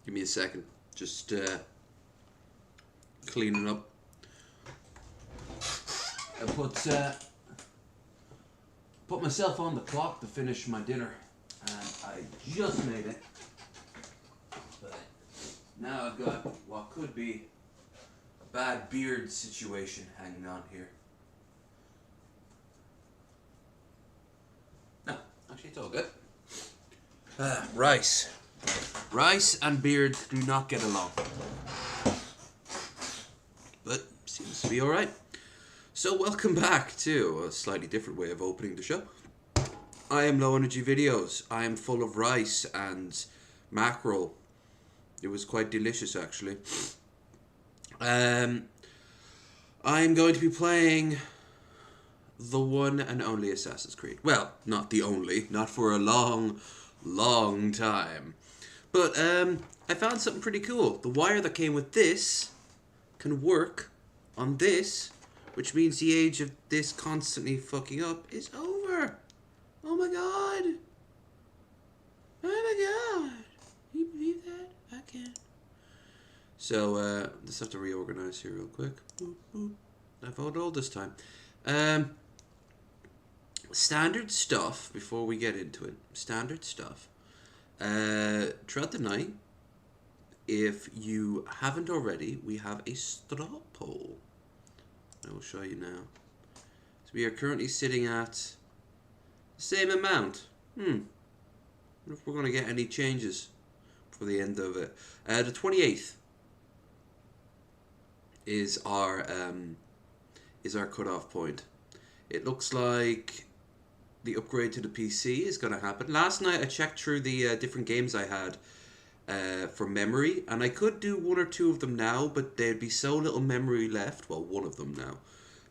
Give me a second. Just cleaning up. I put myself on the clock to finish my dinner, and I just made it. But now I've got what could be a bad beard situation hanging on here. No, actually it's all good. Rice. Rice and beard do not get along. But seems to be alright. So welcome back to a slightly different way of opening the show. I am Low Energy Videos. I am full of rice and mackerel. It was quite delicious actually. I'm going to be playing the one and only Assassin's Creed. Well, not the only, not for a long time. But I found something pretty cool. The wire that came with this can work on this, which means the age of this constantly fucking up is over. Oh my god. Oh my god. Can you believe that? I can't. So, just have to reorganize here real quick. Boop, boop. I found all this time. Standard stuff, before we get into it. Standard stuff. Throughout the night, if you haven't already, we have a straw poll. I will show you now. So we are currently sitting at the same amount. I wonder if we're going to get any changes for the end of it. The 28th is our cutoff point. It looks like the upgrade to the PC is going to happen. Last night I checked through the different games I had for memory, and I could do one or two of them now, but there'd be so little memory left. Well, one of them now.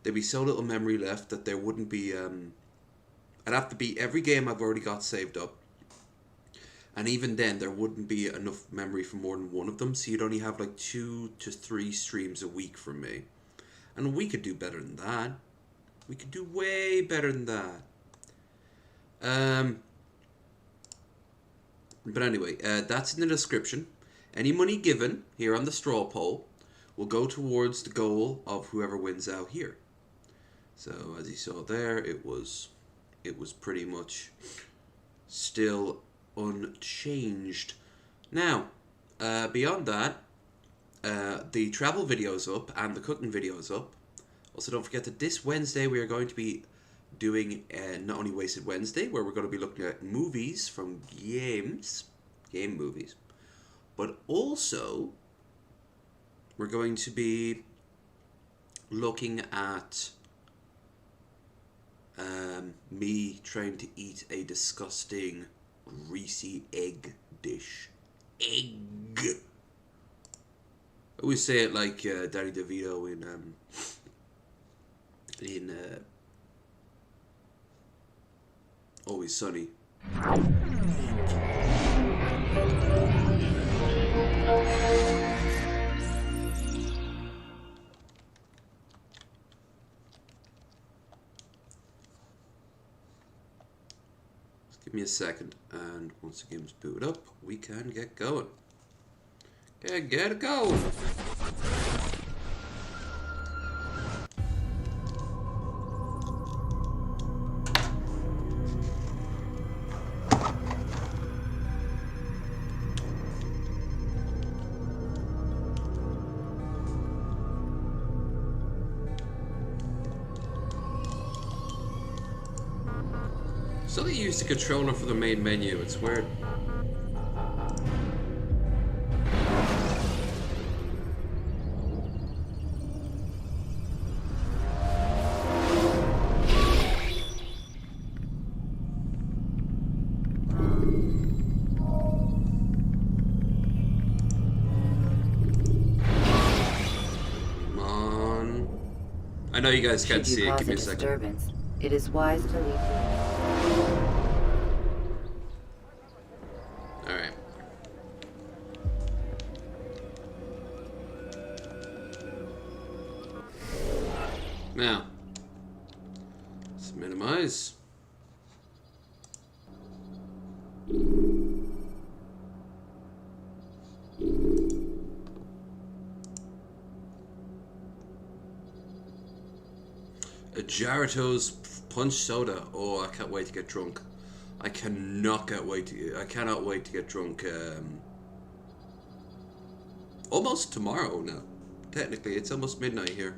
There'd be so little memory left that there wouldn't be... I'd have to beat every game I've already got saved up. And even then, there wouldn't be enough memory for more than one of them, so you'd only have like 2 to 3 streams a week from me. And we could do better than that. We could do way better than that. But anyway, that's in the description. Any money given here on the straw poll will go towards the goal of whoever wins out here. So as you saw there, it was pretty much still unchanged. Now, beyond that, the travel video's up and the cooking video's up. Also, don't forget that this Wednesday we are going to be doing not only Wasted Wednesday, where we're going to be looking at movies from game movies, but also we're going to be looking at me trying to eat a disgusting greasy egg dish. Egg! I always say it like Danny DeVito in Always Sunny. Just give me a second, and once the game's booted up, we can get going. Get going! So they use the controller for the main menu, it's weird. Come on. I know you guys can't see it, give me a second. It is wise to leave. Alright. Now, let's minimize. A Jarato's punch soda. Oh, I can't wait to get drunk. I cannot wait to get drunk. Almost tomorrow now. Technically, it's almost midnight here.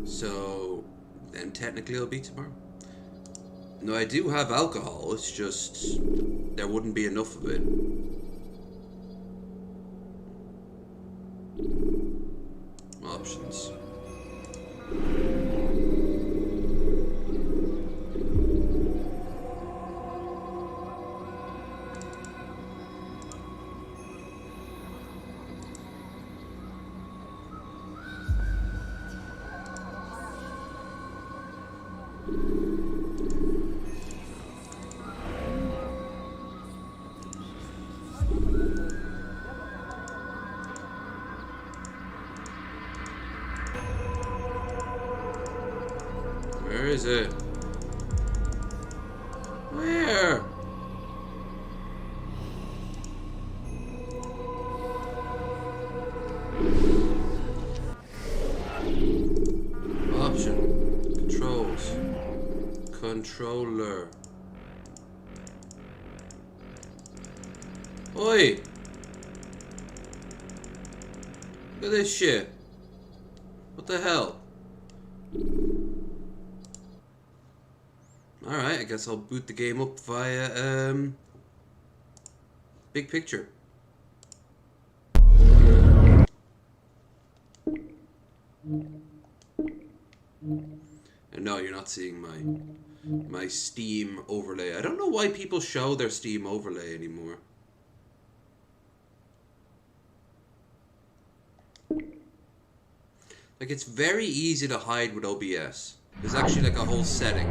So, then technically it'll be tomorrow. No, I do have alcohol. It's just there wouldn't be enough of it. Options. Where is it? Where? Option. Controls. Controller. Oi! Look at this shit. What the hell? Alright, I guess I'll boot the game up via, big picture. And no, you're not seeing my Steam overlay. I don't know why people show their Steam overlay anymore. Like, it's very easy to hide with OBS. There's actually like a whole setting.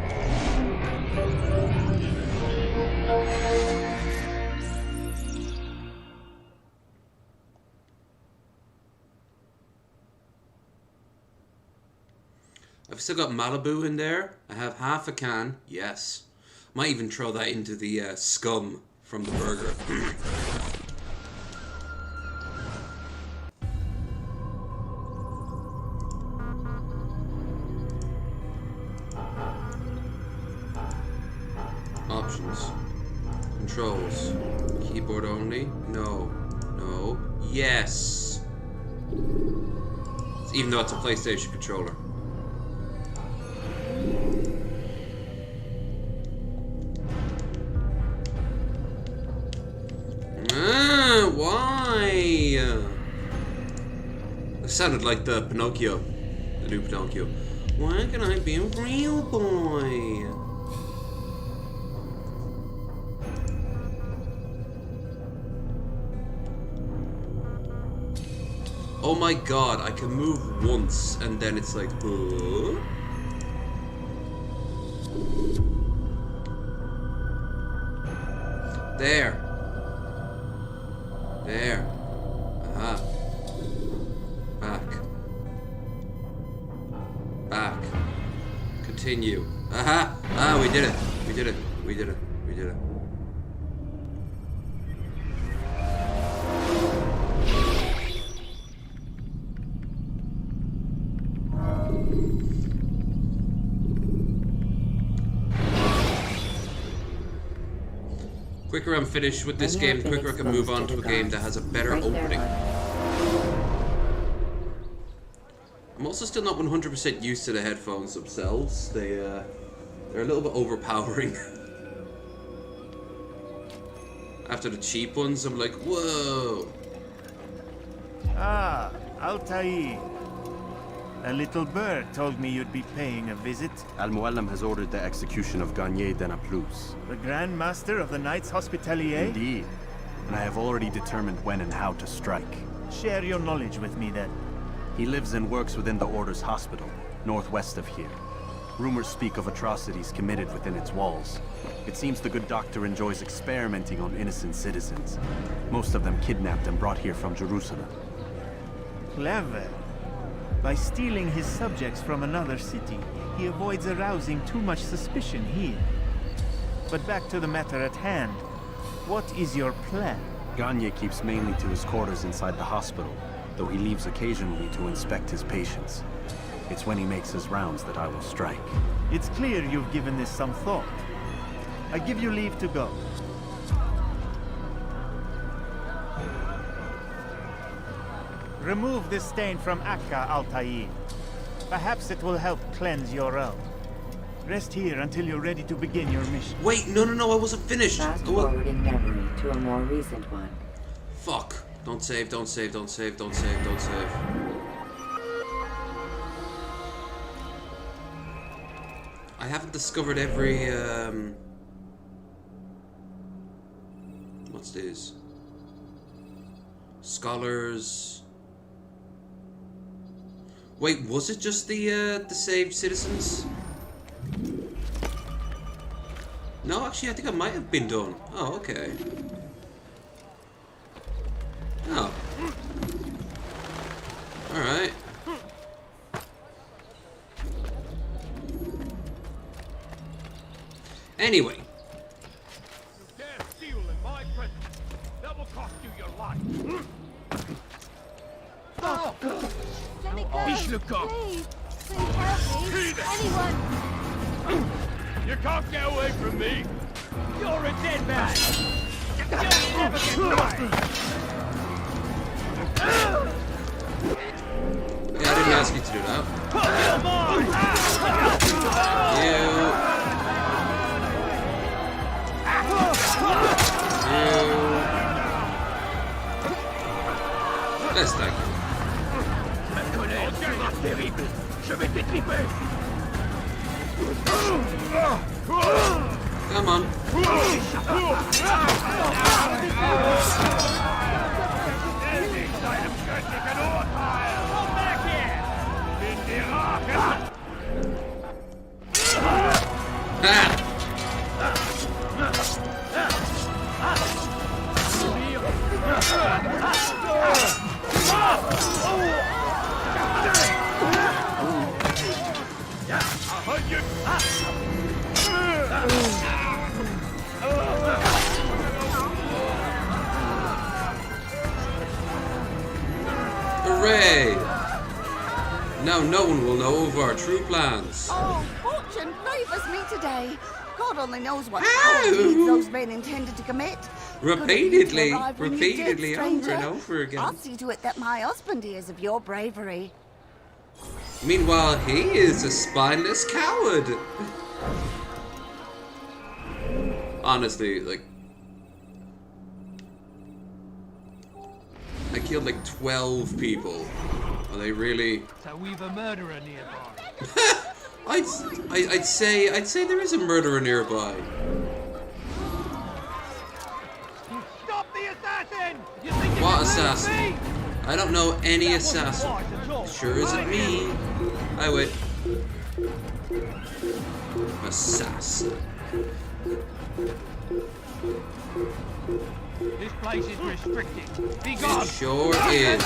I've still got Malibu in there. I have half a can. Yes. Might even throw that into the scum from the burger. Options. Controls. Keyboard only? No. No. Yes. Even though it's a PlayStation controller. Why? It sounded like the Pinocchio. The new Pinocchio. Why can I be a real boy? Oh my god, I can move once and then it's like, There. There. Aha. Back. Back. Continue. Aha! Ah, we did it. We did it. We did it. We did it. Quicker I'm finished with this game, the quicker I can move on to a game that has a better opening. I'm also still not 100% used to the headphones themselves. They're a little bit overpowering. After the cheap ones, I'm like, whoa. Ah, Altair. A little bird told me you'd be paying a visit. Al-Muallim has ordered the execution of Garnier de Naplouse. The Grand Master of the Knights Hospitalier? Indeed. And I have already determined when and how to strike. Share your knowledge with me then. He lives and works within the Order's hospital, northwest of here. Rumors speak of atrocities committed within its walls. It seems the good doctor enjoys experimenting on innocent citizens. Most of them kidnapped and brought here from Jerusalem. Clever. By stealing his subjects from another city, he avoids arousing too much suspicion here. But back to the matter at hand. What is your plan? Garnier keeps mainly to his quarters inside the hospital, though he leaves occasionally to inspect his patients. It's when he makes his rounds that I will strike. It's clear you've given this some thought. I give you leave to go. Remove this stain from Akka, Altair. Perhaps it will help cleanse your own. Rest here until you're ready to begin your mission. Wait, no, I wasn't finished. Fast Oh, well. forward in memory to a more recent one. Fuck. Don't save, don't save, don't save, don't save, don't save. I haven't discovered every, what's this? Scholars. Wait, was it just the saved citizens? No, actually, I think I might have been done. Oh, okay. Oh. Alright. Anyway. You dare steal in my presence. That will cost you your life. Let me go. Ishluka. Please. Please help me. Anyone. You can't get away from me. You're a dead man. You'll never get away. Yeah, I didn't ask you to do that. Let's thank you. Je vais t'étriper. Come on. Hooray! Now no one will know of our true plans. Oh, fortune favors me today. God only knows what Ow! foul deeds those men intended to commit. Repeatedly, Good of you to arrive when you did, repeatedly, over stranger. and over again. I'll see to it that my husband hears of your bravery. Meanwhile, he is a spineless coward. Honestly, like, I killed like 12 people. Are they really? So we've a murderer nearby. I'd say there is a murderer nearby. Stop the assassin! You think you What can lose assassin? me? I don't know any That wasn't assassin. wise at all. Sure isn't me. I wait. Assassin. This place is restricted. Be It gone. sure is.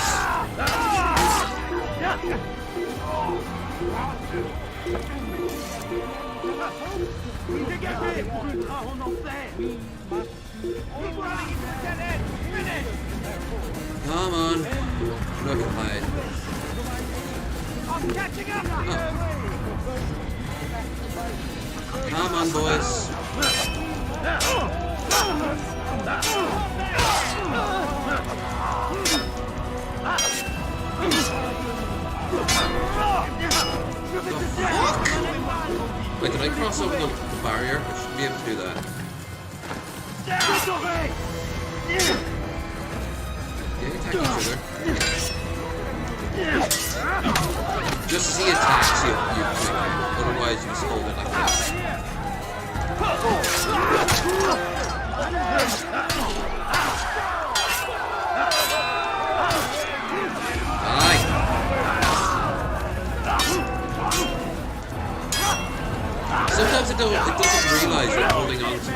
Come on. Look at hide. I'm catching up. Come on, boys. Wait, did I cross over the barrier? I should be able to do that. They attack each other. Just as he attacks you, you click him. Otherwise, you just hold it like this. Aye. Sometimes it doesn't realize you're holding on to the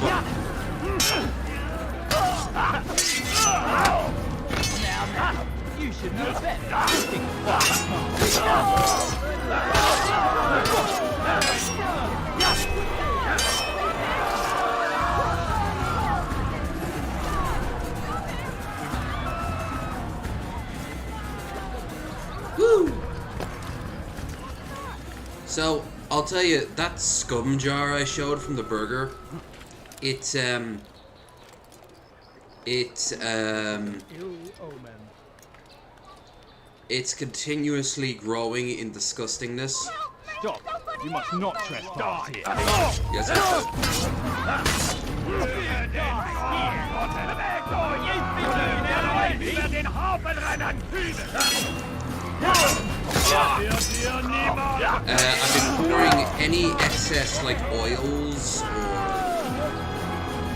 button. You should know better. Woo! So, I'll tell you, that scum jar I showed from the burger, it's continuously growing in disgustingness. Stop! You must not trespass here. Yes, I I've been pouring any excess, like, oils, or...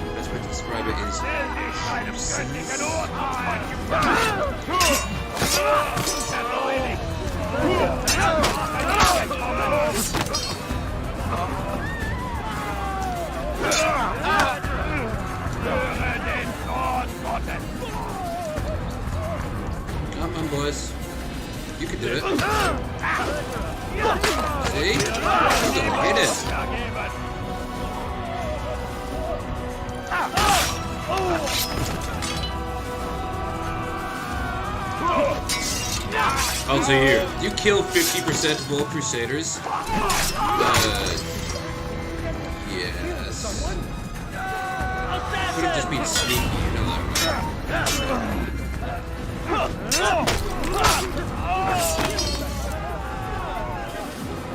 the best way to describe it is... Come on, boys. You can do it. See? You can hit it. I'll say here, you kill 50% of all Crusaders. Yes. Could have just been sneaky, you know that,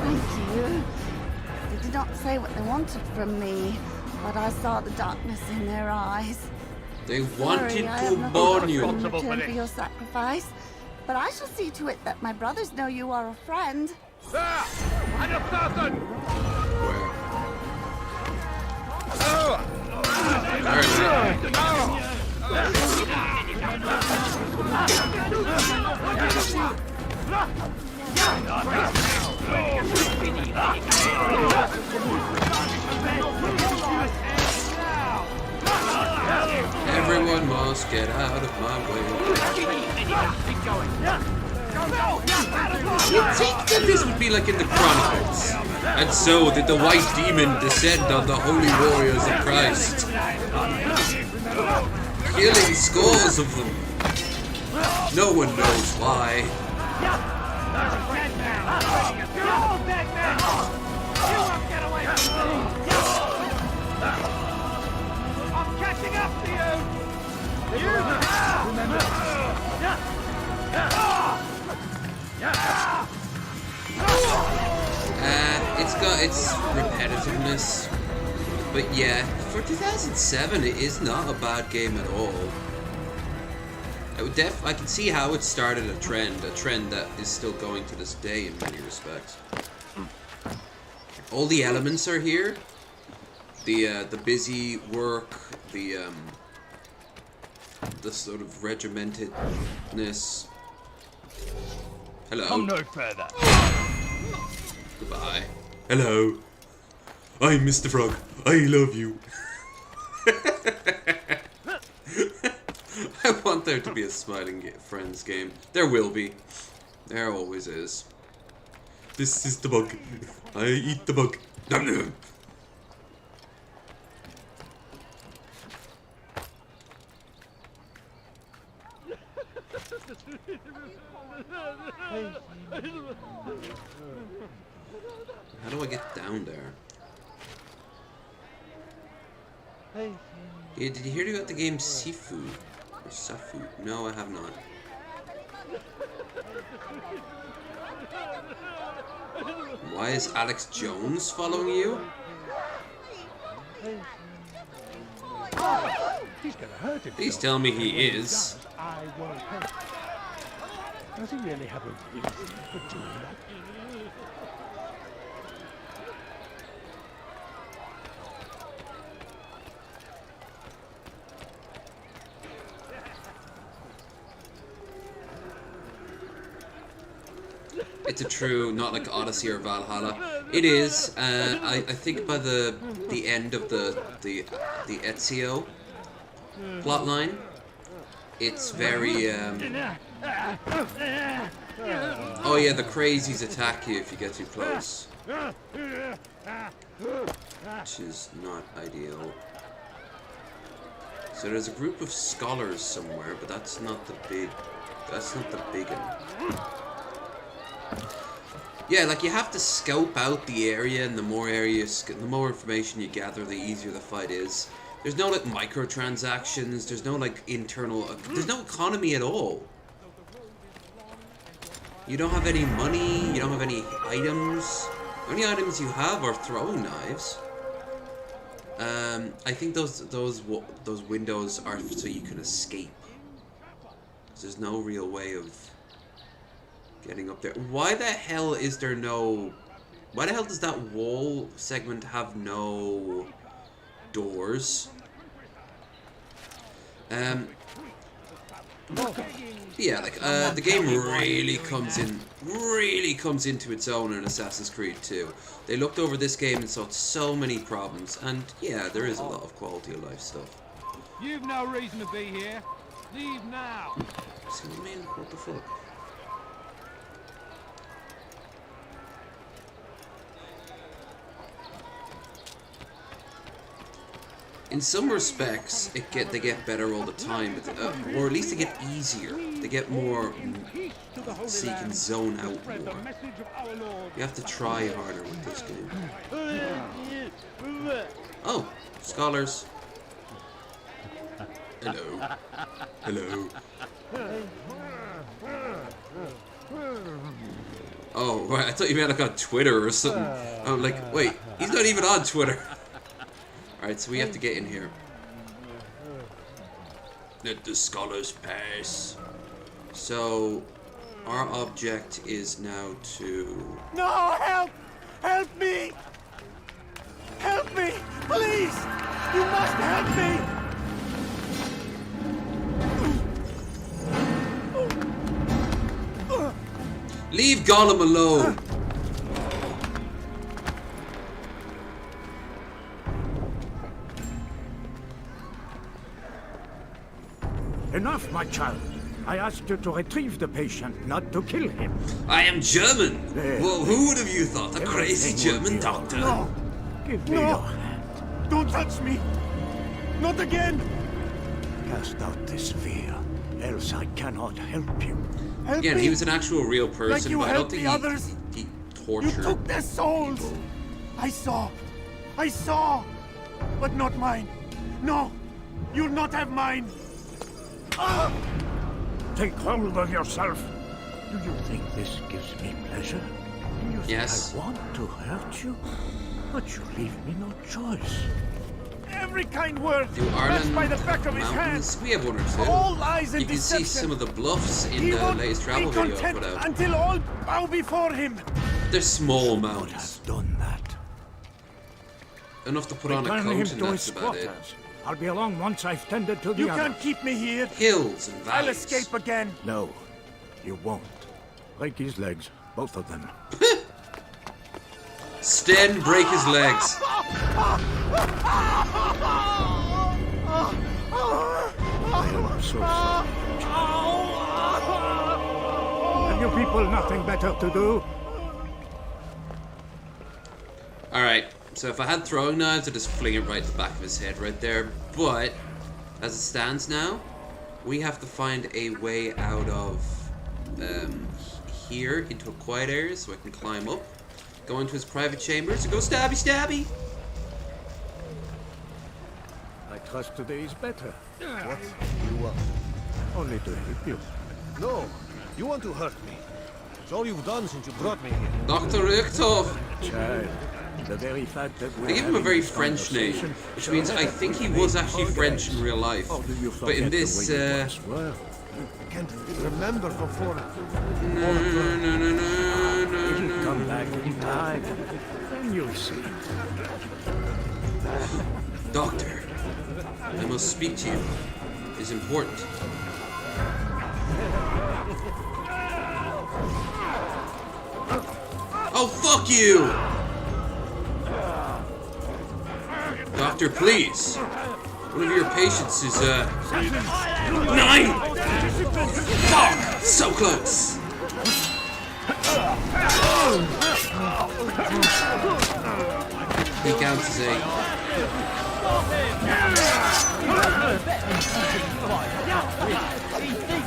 Thank you. They did not say what they wanted from me, but I saw the darkness in their eyes. They wanted Sorry, I have to nothing burn in you. return for your sacrifice, but I shall see to it that my brothers know you are a friend. There! An assassin! Where? Everyone must get out of my way. You'd think that this would be like in the Chronicles. And so did the white demon descend on the holy warriors of Christ, killing scores of them. No one knows why. I'm catching up to you! It's got its repetitiveness, but yeah, for 2007, it is not a bad game at all. I can see how it started a trend that is still going to this day in many respects. All the elements are here. The busy work, the sort of regimentedness. Hello. Come no further. Goodbye. Hello. I'm Mr. Frog. I love you. I want there to be a Smiling Friends game. There will be. There always is. This is the bug. I eat the bug. Nom nom. How do I get down there? Yeah, did you hear about the game Sifu? Or Safu? No, I have not. Why is Alex Jones following you? He's gonna hurt him. Please tell me he is. I won't hurt. Does he really have a reason for doing that? It's a true, not like Odyssey or Valhalla. It is. I think by the end of the Ezio plotline, it's very. Oh yeah, the crazies attack you if you get too close, which is not ideal. So there's a group of scholars somewhere, but that's not the big. That's not the big one. Yeah, like you have to scope out the area, and the more areas, the more information you gather, the easier the fight is. There's no like microtransactions. There's no like internal. There's no economy at all. You don't have any money. You don't have any items. The only items you have are throwing knives. I think those windows are so you can escape. There's no real way of getting up there. Why the hell is there no... Why the hell does that wall segment have no doors? Yeah, like, the game really comes into its own in Assassin's Creed 2. They looked over this game and saw so many problems, and yeah, there is a lot of quality of life stuff. You've no reason to be here. Leave now. Excuse me, what the fuck? In some respects, they get better all the time, but, or at least they get easier. They get more, so you can zone out more. You have to try harder with this game. Oh, scholars. Hello. Hello. Oh, right, I thought you meant like on Twitter or something. I'm like, wait, he's not even on Twitter. Alright, so we have to get in here. Let the scholars pass. So, our object is now to... No, help! Help me! Help me! Please! You must help me! Leave Gollum alone! Enough, my child. I asked you to retrieve the patient, not to kill him. I am German! There. Well, who would have you thought? A crazy Everything will German be doctor? No! Give me No. your hand. Don't touch me! Not again! Cast out this fear, else I cannot help you. Help Again, me! he was an actual real person, you but I don't helped think the others. he You tortured took their souls! people. I saw! But not mine! No! You'll not have mine! Take hold of yourself. Do you think this gives me pleasure? Do you think Yes. I want to hurt you? But you leave me no choice. Every kind word Do matched Ireland by the back of his hand! mountains? We have one or two. All lies and You can see deception! some of the bluffs in He the won't latest travel be video I content put out. until all bow before him! They're small Would mountains. have done that. Enough to put on a Return coat him and to that's his about it. quarters. I'll be along once I've tended to the You others. can't keep me here! Hills and valleys. I'll escape again! No, you won't. Break his legs, both of them. Sten, break his legs. I am so sorry. Have you people nothing better to do? Alright, so if I had throwing knives, I'd just fling it right at the back of his head right there. But, as it stands now, we have to find a way out of here into a quiet area so I can climb up, go into his private chambers, and go stabby stabby! I trust today is better. What you want? Only to help you. No, you want to hurt me. It's all you've done since you brought me here. Dr. Richthof! Child, the very fact that They give him a very French name, which means I think he was actually French in real life. But in this, I can't remember before. Come back in time, then you'll see. Doctor, I must speak to you. It's important. Oh, fuck you! Doctor, please. One of your patients is, 9! Fuck! So close! He counts as 8.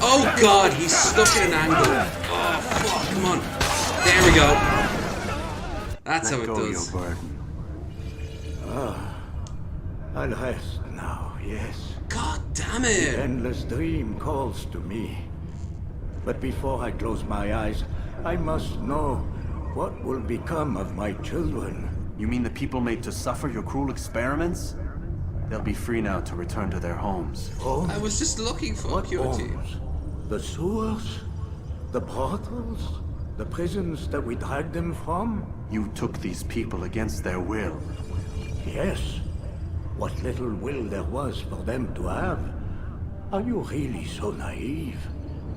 Oh god, he's stuck in an angle. Oh fuck, come on. There we go. That's how Let it go does. your burden. I'll rest now, yes. God damn The it! endless dream calls to me. But before I close my eyes, I must know what will become of my children. You mean the people made to suffer your cruel experiments? They'll be free now to return to their homes. Homes? I was just looking for What purity. homes? The sewers? The brothels? The prisons that we dragged them from? You took these people against their will. Yes. What little will there was for them to have. Are you really so naive?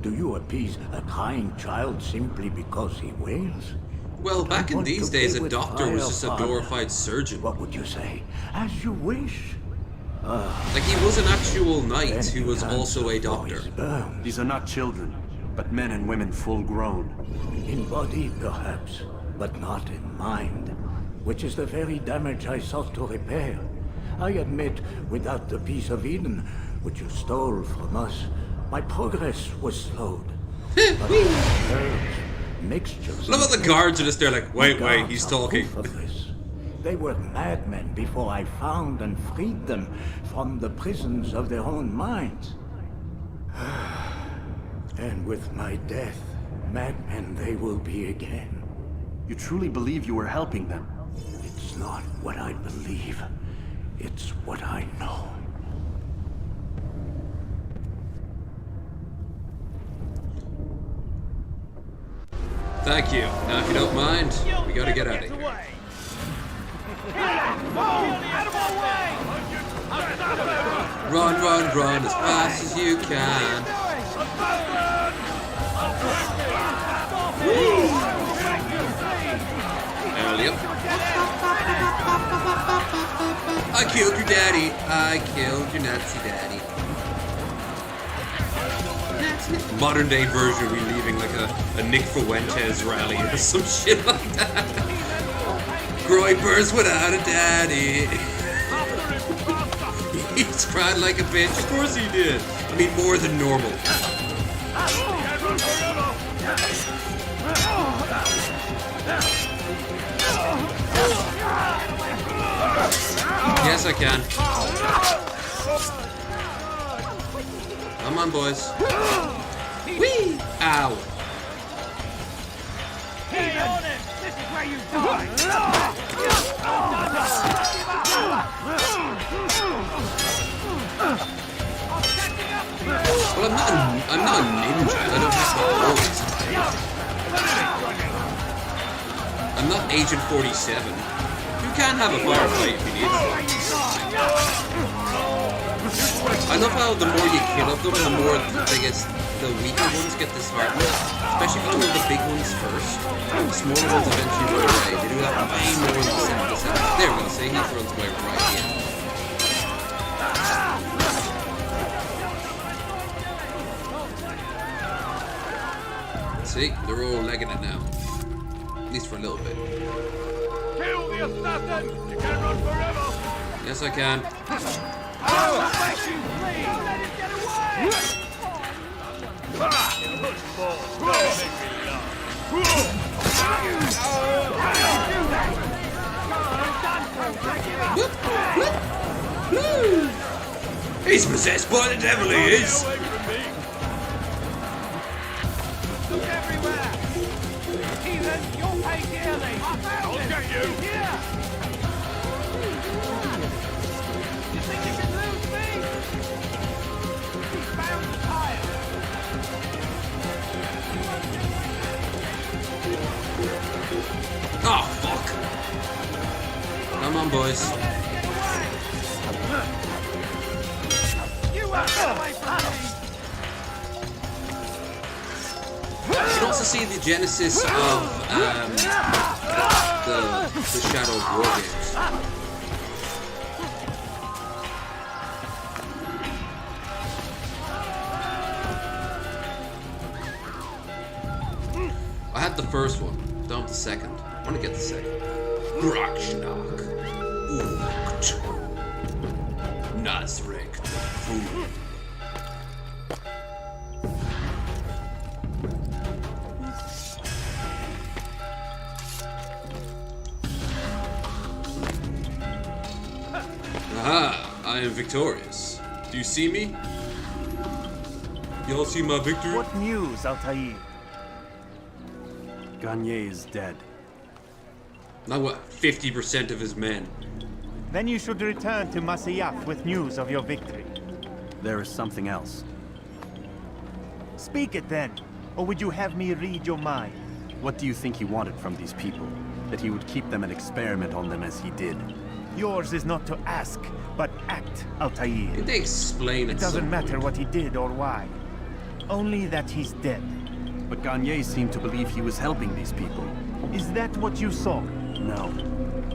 Do you appease a crying child simply because he wails? Well, back in want these to days, play a with doctor was fire, just a Father. glorified surgeon. What would you say? As you wish. Like, he was an actual knight Then who you was can't also a for doctor. his burns. These are not children, but men and women full grown. In body, perhaps, but not in mind. Which is the very damage I sought to repair. I admit, without the piece of Eden, which you stole from us, my progress was slowed. But herbs, mixtures... Love how the guards are just there like, wait, My he's guards are talking. proof of this. They were madmen before I found and freed them from the prisons of their own minds. And with my death, madmen they will be again. You truly believe you were helping them? It's not what I believe. It's what I know. Thank you. Now, if you don't mind, we gotta get out of here. Away. Out of my way! Run as fast as you can. Yep. I killed your daddy. I killed your Nazi daddy. Modern day version of me leaving like a Nick Fuentes rally or some shit like that. Groypers without a daddy. He's cried like a bitch. Of course he did. I mean, more than normal. Yes, I can. Come on, boys. Whee! Ow. Get on it! This is where you die! Well, I'm not a ninja. I don't have to always fight. I'm not Agent 47. You can have a firefight if you need to. I love how the more you kill of them, the more the weaker ones get disheartened. Especially if you kill the big ones first. The smaller ones eventually run away. They do that way more in the 7. There we go. See, he runs away right here. See, they're all legging it now. At least for a little bit. Kill the assassin! You can run forever! Yes, I can. Don't let you flee! Don't let him get away! He's possessed by the devil, he is. Look everywhere! Heathen, you'll pay dearly! I'll get you! Here! You think you can lose me? He's bound to tire! Oh, fuck. Come on, boys. You won't get away from me! You can also see the genesis of the Shadow of War games. I had the first one, don't have the second. I want to get the second. Grokschnak. Ucht. Nazrek the Fool. I am victorious. Do you see me? Y'all see my victory? What news, Altair? Garnier is dead. Now what? 50% of his men. Then you should return to Masyaf with news of your victory. There is something else. Speak it then, or would you have me read your mind? What do you think he wanted from these people? That he would keep them and experiment on them as he did? Yours is not to ask, but act, Altair. Did they explain it? It doesn't somewhere? matter what he did or why. Only that he's dead. But Garnier seemed to believe he was helping these people. Is that what you saw? No.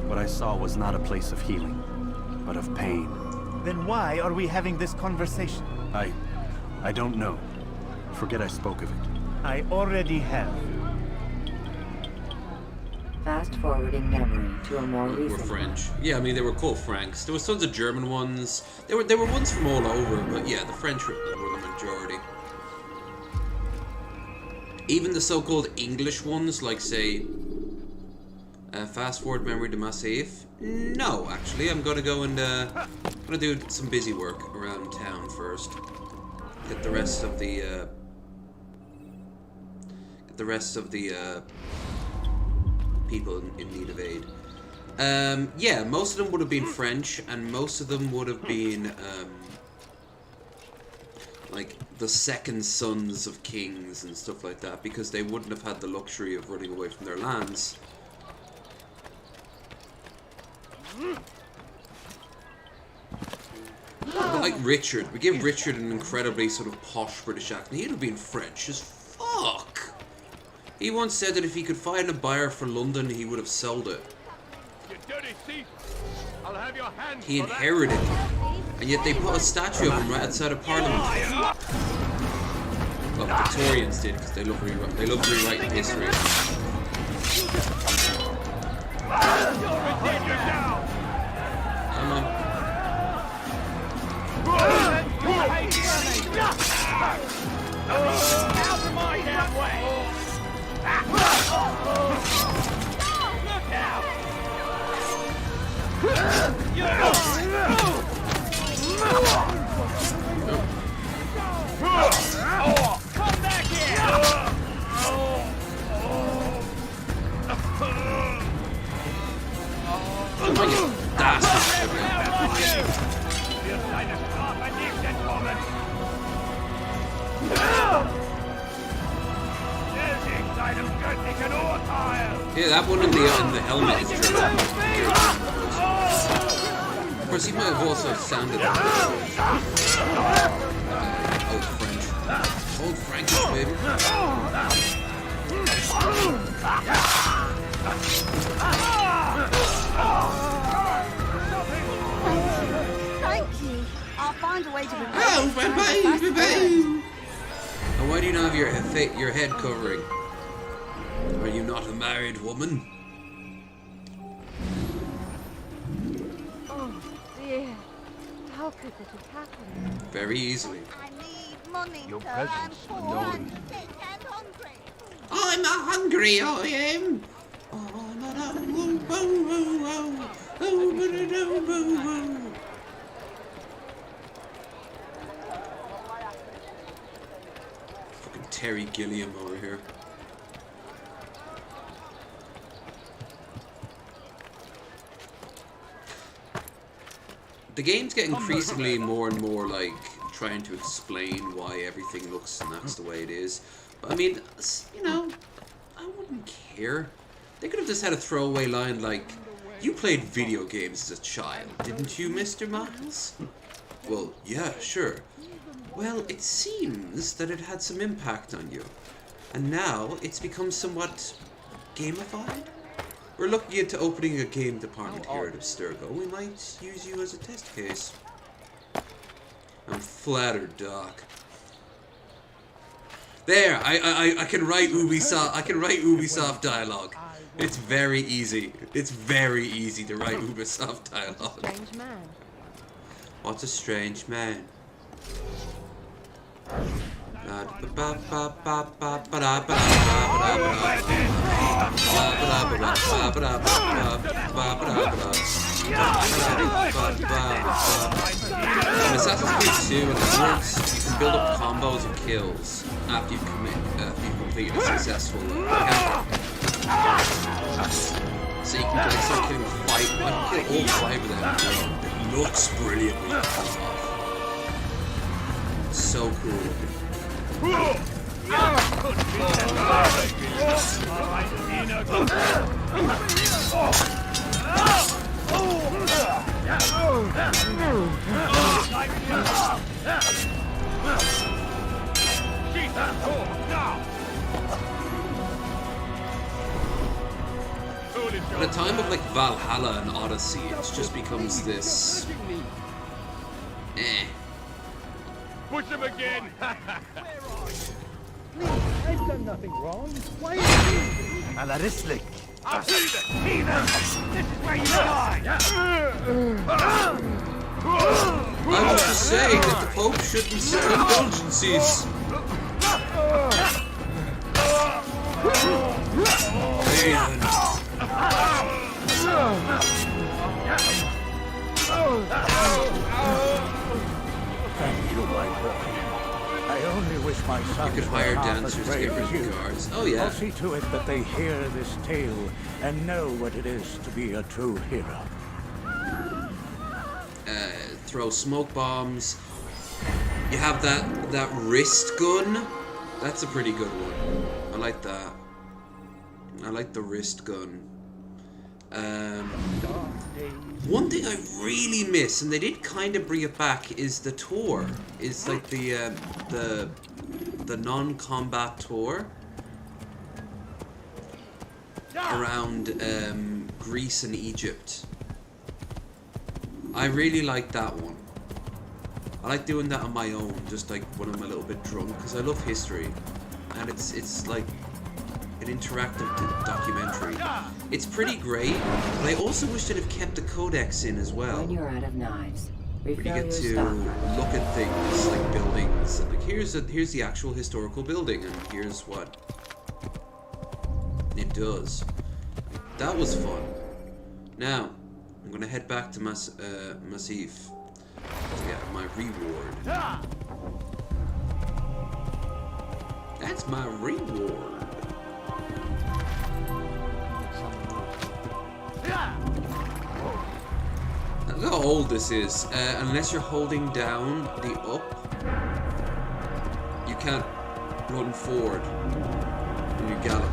What I saw was not a place of healing, but of pain. Then why are we having this conversation? I don't know. Forget I spoke of it. I already have. Fast forwarding memory to a more Were recent French. Yeah, I mean they were called Franks. There was tons of German ones. There were ones from all over, but yeah, the French were the majority. Even the so-called English ones, like say, fast forward memory to Massif. No, actually, I'm gonna go and gonna do some busy work around town first. Get the rest of the people in need of aid. Yeah, most of them would have been French, and most of them would have been like the second sons of kings and stuff like that, because they wouldn't have had the luxury of running away from their lands. But like Richard, we give Richard an incredibly sort of posh British accent. He'd have been French as fuck. He once said that if he could find a buyer for London, he would have sold it. You dirty thief! I'll have your hands He for that. inherited it, and yet they put a statue of him right outside of Parliament. Well, the Victorians did, because they love rewriting history. You're down! Come on. Out of my damn way! Look out! Come back here! Come on, you bastard. Wir seine Strafe nicht entkommen! Er liegt seinem göttlichen Urteil! Yeah, that one in the helmet is German. Of course, he might have also sounded like old French. Old Frankish, baby. Thank you. I'll find a way to repay Oh, this my time baby, if I can. And why do you not have your head covering? Are you not a married woman? Oh dear. How could that have happened? Very easily. I need money, Your sir. I'm presence poor alone. and sick and hungry. I'm hungry, I am. Fucking Terry Gilliam over here. The games get increasingly more and more like trying to explain why everything looks and acts the way it is. But I mean, you know, I wouldn't care. They could have just had a throwaway line like, "You played video games as a child, didn't you, Mr. Miles?" Well, yeah, sure. Well, it seems that it had some impact on you. And now it's become somewhat gamified. We're looking into opening a game department here at Abstergo. We might use you as a test case. I'm flattered, Doc. There, I can write Ubisoft. I can write Ubisoft dialogue. It's very easy. It's very easy to write Ubisoft dialogue. Strange man. What's a strange man? In Assassin's Creed 2 and the Worlds, you can build up combos of kills after you've completed a successful encounter. So you can start killing 5. I can kill all 5 of them. It looks brilliantly off. So cool. At a time of like Valhalla and Odyssey, it just becomes this. Push him again! I've done nothing wrong. Why are you Alarislik. I'll see them! See them! This is where you die! I was just saying that the Pope shouldn't sell indulgences. Thank you, my boy. I only wish my son You could hire dancers to get rid of the guards. Oh yeah. I'll see to it that they hear this tale and know what it is to be a true hero. Throw smoke bombs. You have that wrist gun. That's a pretty good one. I like that. I like the wrist gun. One thing I really miss, and they did kind of bring it back, is the tour. Is like the non-combat tour around Greece and Egypt. I really like that one. I like doing that on my own, just like when I'm a little bit drunk, because I love history, and it's like an interactive documentary. It's pretty great, but I also wish they'd have kept the codex in as well. When you're out of knives, Where you refill get your to stock. look at things like buildings. Like here's the actual historical building, and here's what it does. That was fun. Now I'm gonna head back to Massif to get my reward. That's my reward. Look how old this is. Unless you're holding down the up, you can't run forward when you gallop.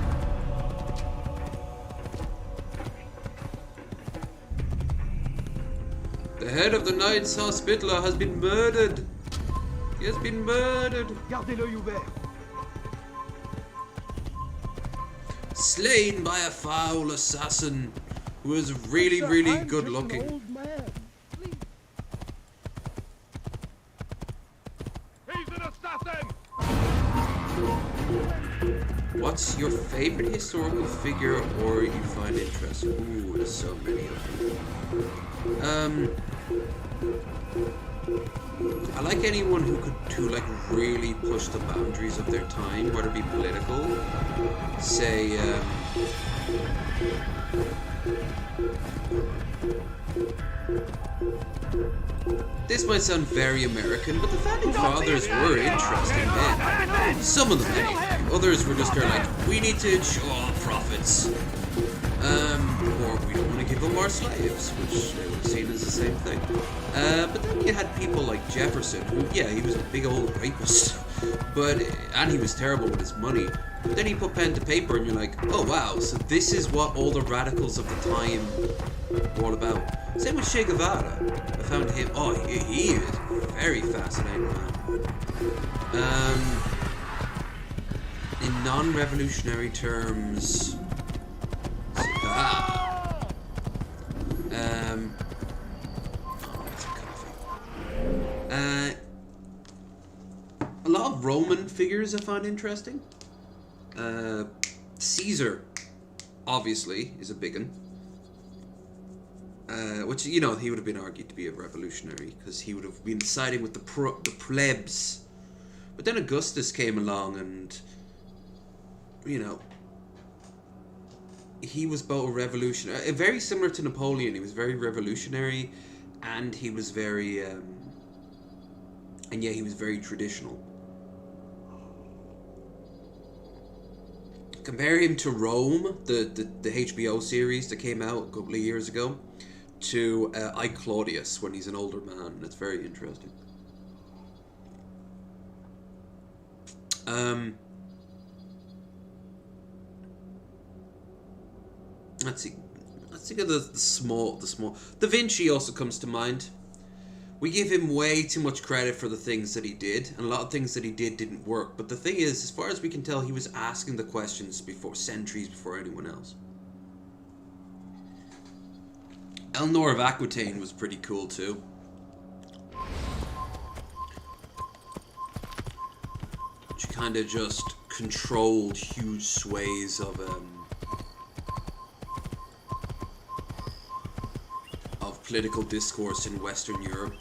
The head of the Knights Hospitaller has been murdered. He has been murdered. Gardez l'œil ouvert. Slain by a foul assassin who is really, really good looking. He's an assassin! What's your favorite historical figure or you find interesting? Ooh, there's so many of them. I like anyone who could like really push the boundaries of their time, whether it be political. Say, this might sound very American, but the Founding Fathers were interesting men. Some of them anyway. Others were just there like, we need to show our profits. Or we don't want to give them our slaves, which they would have seen as the same thing. But then you had people like Jefferson, who, yeah, he was a big old rapist, and he was terrible with his money. But then he put pen to paper and you're like, oh wow, so this is what all the radicals of the time were all about. Same with Che Guevara. I found him, he is very fascinating, man. In non-revolutionary terms, a lot of Roman figures I find interesting. Caesar, obviously, is a big one. Which, you know, he would have been argued to be a revolutionary because he would have been siding with the plebs. But then Augustus came along and, you know, he was both a revolutionary, very similar to Napoleon. He was very revolutionary, and he was very, and yeah, he was very traditional. Compare him to Rome, the HBO series that came out a couple of years ago, to I, Claudius when he's an older man. It's very interesting. Let's see. Let's think of the small. Da Vinci also comes to mind. We give him way too much credit for the things that he did, and a lot of things that he did didn't work. But the thing is, as far as we can tell, he was asking the questions centuries before anyone else. Eleanor of Aquitaine was pretty cool too. She kind of just controlled huge swathes of political discourse in Western Europe.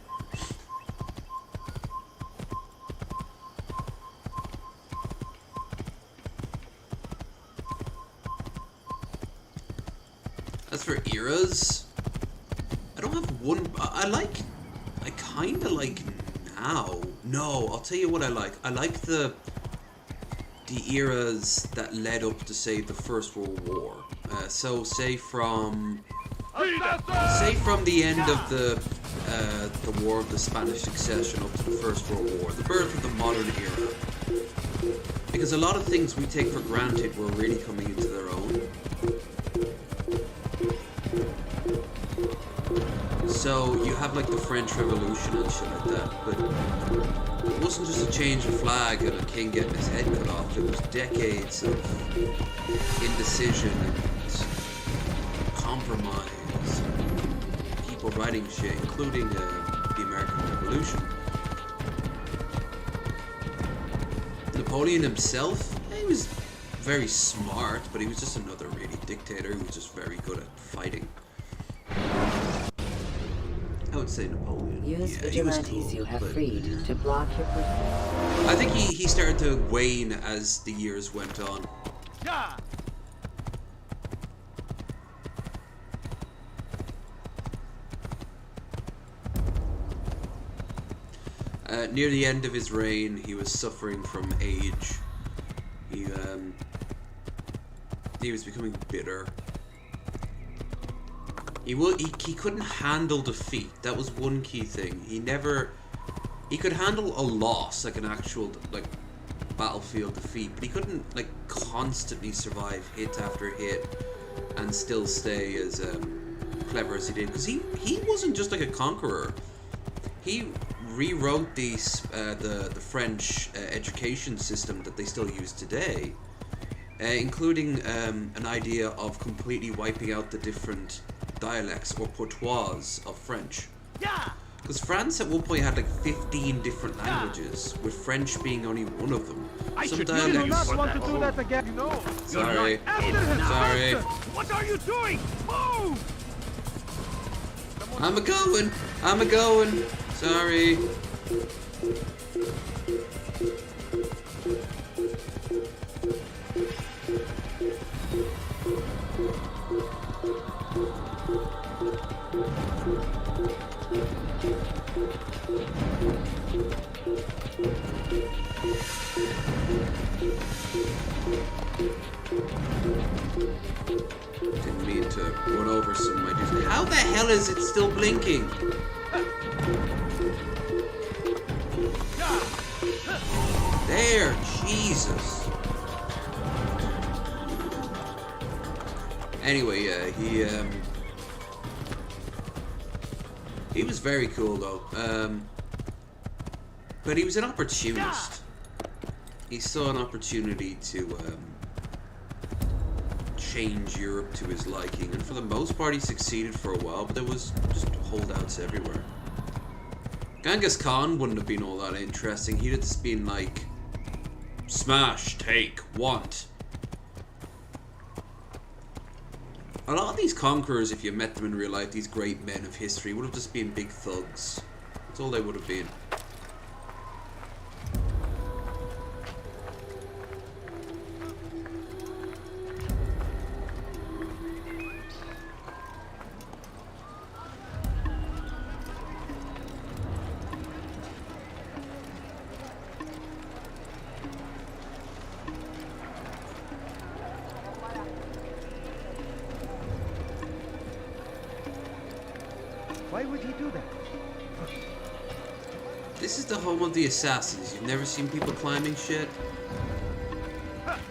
As for eras, I don't have one. I kind of like now. No, I'll tell you what I like. I like the eras that led up to, say, the First World War. So say from the end of the War of the Spanish Succession up to the First World War, the birth of the modern era. Because a lot of things we take for granted were really coming into their own. So you have like the French Revolution and shit like that, but it wasn't just a change of flag and a king getting his head cut off. It was decades of indecision and compromise, people writing shit, including the American Revolution. Napoleon himself, he was very smart, but he was just another really dictator who was just very good at fighting. I would say Napoleon. Use Yeah, he was vigilantes cool, you have but freed to block your pursuit. I think he started to wane as the years went on. Near the end of his reign, he was suffering from age. He was becoming bitter. He couldn't handle defeat. That was one key thing. He could handle a loss, like an actual battlefield defeat, but he couldn't constantly survive hit after hit and still stay as clever as he did. Because he wasn't just like a conqueror. He rewrote the French education system that they still use today, including an idea of completely wiping out the different dialects or patois of French. Because France at one point had 15 different languages, with French being only one of them. Some dialects. You do not want to do that again, you know. Sorry. After him, Sorry. faster. What are you doing? Move! I'm a going. Sorry. Didn't mean to run over some of my dudes. How the hell is it still blinking? There, Jesus. Anyway, he was very cool though. But he was an opportunist. He saw an opportunity to change Europe to his liking, and for the most part he succeeded for a while, but there was just holdouts everywhere. Genghis Khan wouldn't have been all that interesting. He'd have just been like, smash, take, want. A lot of these conquerors, if you met them in real life, these great men of history, would have just been big thugs. That's all they would have been. Why would he do that? This is the home of the assassins. You've never seen people climbing shit?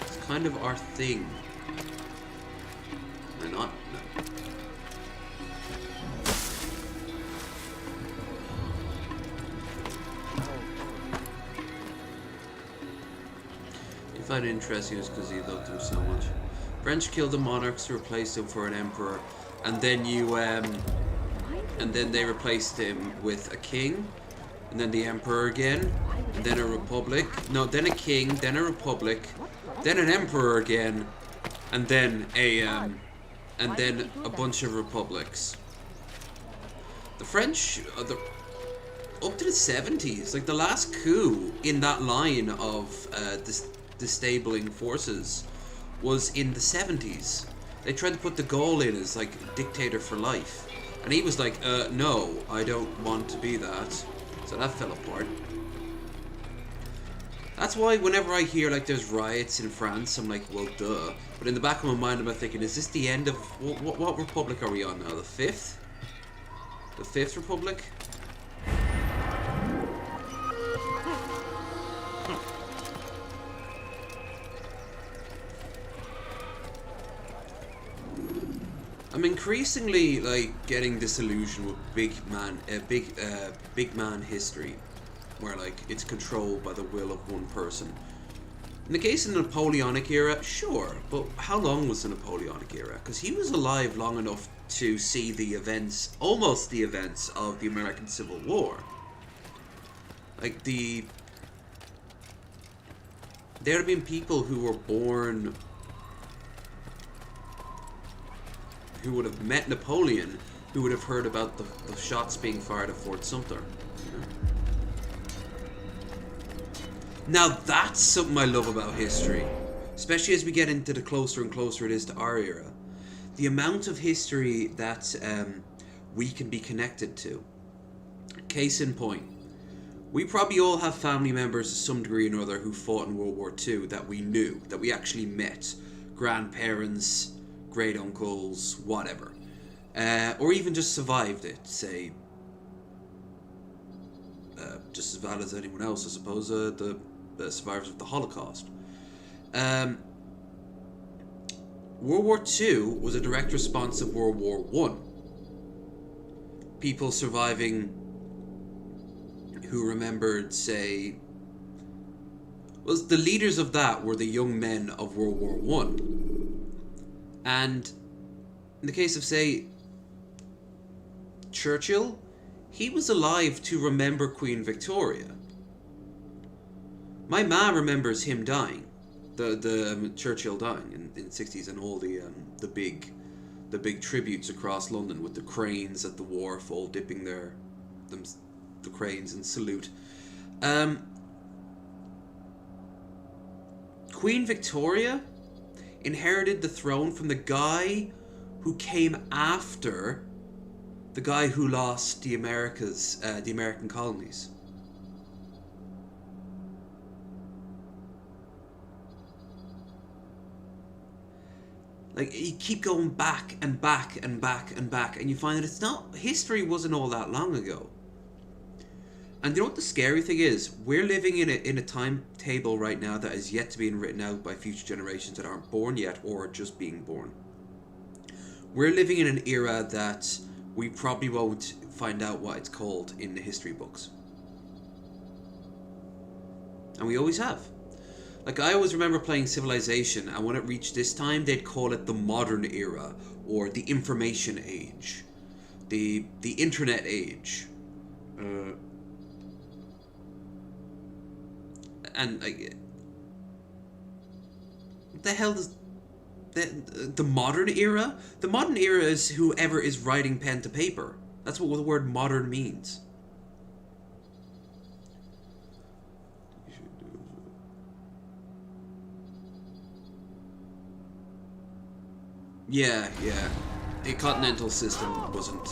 It's kind of our thing. Am I not? No. You find it interesting because you loved him so much. French killed the monarchs to replace him for an emperor, and then and then they replaced him with a king, and then the emperor again, and then a republic. No, then a king, then a republic, then an emperor again, and then a bunch of republics. The French, up to the 70s, like the last coup in that line of disabling forces was in the 70s. They tried to put de Gaulle in as like dictator for life, and he was like, no, I don't want to be that. So that fell apart. That's why whenever I hear like there's riots in France, I'm like, well, duh. But in the back of my mind, I'm thinking, is this the end of what republic are we on now? The fifth? The fifth republic? I'm increasingly like getting disillusioned with big man history, where like it's controlled by the will of one person. In the case of the Napoleonic era, sure, but how long was the Napoleonic era? Because he was alive long enough to see the events, almost the events of the American Civil War. Like there have been people who were born who would have met Napoleon, who would have heard about the shots being fired at Fort Sumter. You know? Now that's something I love about history, especially as we get into the closer and closer it is to our era. The amount of history that we can be connected to. Case in point, we probably all have family members to some degree or other who fought in World War II that we knew, that we actually met. Grandparents, great uncles, whatever. Or even just survived it, say. Just as valid as anyone else, I suppose, the survivors of the Holocaust. World War II was a direct response of World War I. People surviving who remembered, say, well, the leaders of that were the young men of World War I. And in the case of, say, Churchill, he was alive to remember Queen Victoria. My ma remembers him dying, the Churchill dying in the 60s, and all the big tributes across London with the cranes at the wharf, all dipping the cranes in salute. Queen Victoria inherited the throne from the guy who came after the guy who lost the American colonies. Like, you keep going back and back and back and back, and you find that it's not, history wasn't all that long ago. And you know what the scary thing is? We're living in a timetable right now that is yet to be written out by future generations that aren't born yet or are just being born. We're living in an era that we probably won't find out what it's called in the history books. And we always have. Like, I always remember playing Civilization, and when it reached this time, they'd call it the modern era, or the information age, the internet age. And like, what the hell does the modern era? The modern era is whoever is writing pen to paper. That's what the word modern means. Yeah. The continental system wasn't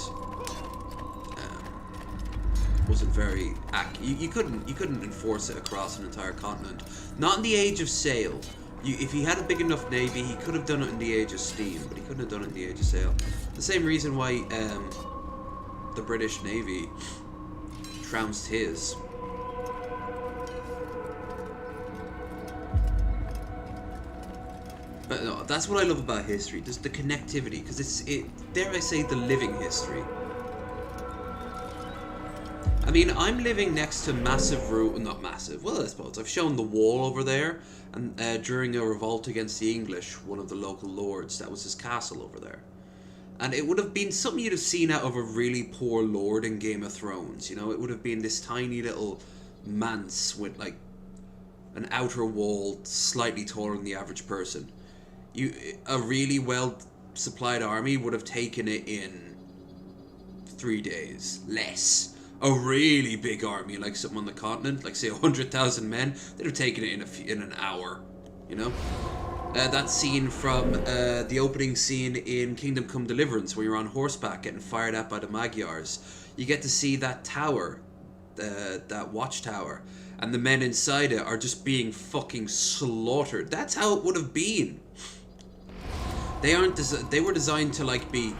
very you couldn't enforce it across an entire continent. Not in the age of sail. If he had a big enough navy, he could have done it in the age of steam, but he couldn't have done it in the age of sail. The same reason why the British Navy trounced his. But no, that's what I love about history, just the connectivity, because dare I say, the living history. I mean, I'm living next to massive not massive, well I suppose, I've shown the wall over there, and during a revolt against the English, one of the local lords, that was his castle over there. And it would have been something you'd have seen out of a really poor lord in Game of Thrones, you know, it would have been this tiny little manse with like an outer wall slightly taller than the average person. A really well supplied army would have taken it in 3 days, less. A really big army, like something on the continent, like say 100,000 men, they'd have taken it in an hour, you know? That scene from the opening scene in Kingdom Come Deliverance, where you're on horseback getting fired at by the Magyars. You get to see that tower, that watchtower, and the men inside it are just being fucking slaughtered. That's how it would have been. They were designed to like be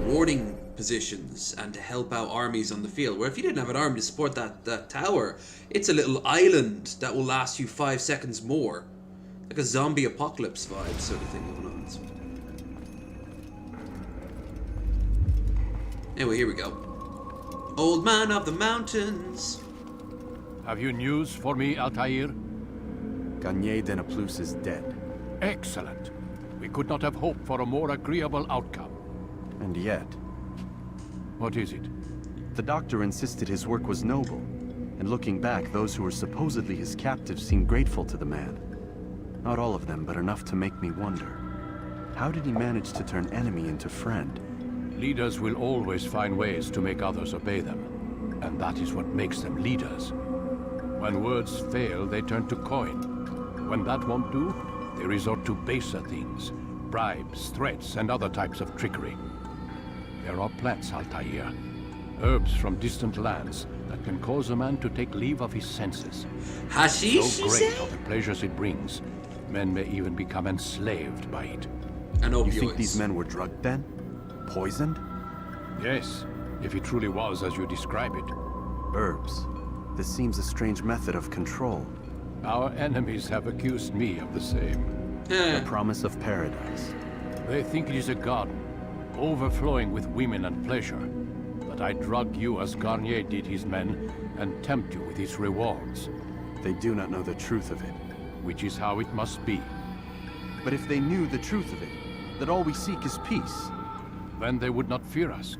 warning positions and to help out armies on the field, where if you didn't have an army to support that tower, it's a little island that will last you 5 seconds more. Like a zombie apocalypse vibe sort of thing going on. Anyway, here we go. Old man of the mountains. Have you news for me, Altair? Garnier de Naplouse is dead. Excellent. We could not have hoped for a more agreeable outcome. And yet... What is it? The doctor insisted his work was noble, and looking back, those who were supposedly his captives seemed grateful to the man. Not all of them, but enough to make me wonder. How did he manage to turn enemy into friend? Leaders will always find ways to make others obey them, and that is what makes them leaders. When words fail, they turn to coin. When that won't do, they resort to baser things, bribes, threats, and other types of trickery. There are plants, Altair, herbs from distant lands that can cause a man to take leave of his senses. Hashish, so great are the pleasures it brings, men may even become enslaved by it. And opioids. You think these men were drugged then? Poisoned? Yes, if it truly was as you describe it. Herbs. This seems a strange method of control. Our enemies have accused me of the same. The promise of paradise. They think it is a garden, overflowing with women and pleasure. But I drug you as Garnier did his men, and tempt you with its rewards. They do not know the truth of it. Which is how it must be. But if they knew the truth of it, that all we seek is peace... Then they would not fear us,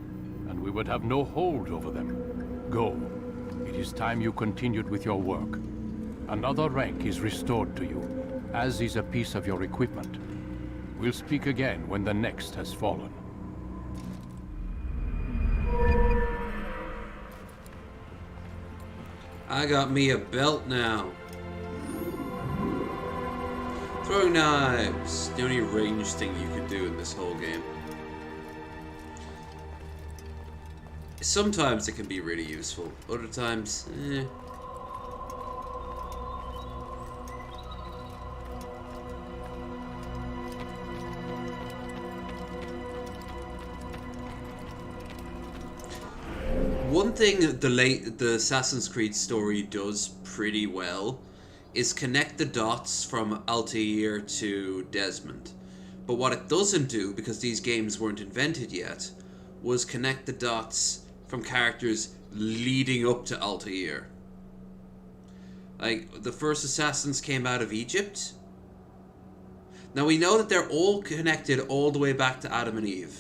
and we would have no hold over them. Go. It is time you continued with your work. Another rank is restored to you, as is a piece of your equipment. We'll speak again when the next has fallen. I got me a belt now. Throwing knives. The only ranged thing you could do in this whole game. Sometimes it can be really useful. Other times, eh. One thing the Assassin's Creed story does pretty well is connect the dots from Altair to Desmond. But what it doesn't do, because these games weren't invented yet, was connect the dots from characters leading up to Altair. Like, the first Assassins came out of Egypt. Now we know that they're all connected all the way back to Adam and Eve.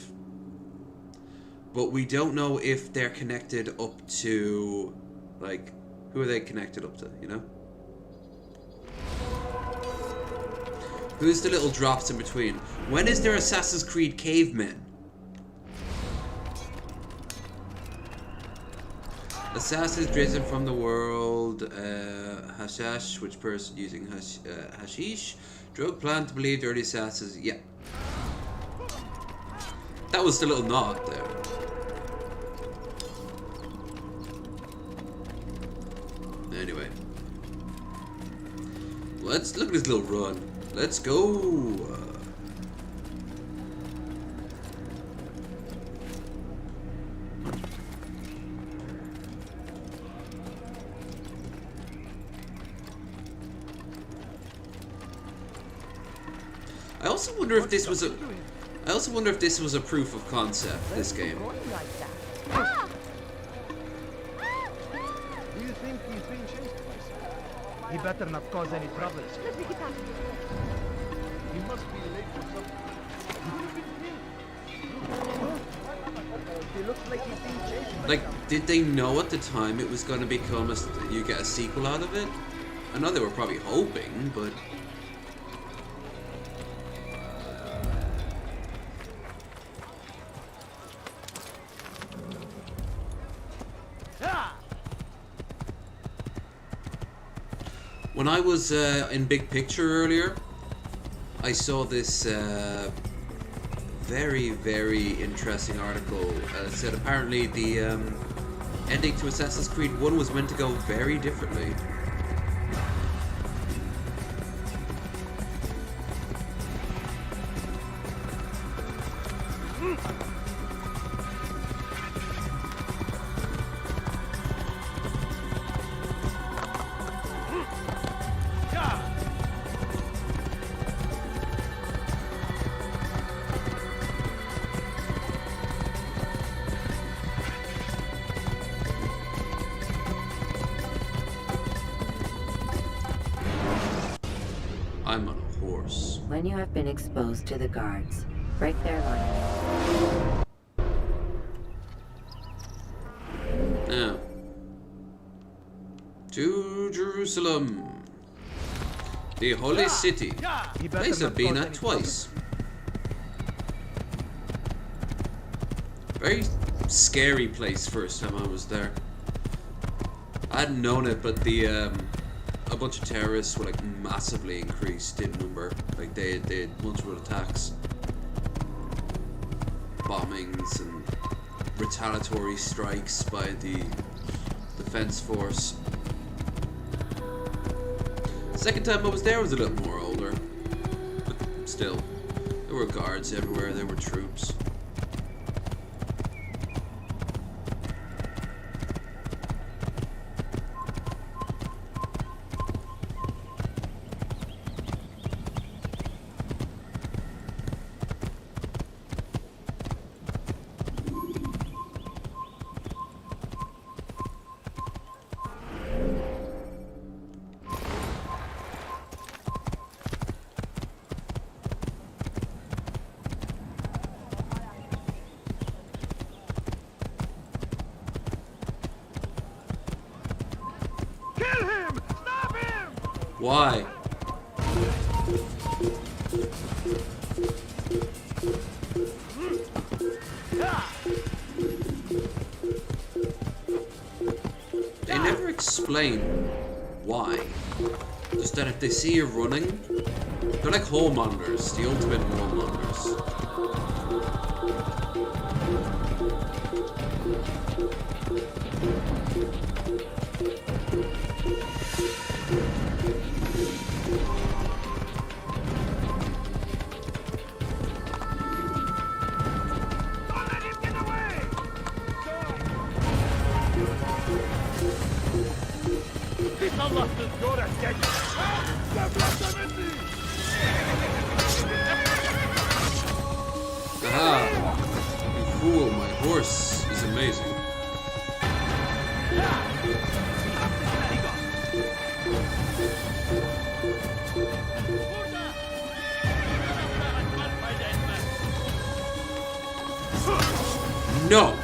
But we don't know if they're connected up to, like, who are they connected up to, you know? Who's the little drops in between? When is there Assassin's Creed Cavemen? Assassins risen from the world, hashish, which person using hashish? Drug plant believed early assassins, yeah. That was the little nod there. Anyway. Let's look at this little run. Let's go! also wonder if this was a. I also wonder if this was a proof of concept. This game. Going like that. Do you think he's being chased by someone? He better not cause any troubles. Let me get out of here. He must be late for something. He looks like he's being chased by Like, did they know at the time it was going to become you get a sequel out of it? I know they were probably hoping, but when I was in Big Picture earlier, I saw this very, very interesting article. It said apparently the ending to Assassin's Creed 1 was meant to go very differently. I'm on a horse. When you have been exposed to the guards, break their line. Now, to Jerusalem, the holy city. Place I've been at twice. Very scary place first time I was there. I hadn't known it, but the a bunch of terrorists were like massively increased in number. Like they had multiple attacks, bombings, and retaliatory strikes by the defense force. The second time I was there, I was a little more older, but still, there were guards everywhere. There were troops. Why? They never explain why. Just that if they see you running, they're like whoremongers, the ultimate whoremongers. Aha! You fool, my horse is amazing. No!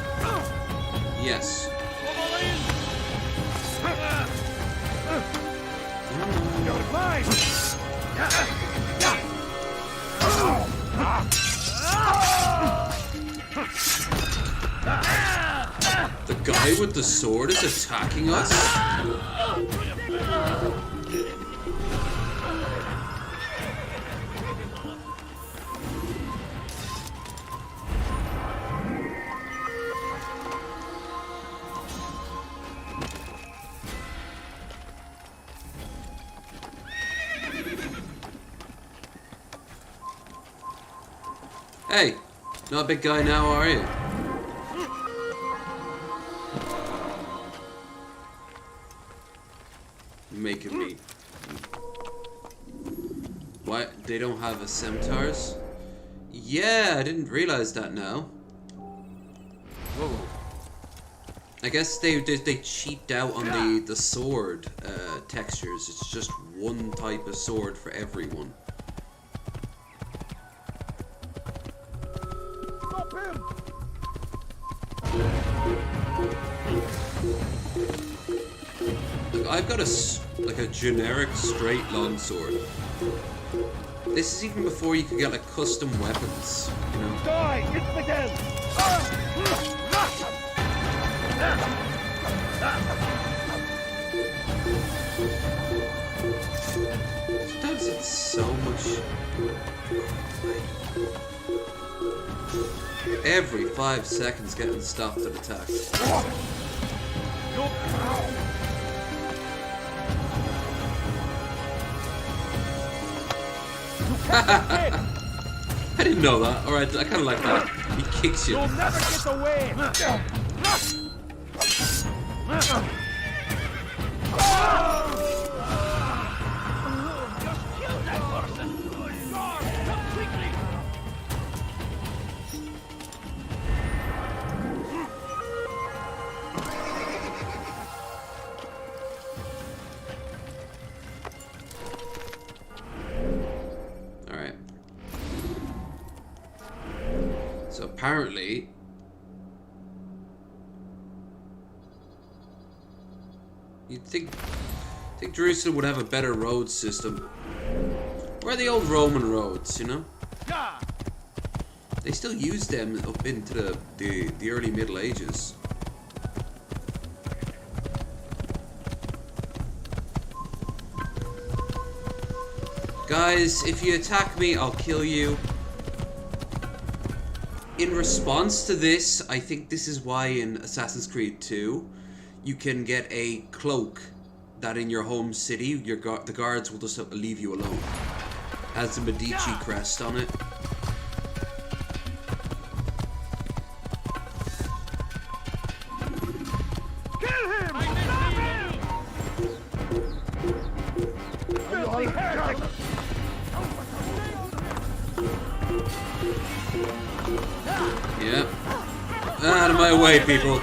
Yes. You're mine! The guy with the sword is attacking us? Hey, not a big guy now, are you? Making me. What? they don't have a scimitars. Yeah, I didn't realize that now. Whoa. I guess they cheaped out on the sword textures. It's just one type of sword for everyone. Stop him! Look, I've got a generic straight longsword. This is even before you could get like custom weapons, you know. Die! It's again! Sometimes it's so much. Every 5 seconds getting stopped and attacked. I didn't know that. Alright, I kinda like that. He kicks you. You'll never get away! Alright. So apparently you'd think Jerusalem would have a better road system. Where are the old Roman roads, you know? They still use them up into the early Middle Ages. Guys, if you attack me, I'll kill you. In response to this, I think this is why in Assassin's Creed 2, you can get a cloak that in your home city, the guards will just leave you alone. Has the Medici crest on it. Yeah. Out of my way, people.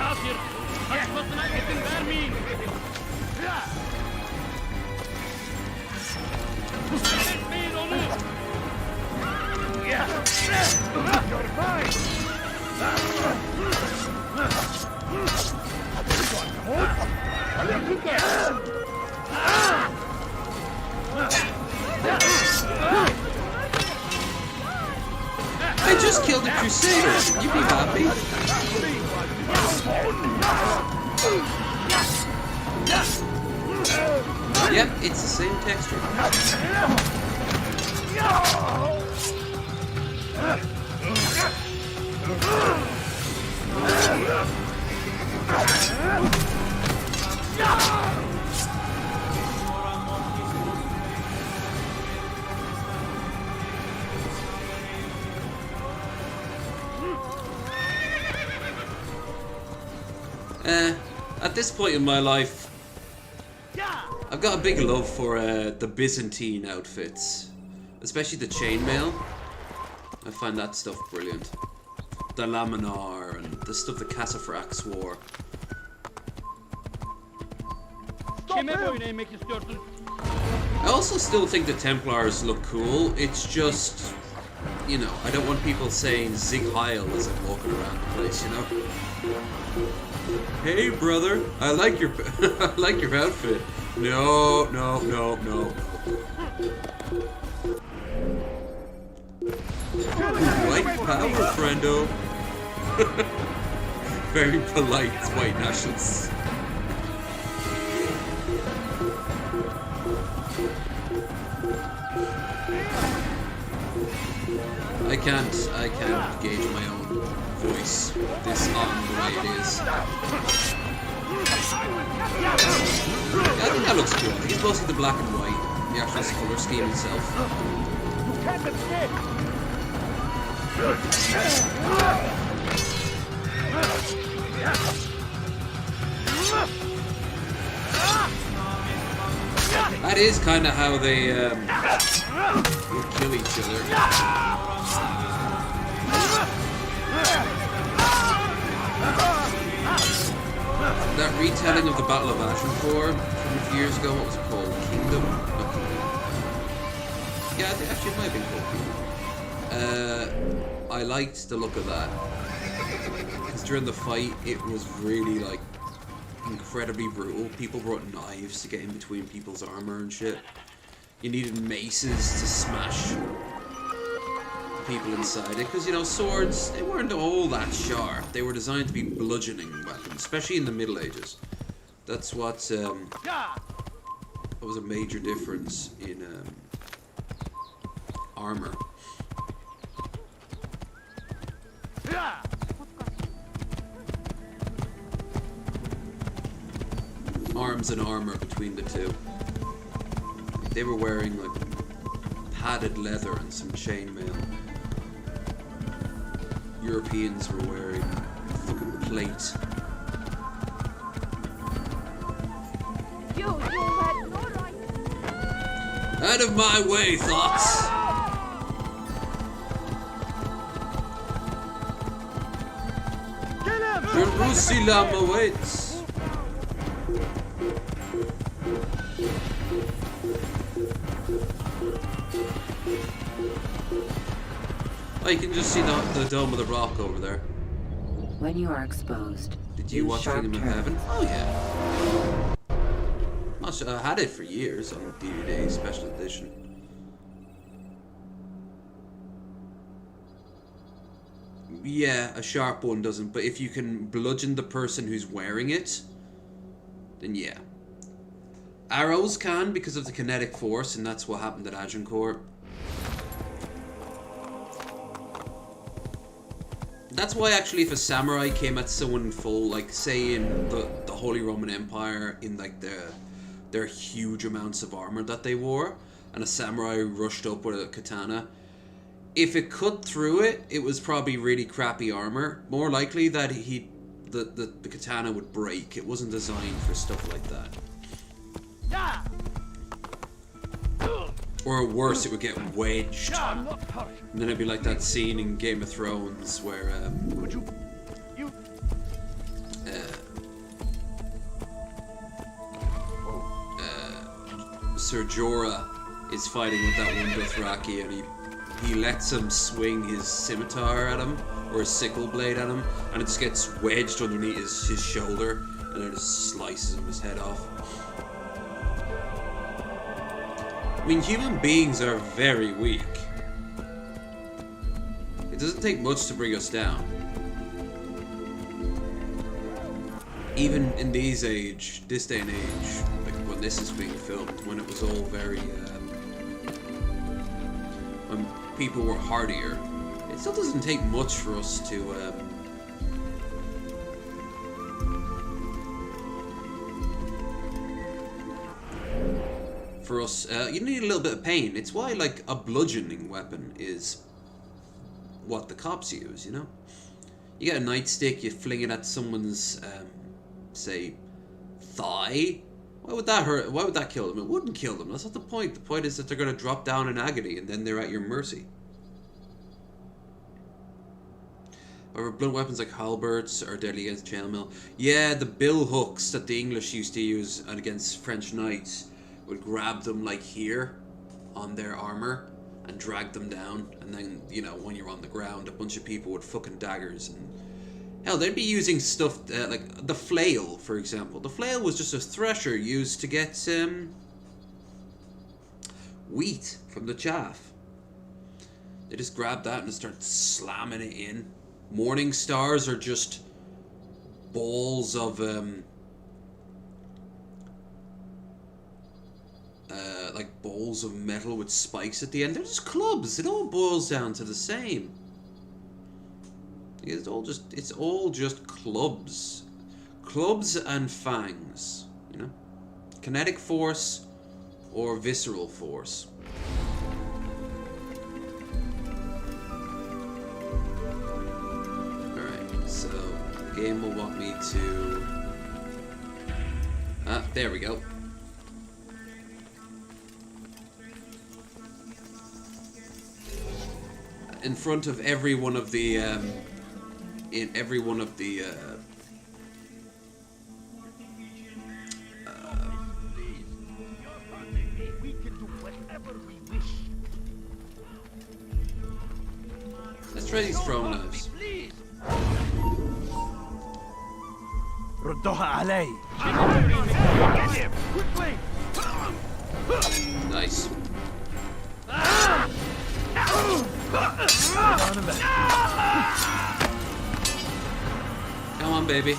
I just killed a Crusader. You be happy. Yep, it's the same texture. At this point in my life, I've got a big love for the Byzantine outfits, especially the chainmail. I find that stuff brilliant. The Laminar and the stuff that Casafrax wore. I also still think the Templars look cool. It's just, you know, I don't want people saying Zig Heil as I'm walking around the place, you know? Hey brother, I like your I like your outfit. No. White power, friendo. Very polite white nationalists. I can't gauge my own voice this on the way it is. Yeah, I think that looks cool. I think it's mostly the black and white, the actual color scheme itself. That is kind of how they will kill each other. That retelling of the Battle of Agincourt from a few years ago, what was it called? Kingdom? Not Kingdom. Yeah, I think actually it might have been called Kingdom. I liked the look of that. Because during the fight, it was really, like, incredibly brutal. People brought knives to get in between people's armor and shit. You needed maces to smash people inside it, because, you know, swords, they weren't all that sharp. They were designed to be bludgeoning weapons, especially in the Middle Ages. That's what, that was a major difference in, armor. Arms and armor between the two. They were wearing, like, padded leather and some chainmail. Europeans were wearing fucking plate. Out of my way, thoughts! Jerusalem awaits! Oh, you can just see the Dome of the Rock over there. When you are exposed, did you watch Kingdom of Heaven? Oh yeah. I had it for years on DVD, special edition. Yeah, a sharp one doesn't, but if you can bludgeon the person who's wearing it, then yeah. Arrows can because of the kinetic force, and that's what happened at Agincourt. That's why, actually, if a samurai came at someone in full, like, say in the Holy Roman Empire, in, like, their huge amounts of armor that they wore, and a samurai rushed up with a katana, if it cut through it, it was probably really crappy armor. More likely that the katana would break. It wasn't designed for stuff like that. Or worse, it would get wedged. And then it'd be like that scene in Game of Thrones where Ser Jorah is fighting with that one Dothraki, and he lets him swing his scimitar at him, or his sickle blade at him, and it just gets wedged underneath his shoulder, and it just slices his head off. I mean, human beings are very weak. It doesn't take much to bring us down. Even in this day and age, like when this is being filmed, when it was all very, when people were hardier, it still doesn't take much for us to, you need a little bit of pain. It's why, like, a bludgeoning weapon is what the cops use, you know? You get a nightstick, you fling it at someone's, say, thigh. Why would that hurt? Why would that kill them? It wouldn't kill them. That's not the point. The point is that they're going to drop down in agony, and then they're at your mercy. However, blunt weapons like halberds are deadly against chainmail. Yeah, the bill hooks that the English used to use against French knights would grab them like here on their armor and drag them down, and then, you know, when you're on the ground, a bunch of people with fucking daggers, and hell, they'd be using stuff like the flail, for example. The flail was just a thresher used to get wheat from the chaff. They just grab that and start slamming it in. Morning stars are just balls of like balls of metal with spikes at the end. They're just clubs. It all boils down to the same. It's all just clubs. Clubs and fangs, you know? Kinetic force or visceral force. Alright, so the game will want me to... there we go. in front of every one of the in every one of the We can do whatever we wish. let's try these throwing knives. Please. ردوها علي. Get him! Quickly! Nice. Come on, baby.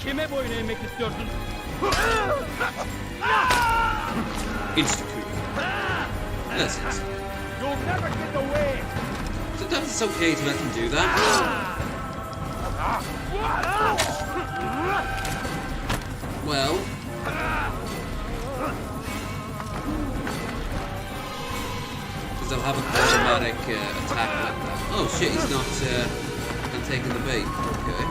Kime boyun eğmek istiyorsun? Insta coup. That's it. You'll never get away! Sometimes it's okay to let them do that. Well, because they'll have an automatic attack like that. Oh shit, he's not taking the bait. Okay.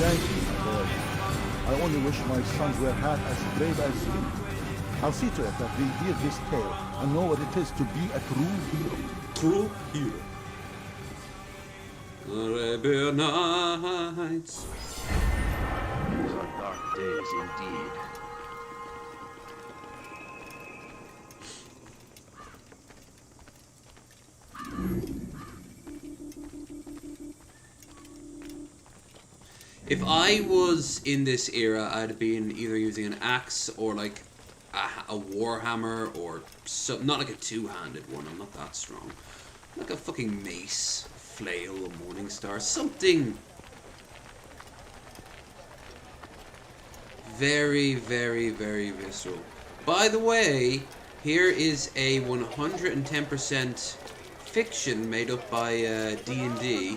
Thank you, my lord. I only wish my sons were half as brave as you. I'll see to it that they hear this tale and know what it is to be a true hero. True hero. Arabian Nights. These are dark days indeed. If I was in this era, I'd have been either using an axe or like a warhammer or not like a two-handed one. I'm not that strong. Like a fucking mace, flail, a morning star, something very, very, very visceral. By the way, here is a 110% fiction made up by D&D.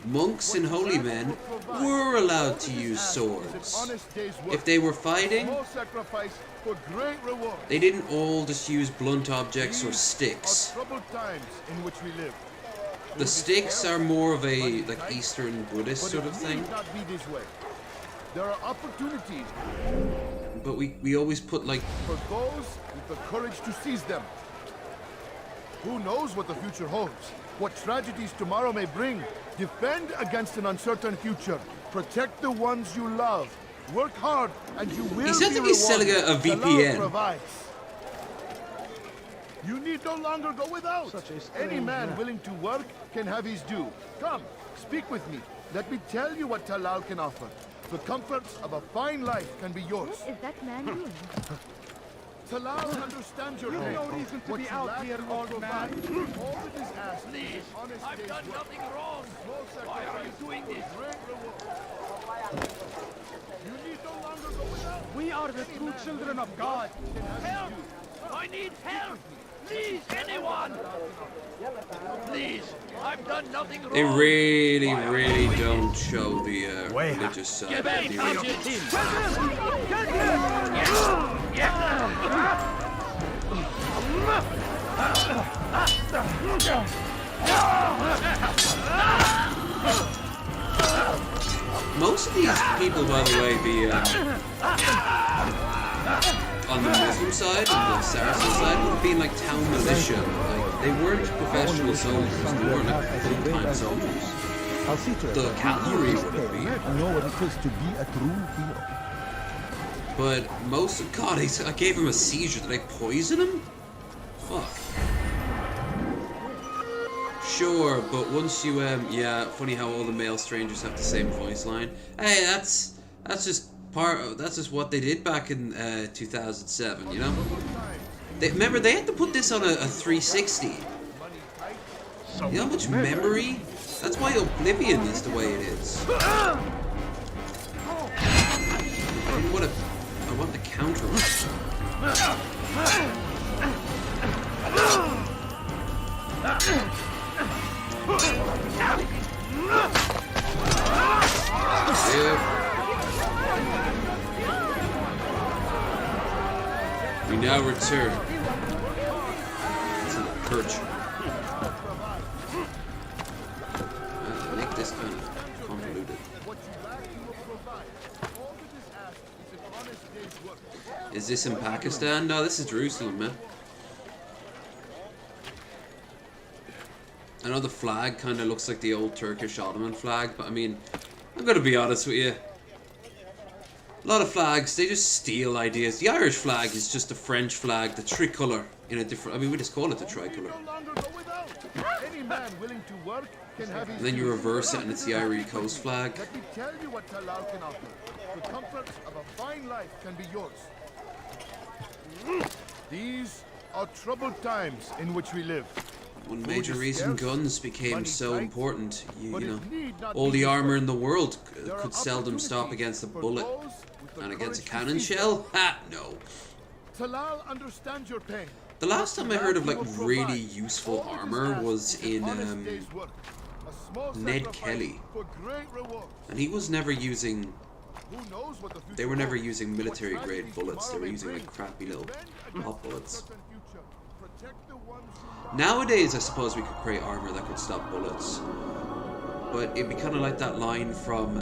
Monks and holy men were allowed to use swords. If they were fighting, they didn't all just use blunt objects or sticks. The sticks are more of a like Eastern Buddhist sort of thing. There are opportunities But we always put like for those with the courage to seize them. Who knows what the future holds? What tragedies tomorrow may bring? Defend against an uncertain future. Protect the ones you love. Work hard, and you will. He sounds like he's selling a VPN. You need no longer go without. Any man willing to work can have his due. Come, speak with me. Let me tell you what Talal can offer. The comforts of a fine life can be yours. What is that man doing? Talal understands your pain. No reason to be out here, old man. All that is asked. Please, I've done nothing wrong. Why are you doing this? You need no longer go without. We are the true children of God. Help! I need help! Please, anyone! Please, I've done nothing wrong. they really, really don't show the religious side of the original. Most of these people, by the way, on the Muslim side, on the Saracen side, would have been like town militia. Like, they weren't professional soldiers, they weren't like full-time soldiers. I'll see to it. The cavalry would have been. I know what it is to be a true hero. But most of God, I gave him a seizure. Did I poison him? Fuck. Sure, but once you yeah, funny how all the male strangers have the same voice line. Hey, that's just that's just what they did back in 2007, you know? Remember, they had to put this on a 360. You know how much memory? That's why Oblivion is the way it is. I want the counter. We now return to the perch. is kind of convoluted. What you lack, he will provide. All that is asked is an honest day's work. Is this in Pakistan? No, this is Jerusalem, man. I know the flag kind of looks like the old Turkish Ottoman flag, but I mean, I'm gonna be honest with you. A lot of flags, they just steal ideas. The Irish flag is just a French flag, the tricolour in a different. I mean, we just call it the tricolour. Any man willing to work can have his And then you reverse it, and it's the Ivory Coast flag. Let me tell you what Talal can offer. The comforts of a fine life can be yours. These are troubled times in which we live. One major reason guns became so important, you know, all all the armor in the world could seldom stop against a bullet, and against a cannon shell? Ha! No. Talal understands your pain. The last time I heard of like really useful armor was in Ned Kelly, and he was never using. They were never using military grade bullets. They were using like crappy little pop bullets. Nowadays, I suppose we could create armor that could stop bullets, but it'd be kind of like that line from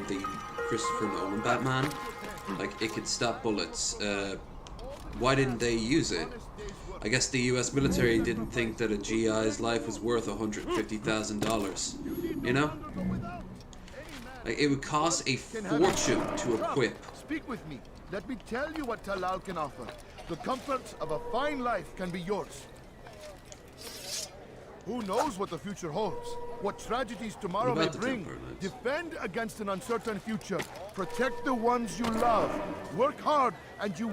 the Christopher Nolan Batman. Like, it could stop bullets. Why didn't they use it? I guess the US military didn't think that a GI's life was worth $150,000. You know? Like, it would cost a fortune to equip. Speak with me. Let me tell you what Talal can offer. The comforts of a fine life can be yours. Who knows what the future holds? What tragedies tomorrow may bring? Defend against an uncertain future. Protect the ones you love. Work hard and you...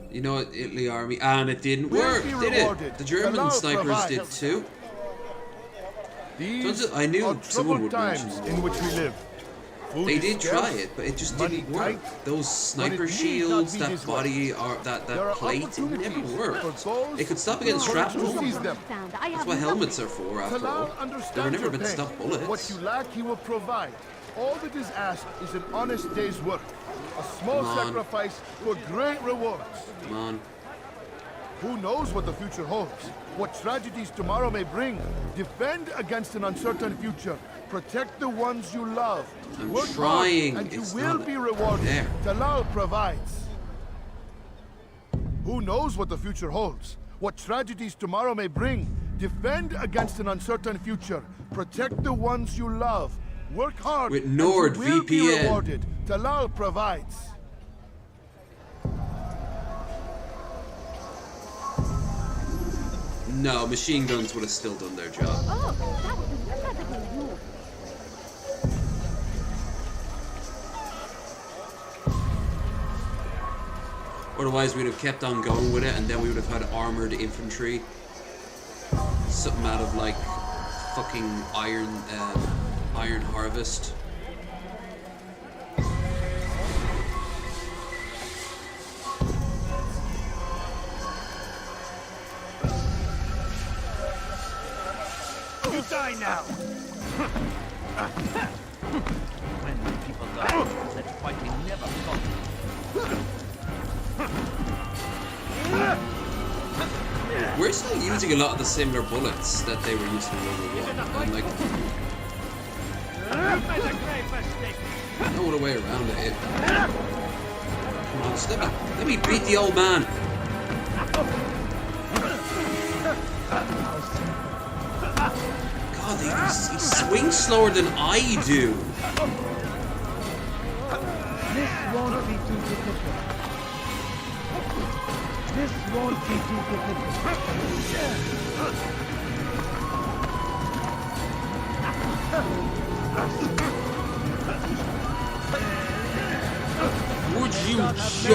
You know what, Italy Army... And it didn't work, did it? The German snipers did too. I knew someone would mention in which we live. They did try it, but it just didn't work. Those sniper shields, that body, or that plate, it never worked. It could stop against shrapnel. That's what helmets are for, after all. They were never meant to stop bullets. What you lack, he will provide. All that is asked is an honest day's work. A small sacrifice for great rewards. Come on. Who knows what the future holds? What tragedies tomorrow may bring? Defend against an uncertain future. Protect the ones you love. I'm trying. And you will be rewarded. There. Talal provides. Who knows what the future holds? What tragedies tomorrow may bring? Defend against an uncertain future. Protect the ones you love. Work hard. With and you will be NordVPN. rewarded. Talal provides. No, machine guns would have still done their job. Oh, that was incredibly new. Otherwise, we'd have kept on going with it, and then we would have had armored infantry. Something out of like fucking Iron Harvest. You die now! When people die, that fighting never stops. We're still using a lot of the similar bullets that they were using in World War I. And like, no other way around it. Come on, just let me beat the old man. God, he swings slower than I do. This won't be too difficult. This won't be too difficult. Would you just...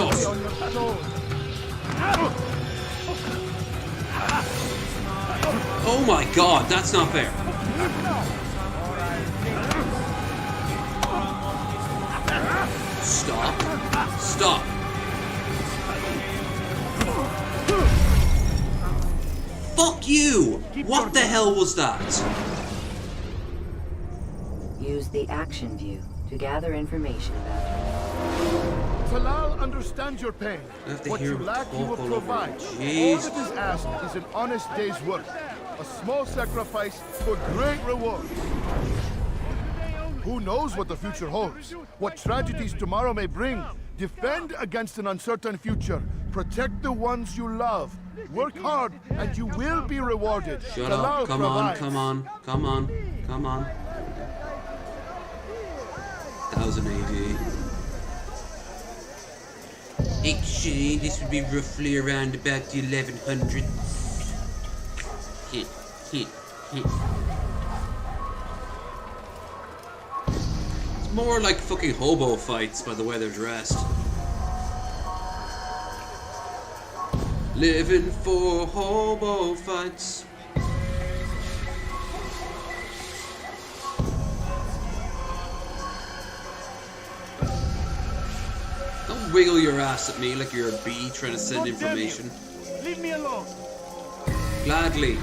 Oh my god, that's not fair. Stop. Stop. Fuck you! What the hell was that? Use the action view to gather information about her. Talal understands your pain. I have to What hear you him lack, you will talk all over provide. him. All Jesus. that is asked is an honest day's work. A small sacrifice for great reward. Who knows what the future holds? What tragedies tomorrow may bring? Defend against an uncertain future. Protect the ones you love. Work hard, and you will be rewarded. Shut Talal up. Come provides. on, come on, come on, come on. 1000 AD. Actually, this would be roughly around about the 1100s. Hit, hit, hit. It's more like fucking hobo fights by the way they're dressed. Living for hobo fights. Don't wiggle your ass at me like you're a bee trying to send information. Leave me alone. Gladly.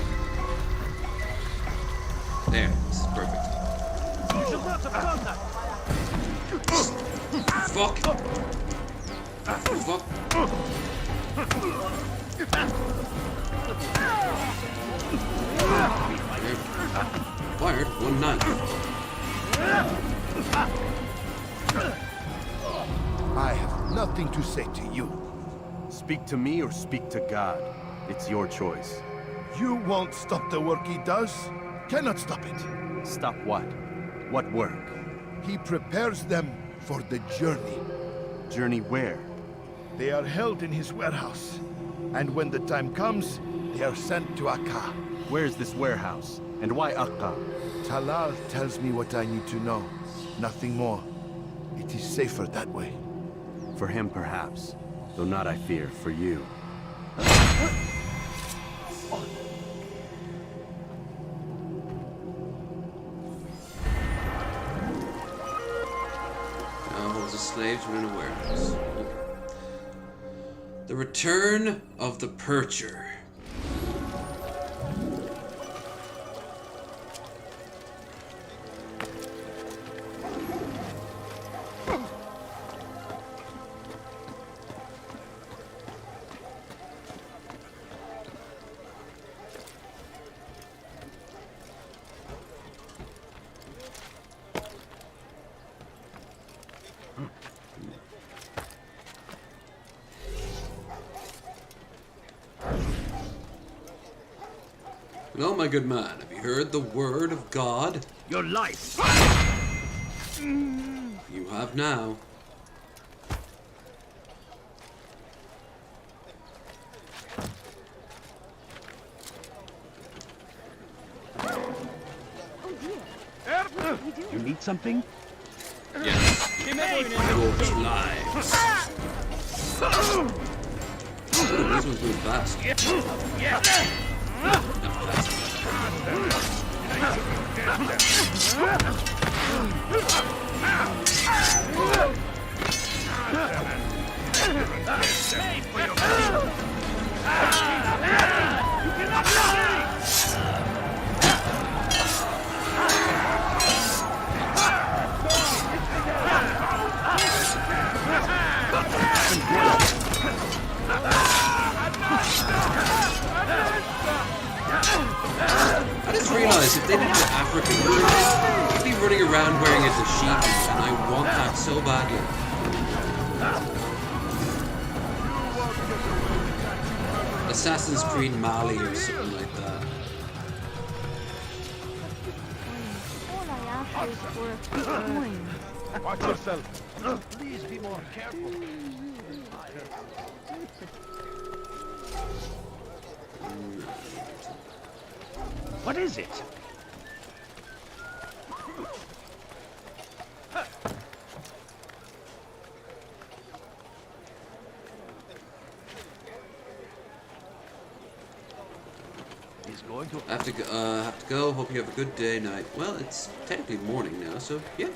There, this is perfect. You should not have done that. Fuck. Fuck. There. Fired one knife. I have nothing to say to you. Speak to me or speak to God. It's your choice. You won't stop the work he does. Cannot stop it. Stop what? What work? He prepares them for the journey. Journey where? They are held in his warehouse. And when the time comes, they are sent to Akka. Where's this warehouse? And why Akka? Talal tells me what I need to know. Nothing more. It is safer that way. For him, perhaps. Though not, I fear, for you. Holds the slaves within a warehouse. Okay. The return of the Percher. Hello, my good man. Have you heard the word of God? Your life. You have now. You need something? Yes. Dwarves' lives. Oh, these ones move fast. Not fast. I just realized if they did the African version, they'd be running around wearing a dashiki, and I want that so badly. Assassin's Creed Mali or something like that. All I ask is for a quick coin. Watch yourself. Please be more careful. What is it? He's going to... I have to go. Hope you have a good day, night. Well, it's technically morning now, so yeah.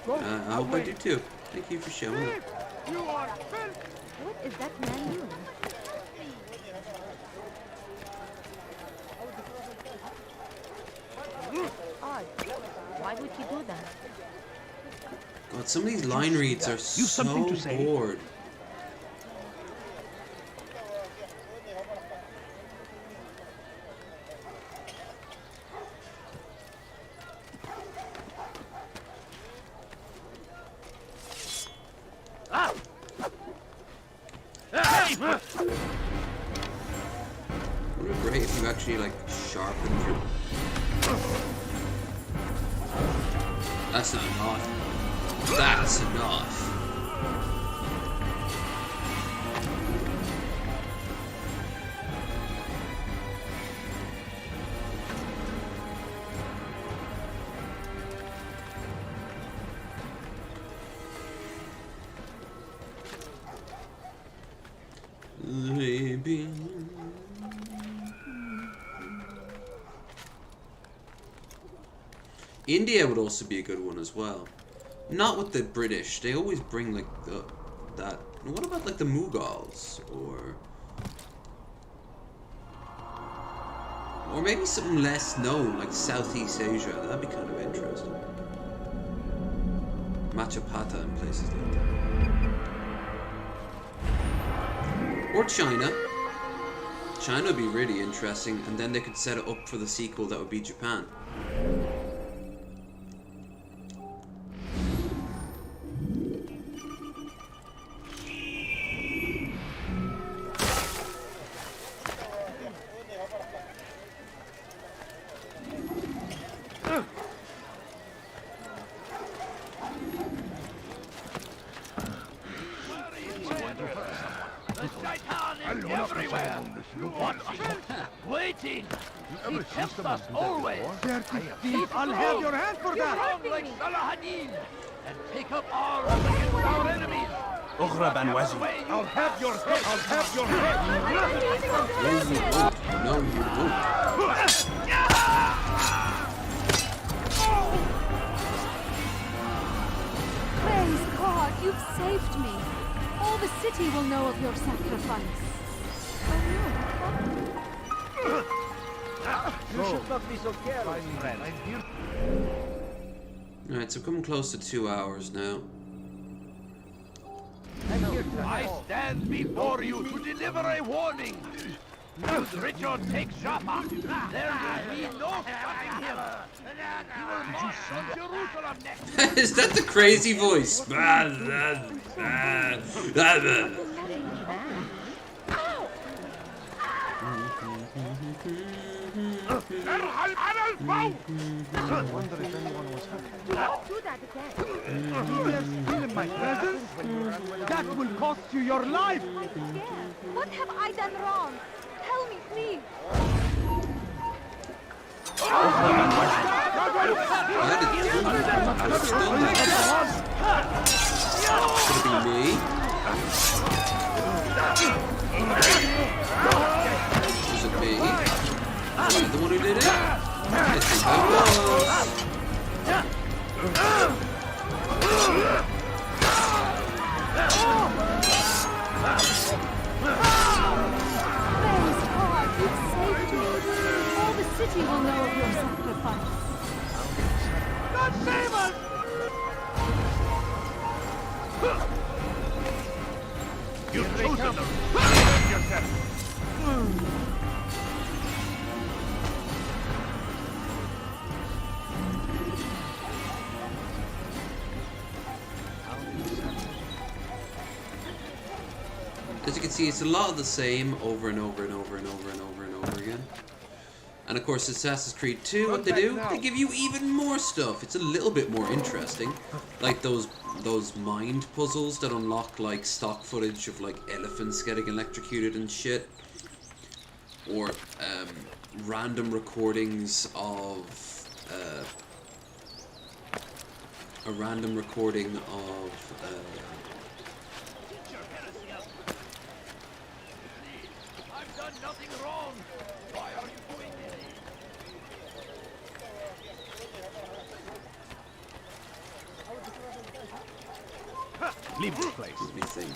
I hope I do too. Thank you for showing up. You are filth! What is that man doing? Odd. Why would he do that? God, God, some of these line reads are so bored. Would be great if you actually like sharpened your. That's not enough. That's enough. India would also be a good one as well. Not with the British. They always bring like that. What about like the Mughals or maybe something less known like Southeast Asia? That'd be kind of interesting. Machapata and places like that. Or China. China would be really interesting, and then they could set it up for the sequel that would be Japan. Waiting! He kept us always! I'll have your hand for that! Like Salahadin! And take up arms against our enemies! Ughra Ban Wazi. I'll have your head! I'll have your head! No, you won't. Praise God, you've saved me. All the city will know of your sacrifice. You should not be so careless, friend. Alright, so coming close to 2 hours now. I stand before you to deliver a warning. If Richard takes Jaffa, there will be no stopping him. He will march on Jerusalem next. Is that the crazy voice? I wonder if anyone was hurt. Don't do that again. He dares steal in my presence? That will cost you your life! I'm scared. What have I done wrong? Tell me, please. Could it be me? Was it me? Was I the one who did it? I think I was. Praise God, you've saved me. All the city will know of your sacrifice. God save us! You've chosen them. Yourself. As you can see, it's a lot of the same over and over and over and over and over and over again. And of course, Assassin's Creed 2, what they do, they give you even more stuff. It's a little bit more interesting. Like those mind puzzles that unlock like stock footage of like elephants getting electrocuted and shit. Or random recordings of a random recording of I've done nothing wrong. Why are you doing this? Leave this place. let me think.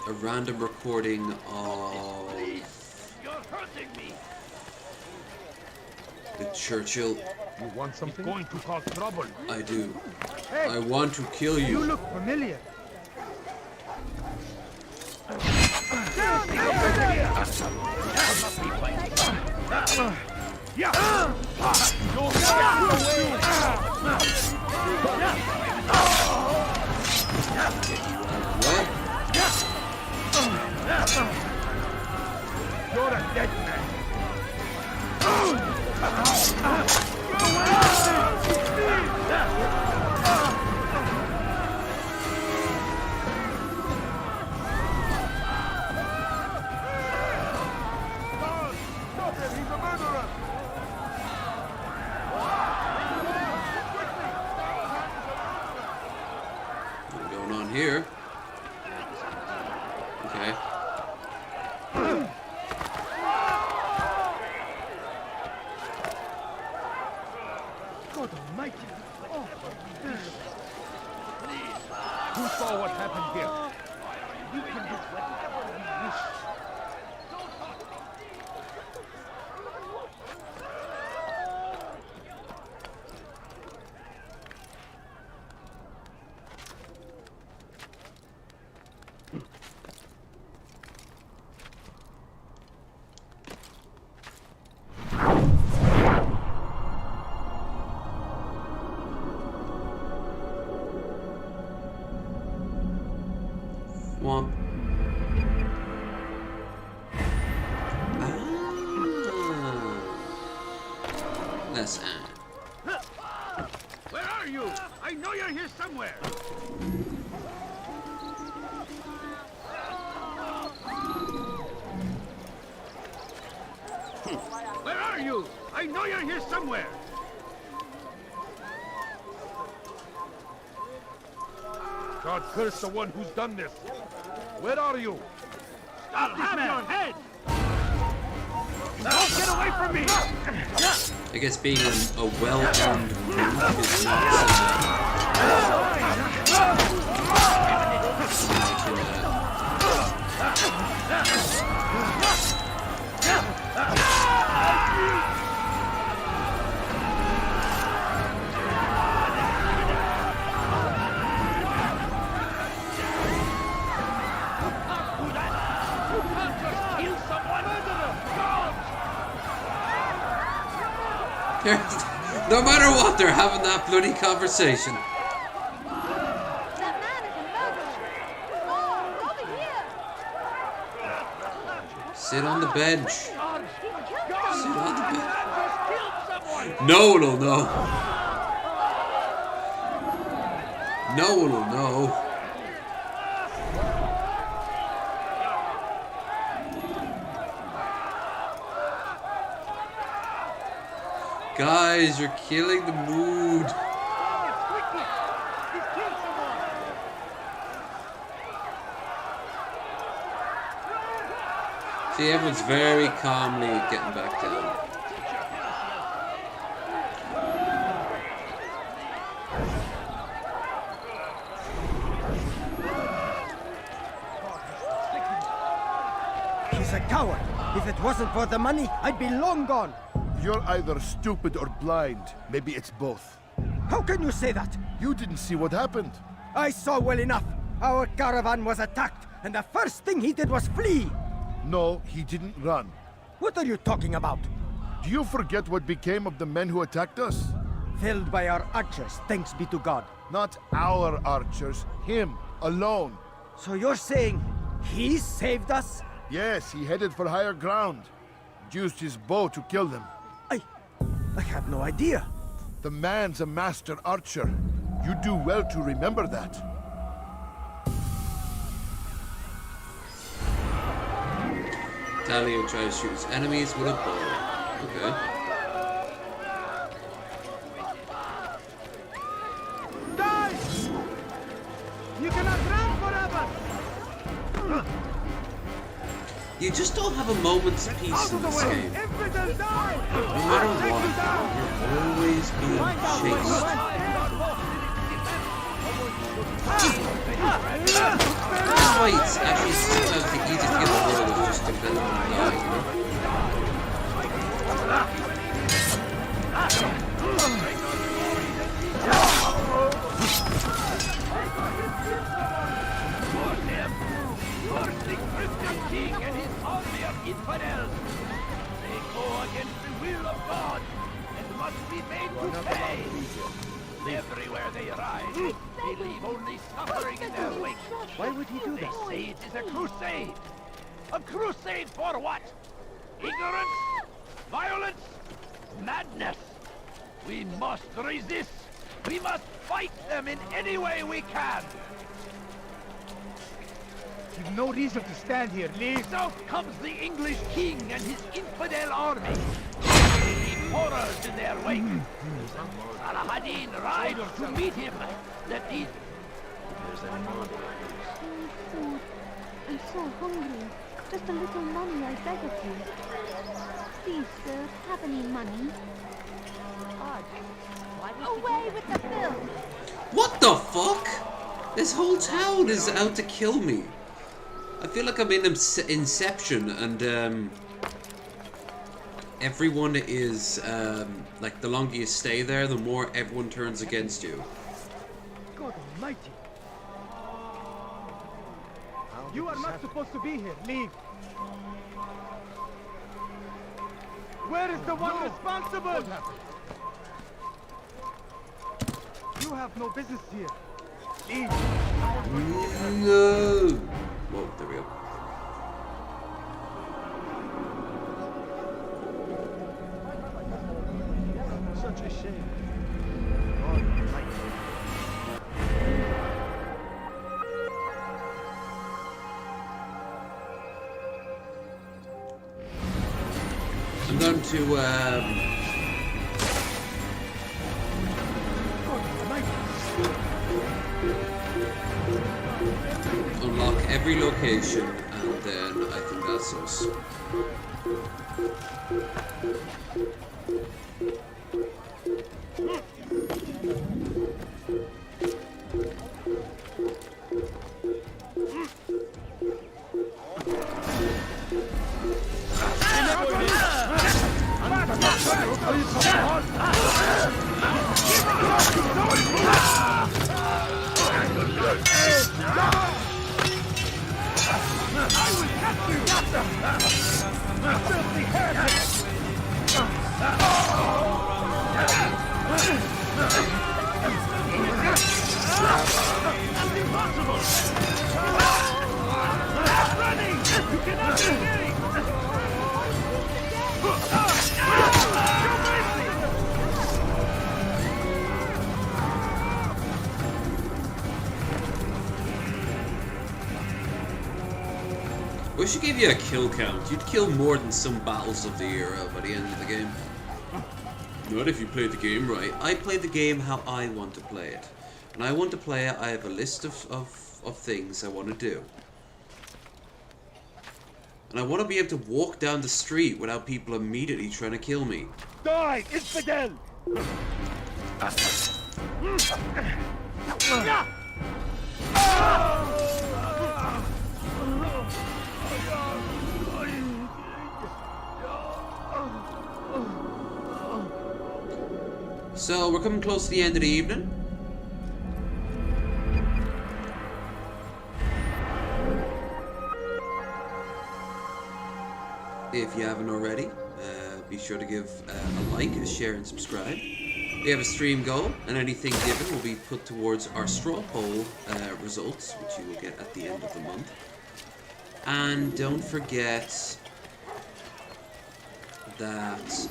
A random recording of You're hurting me. the Churchill You want something? He's going to cause trouble. I do. Hey, I want to kill you. you look familiar. What? You're a dead man. What's going on here? Okay. God almighty. Oh, who saw what happened here? You can do whatever you wish. Womp. Let's Where are you? I know you're here somewhere. Where are you? I know you're here somewhere. God curse the one who's done this. Where are you? I'll have your head. Don't get away from me. I guess being a well-armed group is not no matter what, they're having that bloody conversation. That man is a murderer. Oh, over here. Sit on the bench. He killed Sit on the bench. Someone. No one will know. No one will know. Guys, you're killing the mood. See, everyone's very calmly getting back down. He's a coward. If it wasn't for the money, I'd be long gone. You're either stupid or blind. Maybe it's both. How can you say that? You didn't see what happened. I saw well enough. Our caravan was attacked, and the first thing he did was flee. No, he didn't run. What are you talking about? Do you forget what became of the men who attacked us? Felled by our archers, thanks be to God. Not our archers, him, alone. So you're saying he saved us? Yes, he headed for higher ground. Used his bow to kill them. I had no idea. The man's a master archer. You do well to remember that. Talia tries to shoot his enemies with a bow. Okay. Die! You cannot run forever! You just don't have a moment's peace in this game. No matter what, you're always being chased. That's why it's actually sometimes the easiest to get the world is just to let them die, you know? king and his army of infidels. They go against the will of God and must be made to pay. Everywhere they ride, they leave only suffering in their wake. Why would he do They that? say it is a crusade. A crusade for what? Ignorance? Violence? Madness? We must resist. We must fight them in any way we can. You've no reason to stand here, leave. South comes the English king and his infidel army. They leave horrors in their wake. Saladin rides to meet him. Let these... Food. I'm so hungry. Just a little money, I beg of you. Please, sir, have any money? Away with the bill! What the fuck? This whole town is out to kill me. I feel like I'm in Inception, and everyone is like, the longer you stay there, the more everyone turns against you. God almighty. You are not supposed to be here. Leave. Where is the one responsible? You have no business here. Leave. No. Whoa, there we go. Such a shame. God almighty. I'm going to unlock every location, and then I think that's us. We should give you a kill count. You'd kill more than some battles of the era by the end of the game. Not if you played the game right. I played the game how I want to play it. When I want to play it, I have a list of things I want to do. And I want to be able to walk down the street without people immediately trying to kill me. Die, infidel! So, we're coming close to the end of the evening. If you haven't already, be sure to give a like, a share, and subscribe. We have a stream goal, and anything given will be put towards our straw poll results, which you will get at the end of the month. And don't forget that...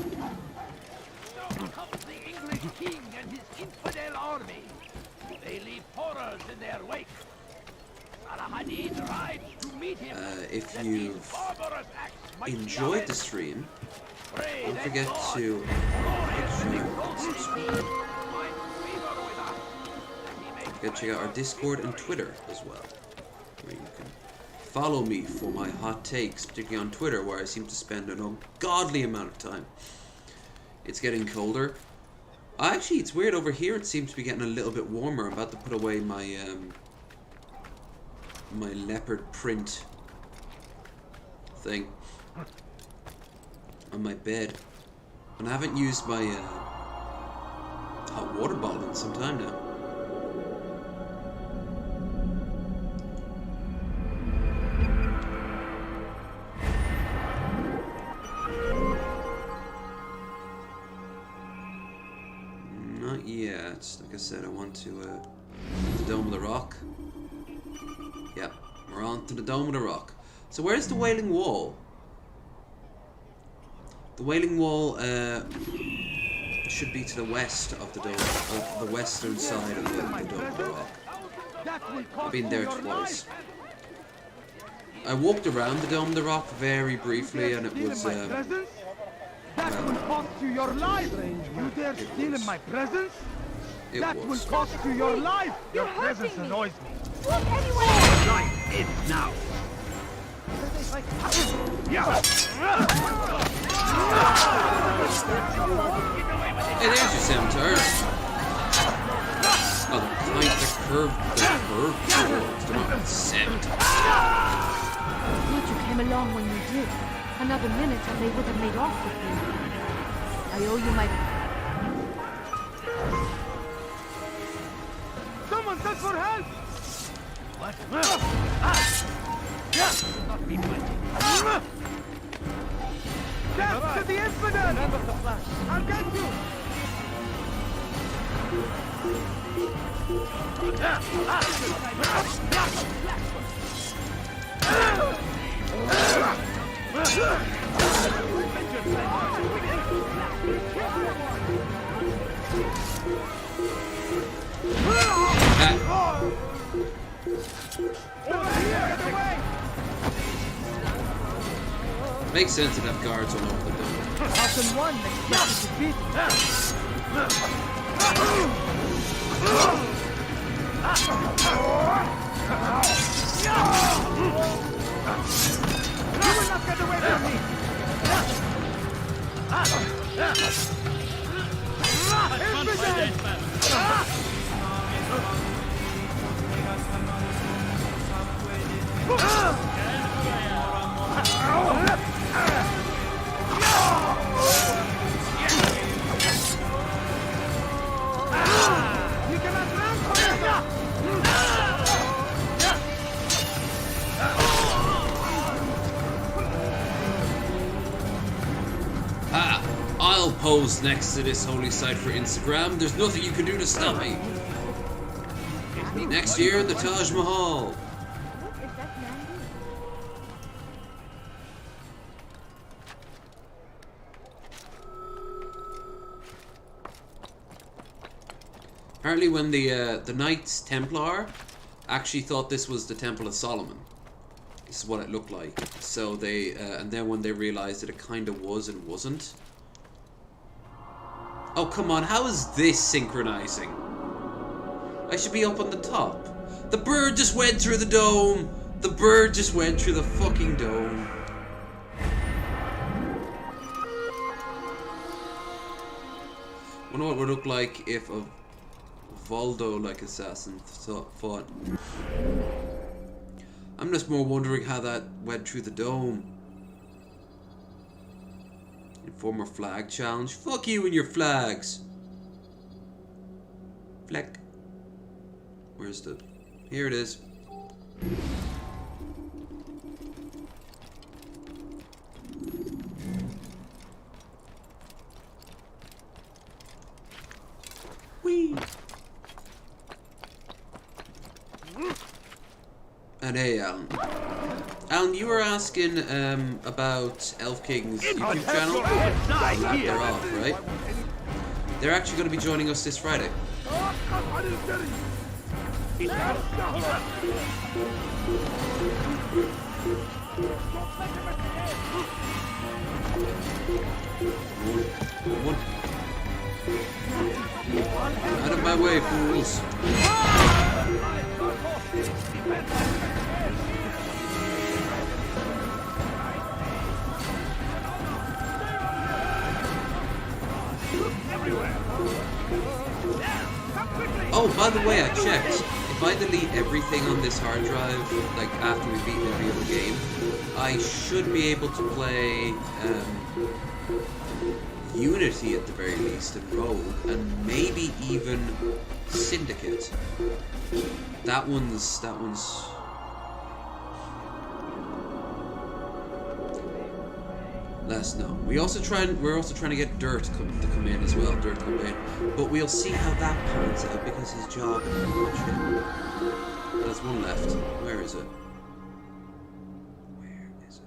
comes the English king and his infidel army. They leave horrors in their wake. Saladin rides to meet him. If you've enjoyed the stream, don't forget to subscribe. Go check out our Discord and Twitter as well, where you can follow me for my hot takes, particularly on Twitter, where I seem to spend an ungodly amount of time. It's getting colder. Actually, it's weird over here. It seems to be getting a little bit warmer. I'm about to put away my my leopard print thing on my bed, and I haven't used my hot water bottle in some time now. Yeah, it's like I said, I want to the Dome of the Rock. Yeah, we're on to the Dome of the Rock. So where's the Wailing Wall? The Wailing Wall should be to the west of the dome, of the western side of the Dome of the Rock. I've been there twice. I walked around the Dome of the Rock very briefly, and it was That will cost you your life. You dare steal in my presence? That will cost you your life. Your presence annoys me. Look anyway! Right in now. Hey, there's your scimitar. Oh, the curved swords. They're not scimitars. Good you came along when you did. Another minute and they would have made off with you. I owe you my... Someone send for help! What? Death to the infidel! I'll get you! Makes sense to have guards all over the dome. How can one expect to defeat? You will not get away from me! I'll pose next to this holy site for Instagram. There's nothing you can do to stop me. Next year, the Taj Mahal. Apparently when the Knights Templar actually thought this was the Temple of Solomon. This is what it looked like. So they, and then when they realized that it kind of was and wasn't. Oh, come on, how is this synchronizing? I should be up on the top. The bird just went through the dome. The bird just went through the fucking dome. Wonder what it would look like if a Voldo-like assassin fought. I'm just more wondering how that went through the dome. Informer flag challenge. Fuck you and your flags. Fleck. Where's the... Here it is. Whee! And hey, Alan. Alan, you were asking about Elf King's YouTube channel. They're off, right? They're actually going to be joining us this Friday. Out of my way, fools. Oh, by the way, I checked. If I delete everything on this hard drive, like after we've beaten every other game, I should be able to play Unity at the very least, and Rogue, and maybe even Syndicate. That one's... Let us know. We're also trying to get Dirt to come in as well. Dirt come in, but we'll see how that pans out because his job is much him. There's one left. Where is it? Where is it?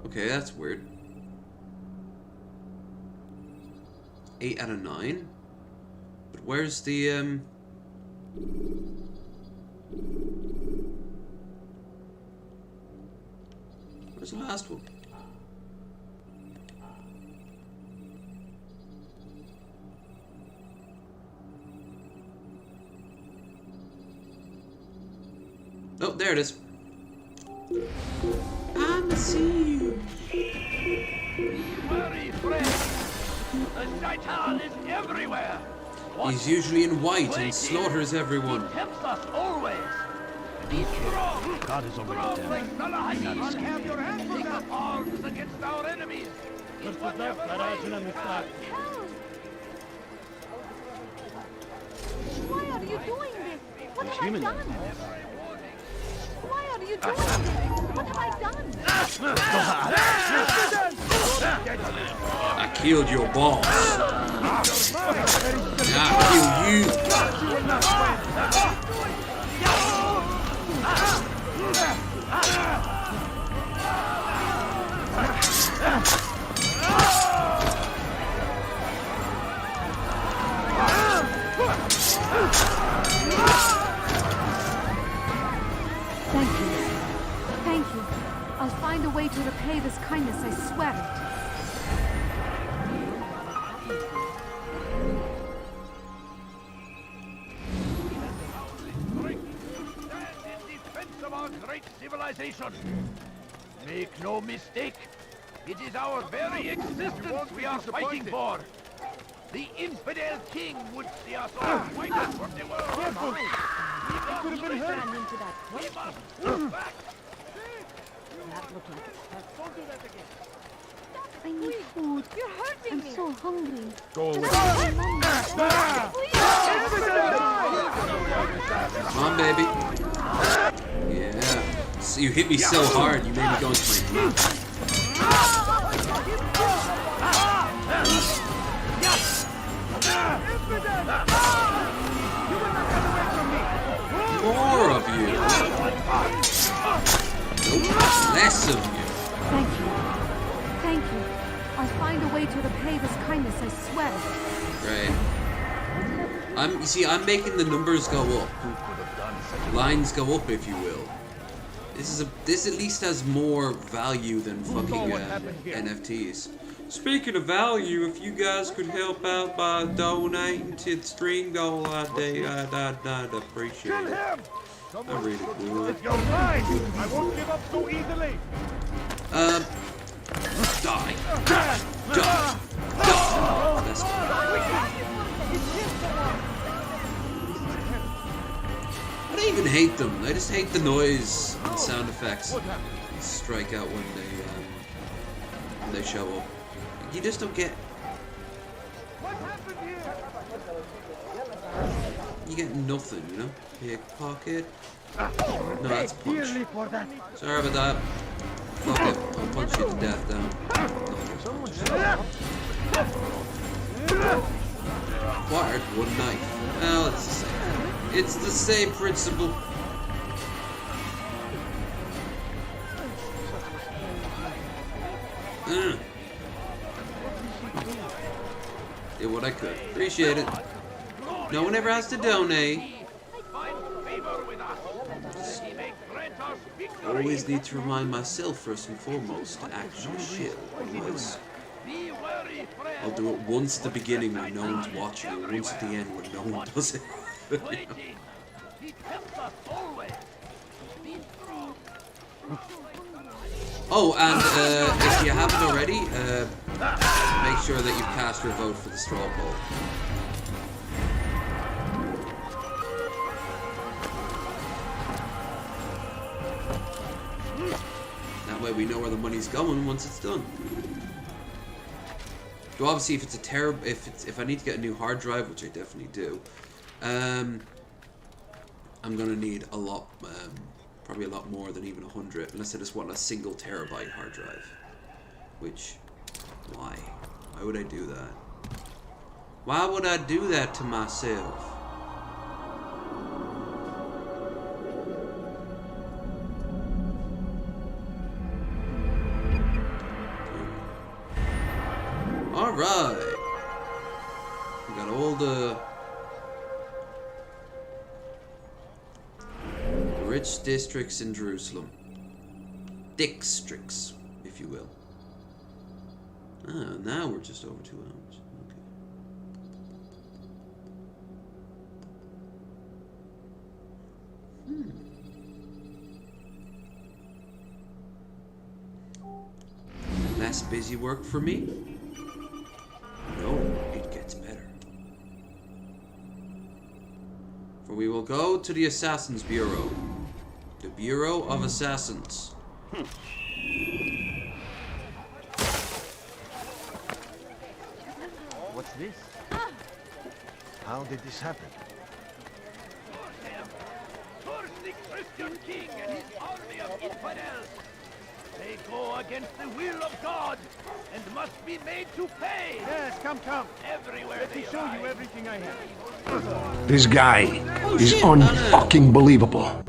Okay, that's weird. 8 out of 9? But where's the, where's the last one? Oh, there it is. I'ma see you. Worry, friend. The Shaitan is everywhere. He's usually in white and slaughters everyone. He tempts us always. Be strong. God is already dead. I'll have your hands take up arms against our enemies. It's whatever Why are you doing this? What have I done? Why are you doing this? What have I done? I killed your boss. Now I kill you. Thank you. Thank you. I'll find a way to repay this kindness, I swear it. Stand in defense of our great civilization. Make no mistake, it is our very existence we are fighting for. The infidel king would see us all fighting for the world. We must been hurt. We must pull back. That looked like it. Don't do that again. I need food. You're hurting me. I'm so hungry. Go away. Come on, baby. Yeah. So you hit me so hard, you made me go into my mouth. More of you. Nope. Less of you. Thank you. Thank you. I'll find a way to repay this kindness, I swear it. Right. You see, I'm making the numbers go up. Lines go up, if you will. This at least has more value than fucking NFTs. Speaking of value, if you guys could help out by donating to the stream goal, I'd appreciate it. I really would. You're right. I won't give up so easily. Die. Die. That's I don't even hate them. I just hate the noise and sound effects that strike out when they show up. You just don't get. You get nothing, you know? Pickpocket. No, that's a punch. Sorry about that. Fuck it. I'll punch you to death down. Acquired one knife. Well, it's the same. It's the same principle. Did what I could. Appreciate it. No one ever has to donate. Always need to remind myself first and foremost to actually shield. Otherwise, Be wary, I'll do it once at the beginning when no one's watching, and once at the end when no one does it. Oh, and if you haven't already, make sure that you cast your vote for the straw poll. That way we know where the money's going once it's done. So obviously, if it's a if I need to get a new hard drive, which I definitely do, I'm gonna need a lot, probably a lot more than even 100, unless I just want a single terabyte hard drive. Which, why? Why would I do that? Why would I do that to myself? Alright. We got all the rich districts in Jerusalem. Districts, if you will. Ah, now we're just over 2 hours. Okay. Less busy work for me? No, it gets better. For we will go to the Assassin's Bureau. The Bureau of Assassins. What's this? How did this happen? Curse the Christian king and his army of infidels! They go against the will of God and must be made to pay! Yes, come. Everywhere Let me they show rise. you everything I have. This guy is unfucking believable.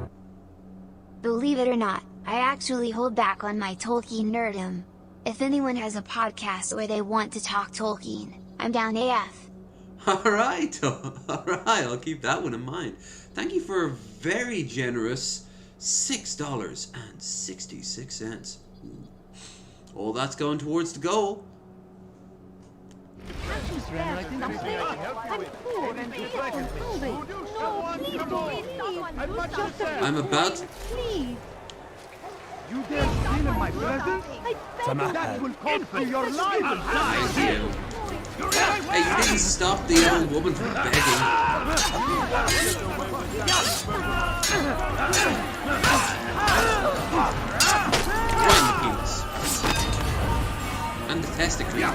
Believe it or not, I actually hold back on my Tolkien nerdom. If anyone has a podcast where they want to talk Tolkien, I'm down AF. Alright, I'll keep that one in mind. Thank you for a very generous $6.66. All that's going towards the goal. I'm poor and I'm about to... Please. You dare steal in my presence? That will cost you your life! Thank you. Hey, you didn't stop the old woman from begging. And the penis. And the testicles. Well,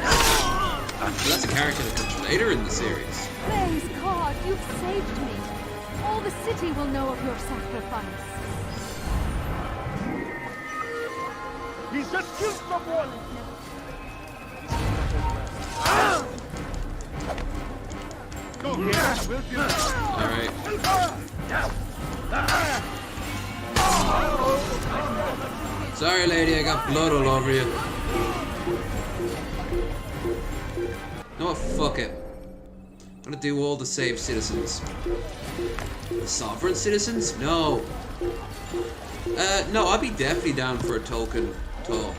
that's a character that comes later in the series. Praise God, you've saved me. All the city will know of your sacrifice. He's just killed someone! Go here, we'll do it. Alright. Sorry, lady, I got blood all over you. No, what? Fuck it. I'm gonna do all the saved citizens. The sovereign citizens? No. No, I'd be definitely down for a Tolkien talk.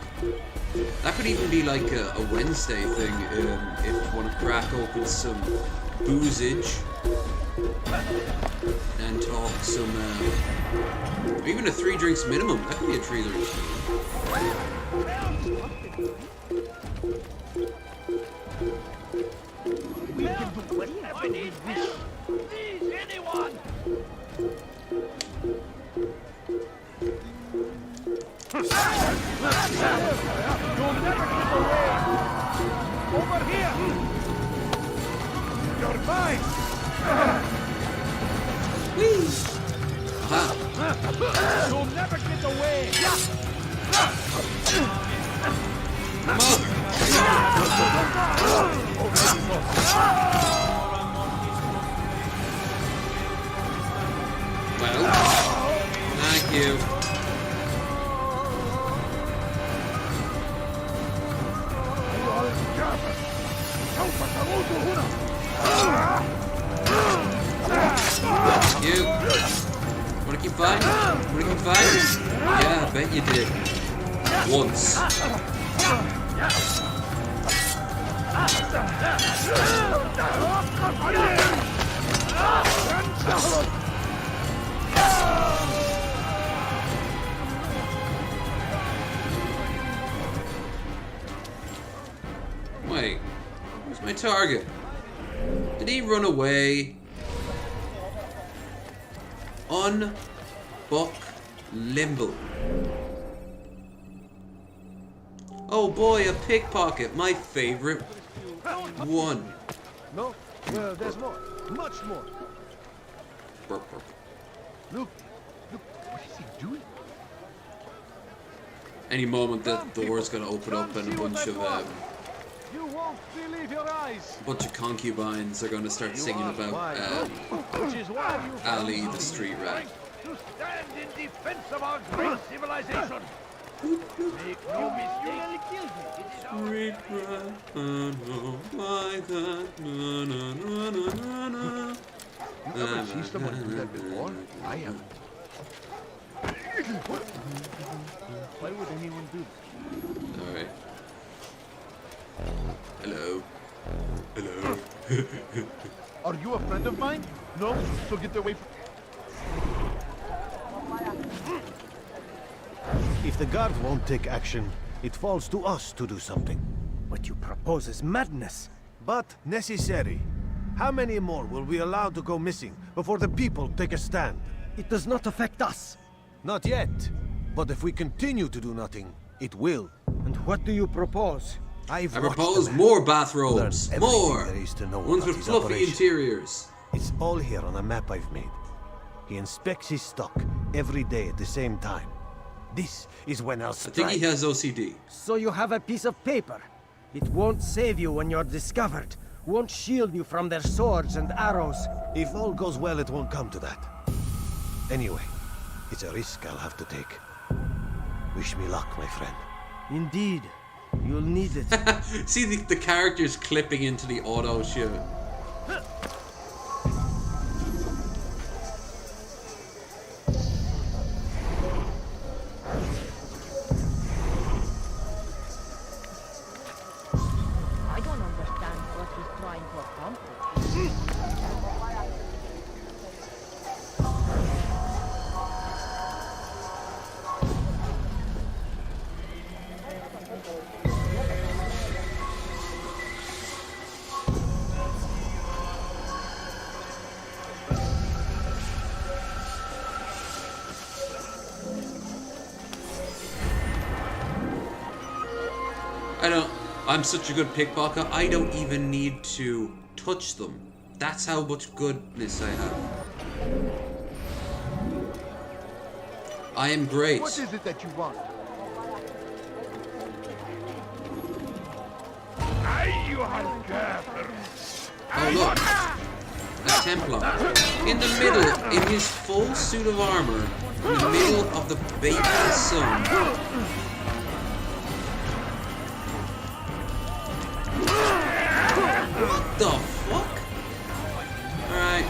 That could even be like a Wednesday thing, if you want to crack open some boozage and talk some, even a 3 drinks minimum. That could be a 3 drinks minimum. We can do whatever I need help! Please, anyone! You'll never get away! Over here! You're mine! Whee! Aha! You'll never get away! Come on! Well, thank you. You wanna keep fighting? Wanna keep fighting? Yeah, I bet you did. Once. Wait, where's my target? Did he run away? Unbuck Limble. Oh boy, a pickpocket, my favorite one. No? Well, there's more. Much more. Burp, burp. Look, what is he doing? Any moment that door's gonna open up and a bunch of You won't believe your eyes. concubines are gonna start singing about Which is why you Ali the street rat. To stand in defense of our great civilization. Make no mistake. Street rat, like that, na na na na na. You ever see someone do that before? I haven't. Why would anyone do this? Alright. Hello. Hello. Are you a friend of mine? No? So get away from... If the guards won't take action, it falls to us to do something. What you propose is madness. But necessary. How many more will we allow to go missing before the people take a stand? It does not affect us. Not yet. But if we continue to do nothing, it will. And what do you propose? I propose more bathrobes. More! There is to know Ones about with his fluffy operation. interiors. It's all here on a map I've made. He inspects his stock every day at the same time. This is when I'll strike. I think he has OCD. So you have a piece of paper. It won't save you when you're discovered. Won't shield you from their swords and arrows. If all goes well, it won't come to that. Anyway, it's a risk I'll have to take. Wish me luck, my friend. Indeed. You'll need it. See the characters clipping into the auto shoot. I don't understand what he's trying to accomplish. I'm such a good pickpocket, I don't even need to touch them. That's how much goodness I have. I am great. What is it that you want? Oh look, a Templar. In the middle, in his full suit of armor, in the middle of the baking sun. What the fuck? Alright.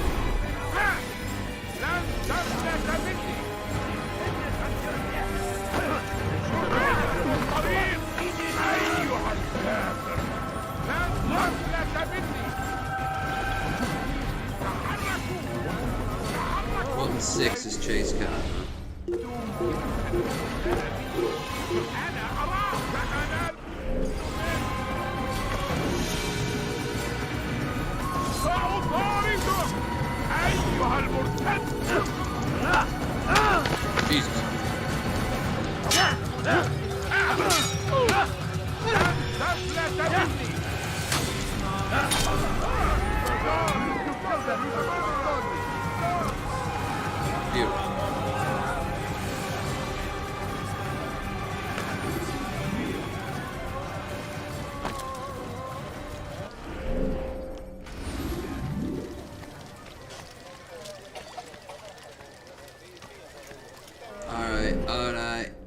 Button 6 is chase cam. Jesus. Beautiful.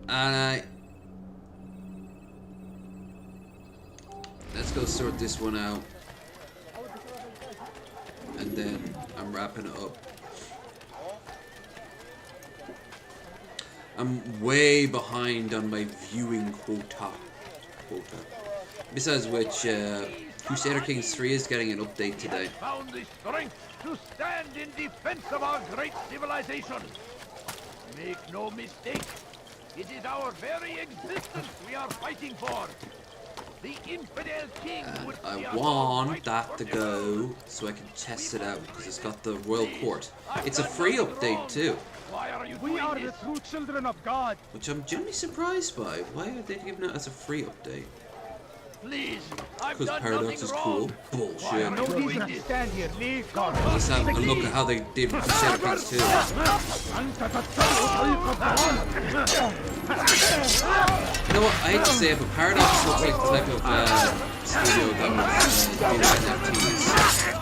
Alright. Let's go sort this one out. And then I'm wrapping it up. I'm way behind on my viewing quota. Besides which, Crusader Kings 3 is getting an update today. Found the strength to stand in defense of our great civilization. Make no mistake, it is our very existence we are fighting for. The infidel king would I want that to go so I can test it out because it's got the royal court. It's a free update too. We are the true children of God. Which I'm genuinely surprised by. Why are they giving it as a free update? Please, I've Because done Paradox is cool. Bullshit. No reason to stand here. Leave God. Let's have a look at how they did Crusader Kings 2. You know what? I hate to say it, but Paradox looks like the type of studio that was in NFTs.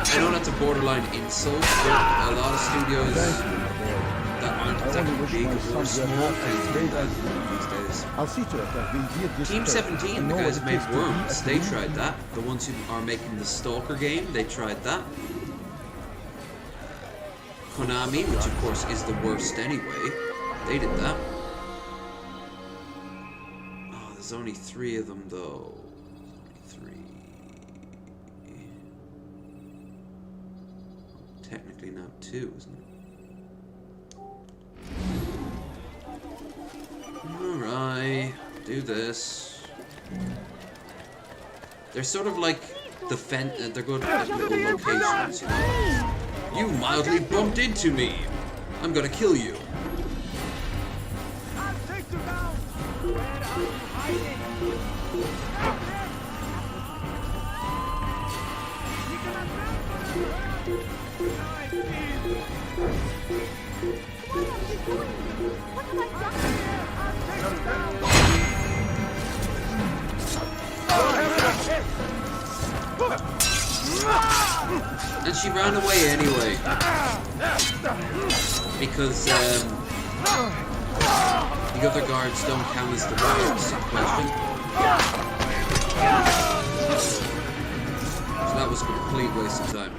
I know that's a borderline insult, but a lot of studios that aren't exactly big or small tend to do that these days. I'll see to it that we hear this. Team 17, the guys who made Worms, they tried that. The ones who are making the Stalker game, they tried that. Konami, which of course is the worst anyway, they did that. Oh, there's only 3 of them though. Technically now 2, isn't it? Alright, do this. They're sort of like they're good at little locations, you know. You mildly bumped into me. I'm gonna kill you. I'll take you down. Where are you hiding? And she ran away anyway. Because the other guards don't count as the guards in question. So that was a complete waste of time.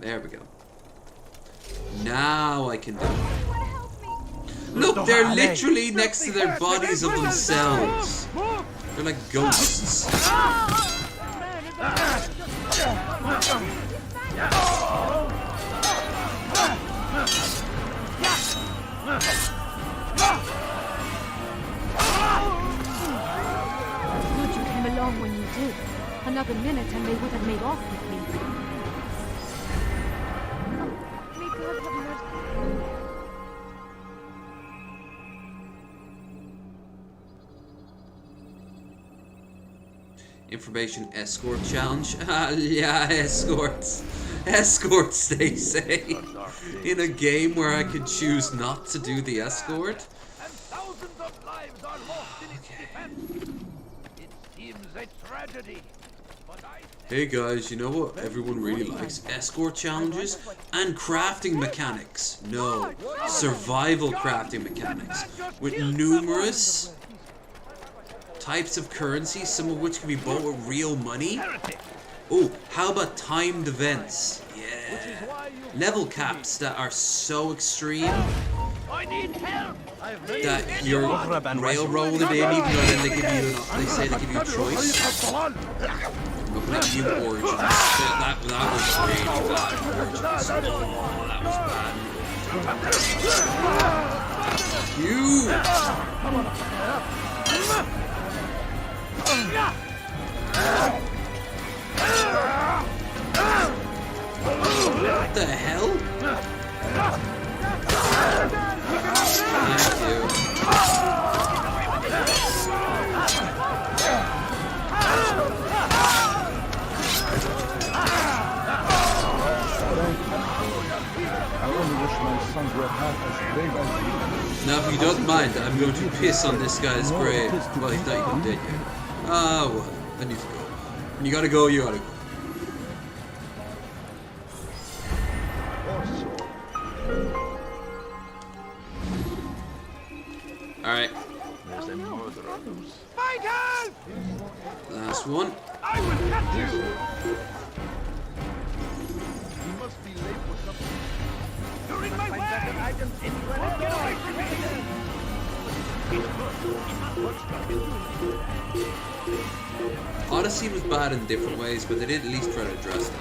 There we go. Now I can do it. Look, they're literally next to their bodies of themselves. They're like ghosts. Good you came along when you did. Another minute and they would have made off with me. May God have mercy. Information escort challenge. Yeah, escorts. Escorts, they say. In a game where I could choose not to do the escort. And thousands of lives are lost in its defense. It seems a tragedy. Hey guys, you know what everyone really likes? Escort challenges and crafting mechanics. No, survival crafting mechanics. With numerous types of currency, some of which can be bought with real money. Oh, how about timed events? Yeah. Level caps that are so extreme that you're railroaded in, even though then they say they give you a choice. Looking at new Origins. That was really bad. Origins. Oh, that was bad. You! What the hell? Thank you. I only wish my sons were half as brave as you. Now, if you don't mind, I'm going to piss on this guy's grave. Well, he's not even dead yet. Ah, well, I need to go. When you gotta go, you gotta go. Alright. There's a murderer loose. Michael! Last one. I will catch you! You must be late for something. You're in my way! Get away from me! Odyssey was bad in different ways, but they did at least try to address it.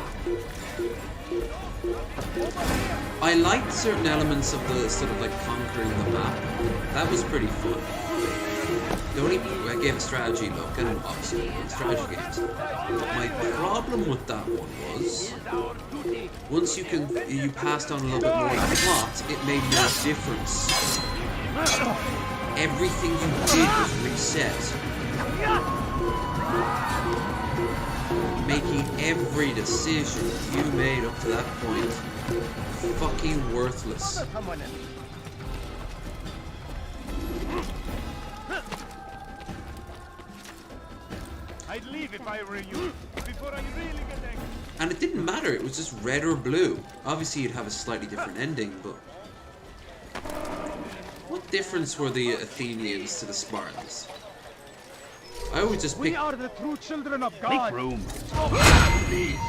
I liked certain elements of the sort of like conquering the map. That was pretty fun. The only I gave a strategy look, and obviously strategy games. But my problem with that one was once you passed on a little bit more of the plot, it made no difference. Everything you did was reset. Making every decision you made up to that point fucking worthless. I'd leave if I were you, before I really get angry. And it didn't matter, it was just red or blue. Obviously you'd have a slightly different ending, but what difference were the Athenians to the Spartans? I would just pick... We are the true children of God. Make room. Please.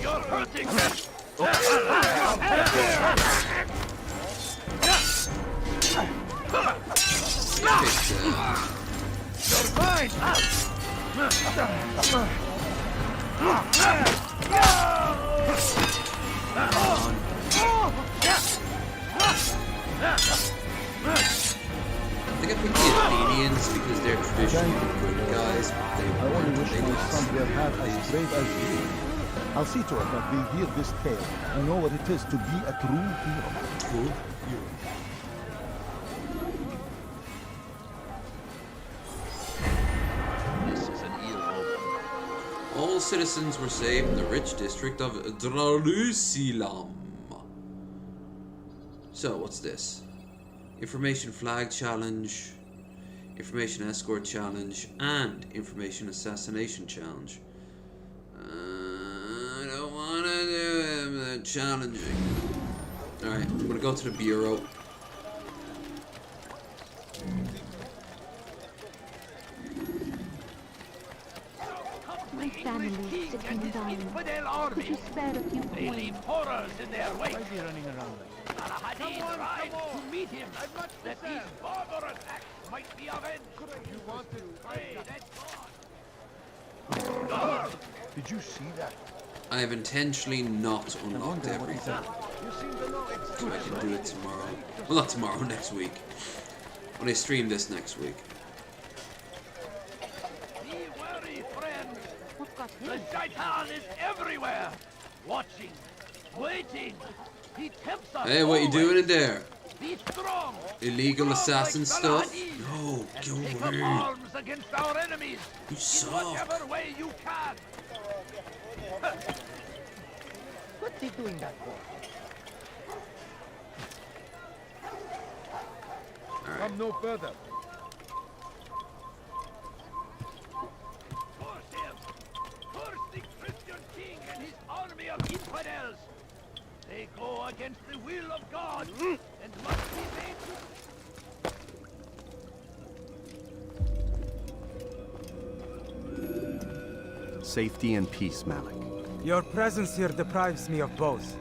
You're hurting them. You're mine. I think I picked the Athenians because they're traditionally good guys. I only wish my son were half as brave as you. I'll see to it that we hear this tale and know what it is to be a true hero. True hero. This is an ill omen. All citizens were saved in the rich district of Jerusalem. So, what's this? Information flag challenge, information escort challenge, and information assassination challenge. I don't want to do them. They're challenging. Alright, I'm gonna go to the bureau. My family is sick and dying. Could you spare a few They leave coins? horrors in their wake. Why is he running around like that? Al-Hadid rides to meet him, that these barbarous acts might be avenged. You want to pray that God. Did you see that? I have intentionally not unlocked everything. You seem to know it's So I can do it tomorrow. Well, not tomorrow, next week. When I stream this next week. Be wary, friend. What got The him? Shaitan is everywhere. Watching. Waiting. He tempts us. Hey, what you always. doing in there? Be strong. Illegal assassin Strong like stuff? Al-Hadid. No, And go take up away. arms against our enemies. You In suck. whatever way you can. What's he doing that for? Come no further. Curse him. Curse the Christian king and his army of infidels. They go against the will of God and must be made to... Safety and peace, Malik. Your presence here deprives me of both.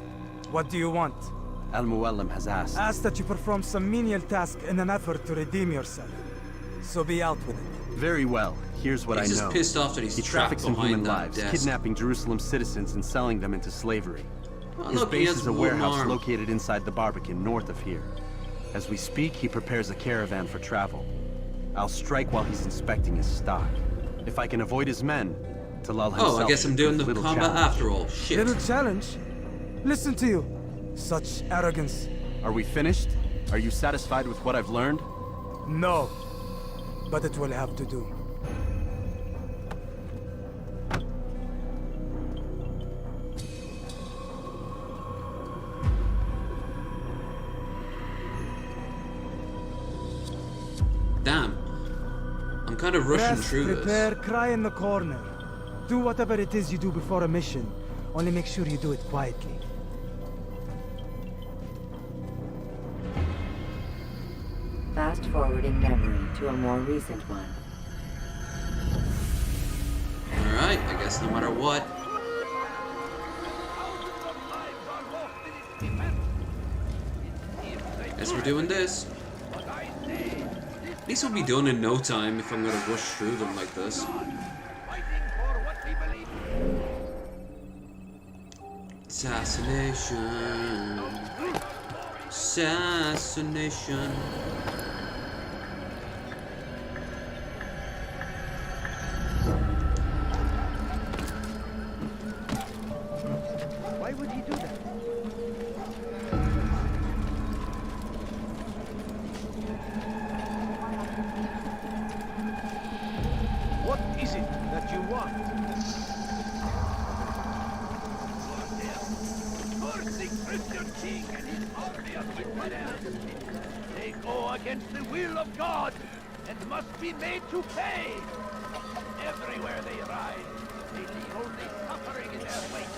What do you want? Al-Muallim has asked. Ask that you perform some menial task in an effort to redeem yourself. So be out with it. Very well. Here's what He's I just know. pissed off that he's he trapped traffics in behind human that lives, desk. kidnapping Jerusalem citizens and selling them into slavery. Oh, His look, he base has is a one warehouse arm. located inside the Barbican, north of here. As we speak, he prepares a caravan for travel. I'll strike while he's inspecting his stock. If I can avoid his men, Talal himself. Oh, I guess I'm should doing prove the little combat challenge. after all. Shit. Little challenge? Listen to you. Such arrogance. Are we finished? Are you satisfied with what I've learned? No. But it will have to do. Damn. I'm kind of rushing Rest, through prepare, this. cry in the corner. Do whatever it is you do before a mission. Only make sure you do it quietly. fast forward in memory to a more recent one. Alright, I guess no matter what. Guess we're doing this. These will be done in no time if I'm gonna rush through them like this. Assassination. Assassination. Why would he do that? What is it that you want? Cursing Christian king and his army of infidels. They go against the will of God and must be made to pay. Everywhere they ride, they leave only suffering in their wake.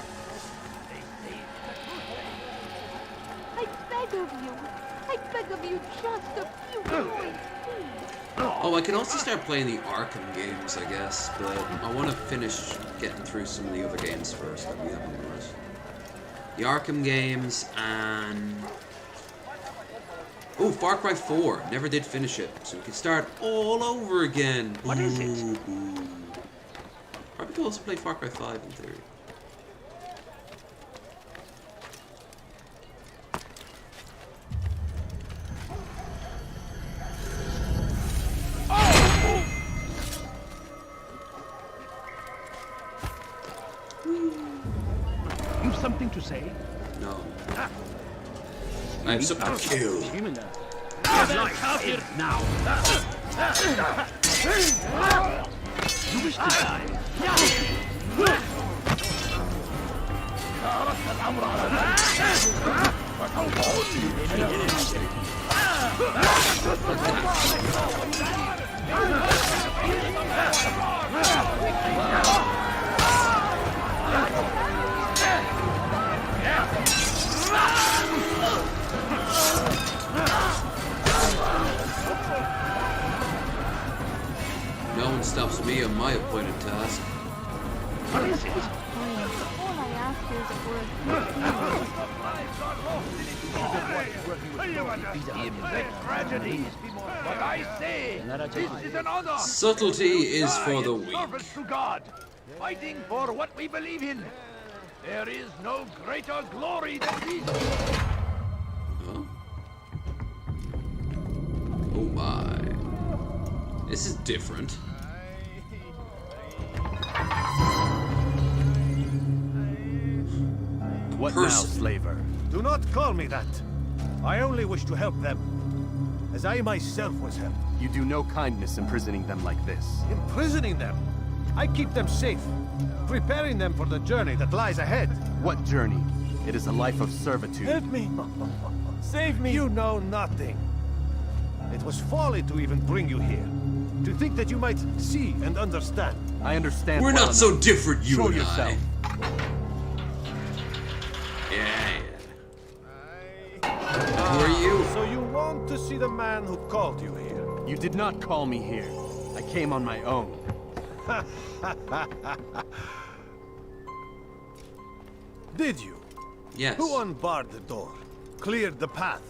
They save the crusade. I beg of you. I beg of you just a few points, please. Oh, I can also start playing the Arkham games, I guess, but I want to finish getting through some of the other games first that we have on the list. The Arkham games and... oh, Far Cry 4. Never did finish it, so we can start all over again. What is it? Probably could also play Far Cry 5 in theory. You've something to say? No. I have something to kill. Now. You wish to die? No one stops me on my appointed task. What is it? All I ask is for a Tragedy. But I say, this is an honor. Subtlety is for the weak. Service to God, fighting for what we believe in. There is no greater glory than this. Huh? Oh my. This is different. What now, slaver? Do not call me that. I only wish to help them, as I myself was helped. You do no kindness imprisoning them like this. Imprisoning them? I keep them safe, preparing them for the journey that lies ahead. What journey? It is a life of servitude. Help me! Save me! You know nothing. It was folly to even bring you here. To think that you might see and understand. I understand. We're not so different, you Show and yourself. Yeah. Who are you? So you want to see the man who called you here? You did not call me here. I came on my own. Did you? Yes. Who unbarred the door? Cleared the path?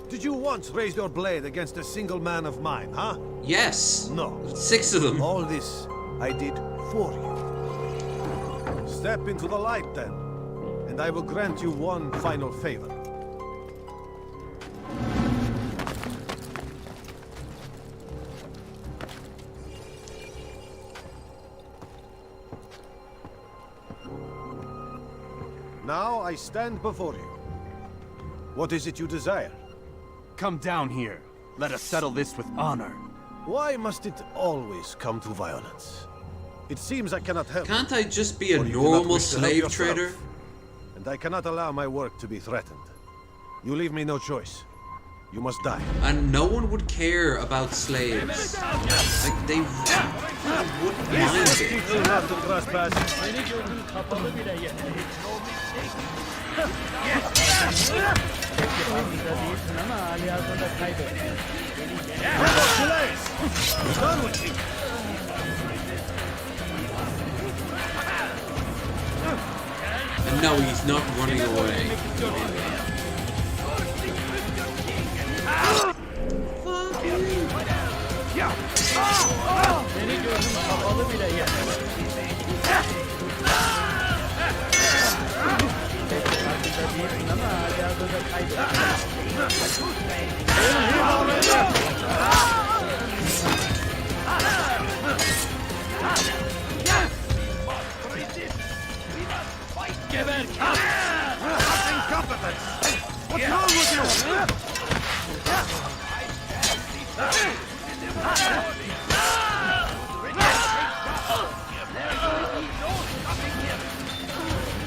Did you once raise your blade against a single man of mine, huh? Yes. No. 6 of them. All this I did for you. Step into the light then, and I will grant you one final favor. Now I stand before you. What is it you desire? Come down here. Let us settle this with honor. Why must it always come to violence? It seems I cannot help. Can't I just be a Or you cannot normal wish to help slave yourself. trader? And I cannot allow my work to be threatened. You leave me no choice. You must die. And no one would care about slaves. Like, they wouldn't mind it. And no, he's not running away.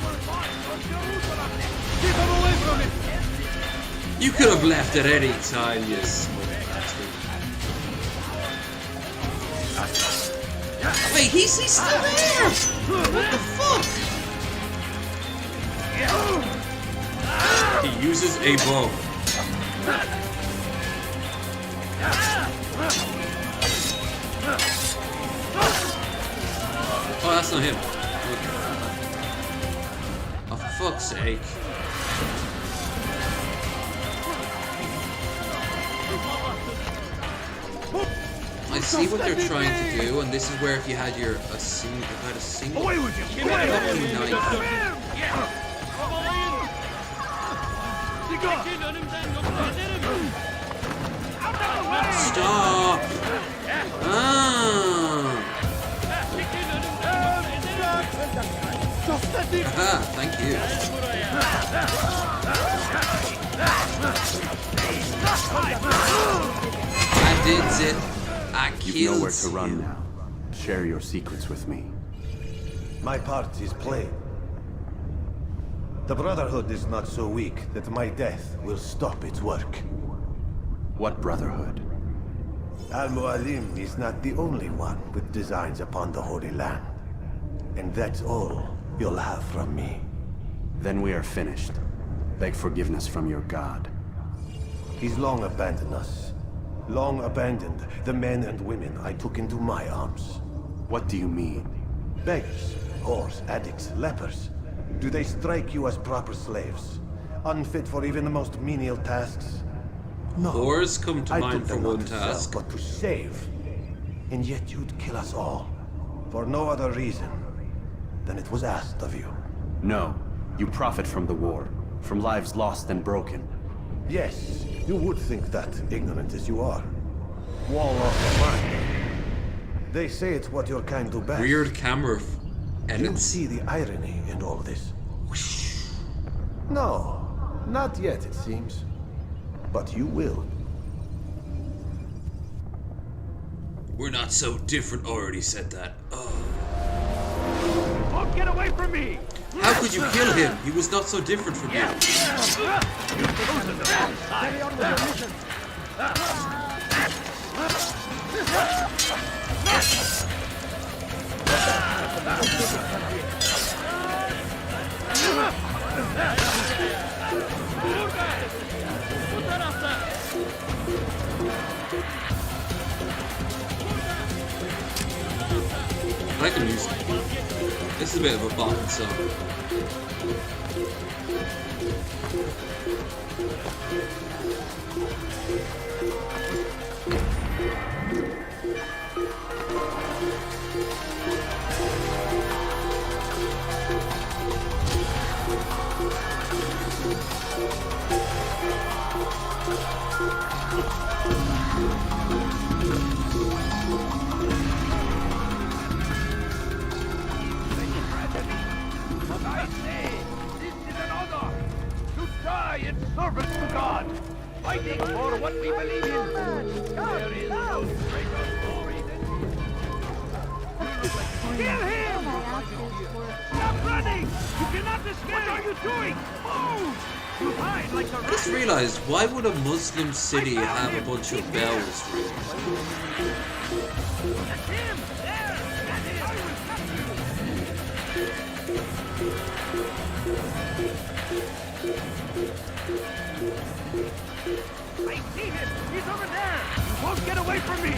What's wrong with you? Keep him away from it! You could have left at any time, you small bastard. Wait, he's still there! What the fuck? He uses a bow. Oh, that's not him. Okay. Oh, for fuck's sake. I see what they're trying to do, and this is where if you had a single Away with you! fucking knife. Stop! Aha, thank you. I did it. I You've killed nowhere to run now. Share your secrets with me. My part is plain. The Brotherhood is not so weak that my death will stop its work. What Brotherhood? Al-Mualim is not the only one with designs upon the Holy Land. And that's all you'll have from me. Then we are finished. Beg forgiveness from your god. He's long abandoned us. Long abandoned the men and women I took into my arms. What do you mean? Beggars, whores, addicts, lepers. Do they strike you as proper slaves? Unfit for even the most menial tasks? No. Whores come to I mind took for them one not to sell, task. but to save. And yet you'd kill us all. For no other reason than it was asked of you. No. You profit from the war. From lives lost and broken. Yes, you would think that, ignorant as you are. Wall off your mind. They say it's what your kind do best. Weird camera Do you see the irony in all this? No, not yet it seems. But you will. We're not so different. Already said that. Oh. Oh, get away from me! How could you kill him? He was not so different from you. I like the music. This is a bit of a bopping song. But I say, this is an honor to die in service to God, fighting for what we believe in. There is no greater glory than kill him! Stop running! You cannot escape! What are you doing? Move! You hide like a I just realized, why would a Muslim city have a bunch of bells ringing? That's him! There! I see him! He's over there! You won't get away from me!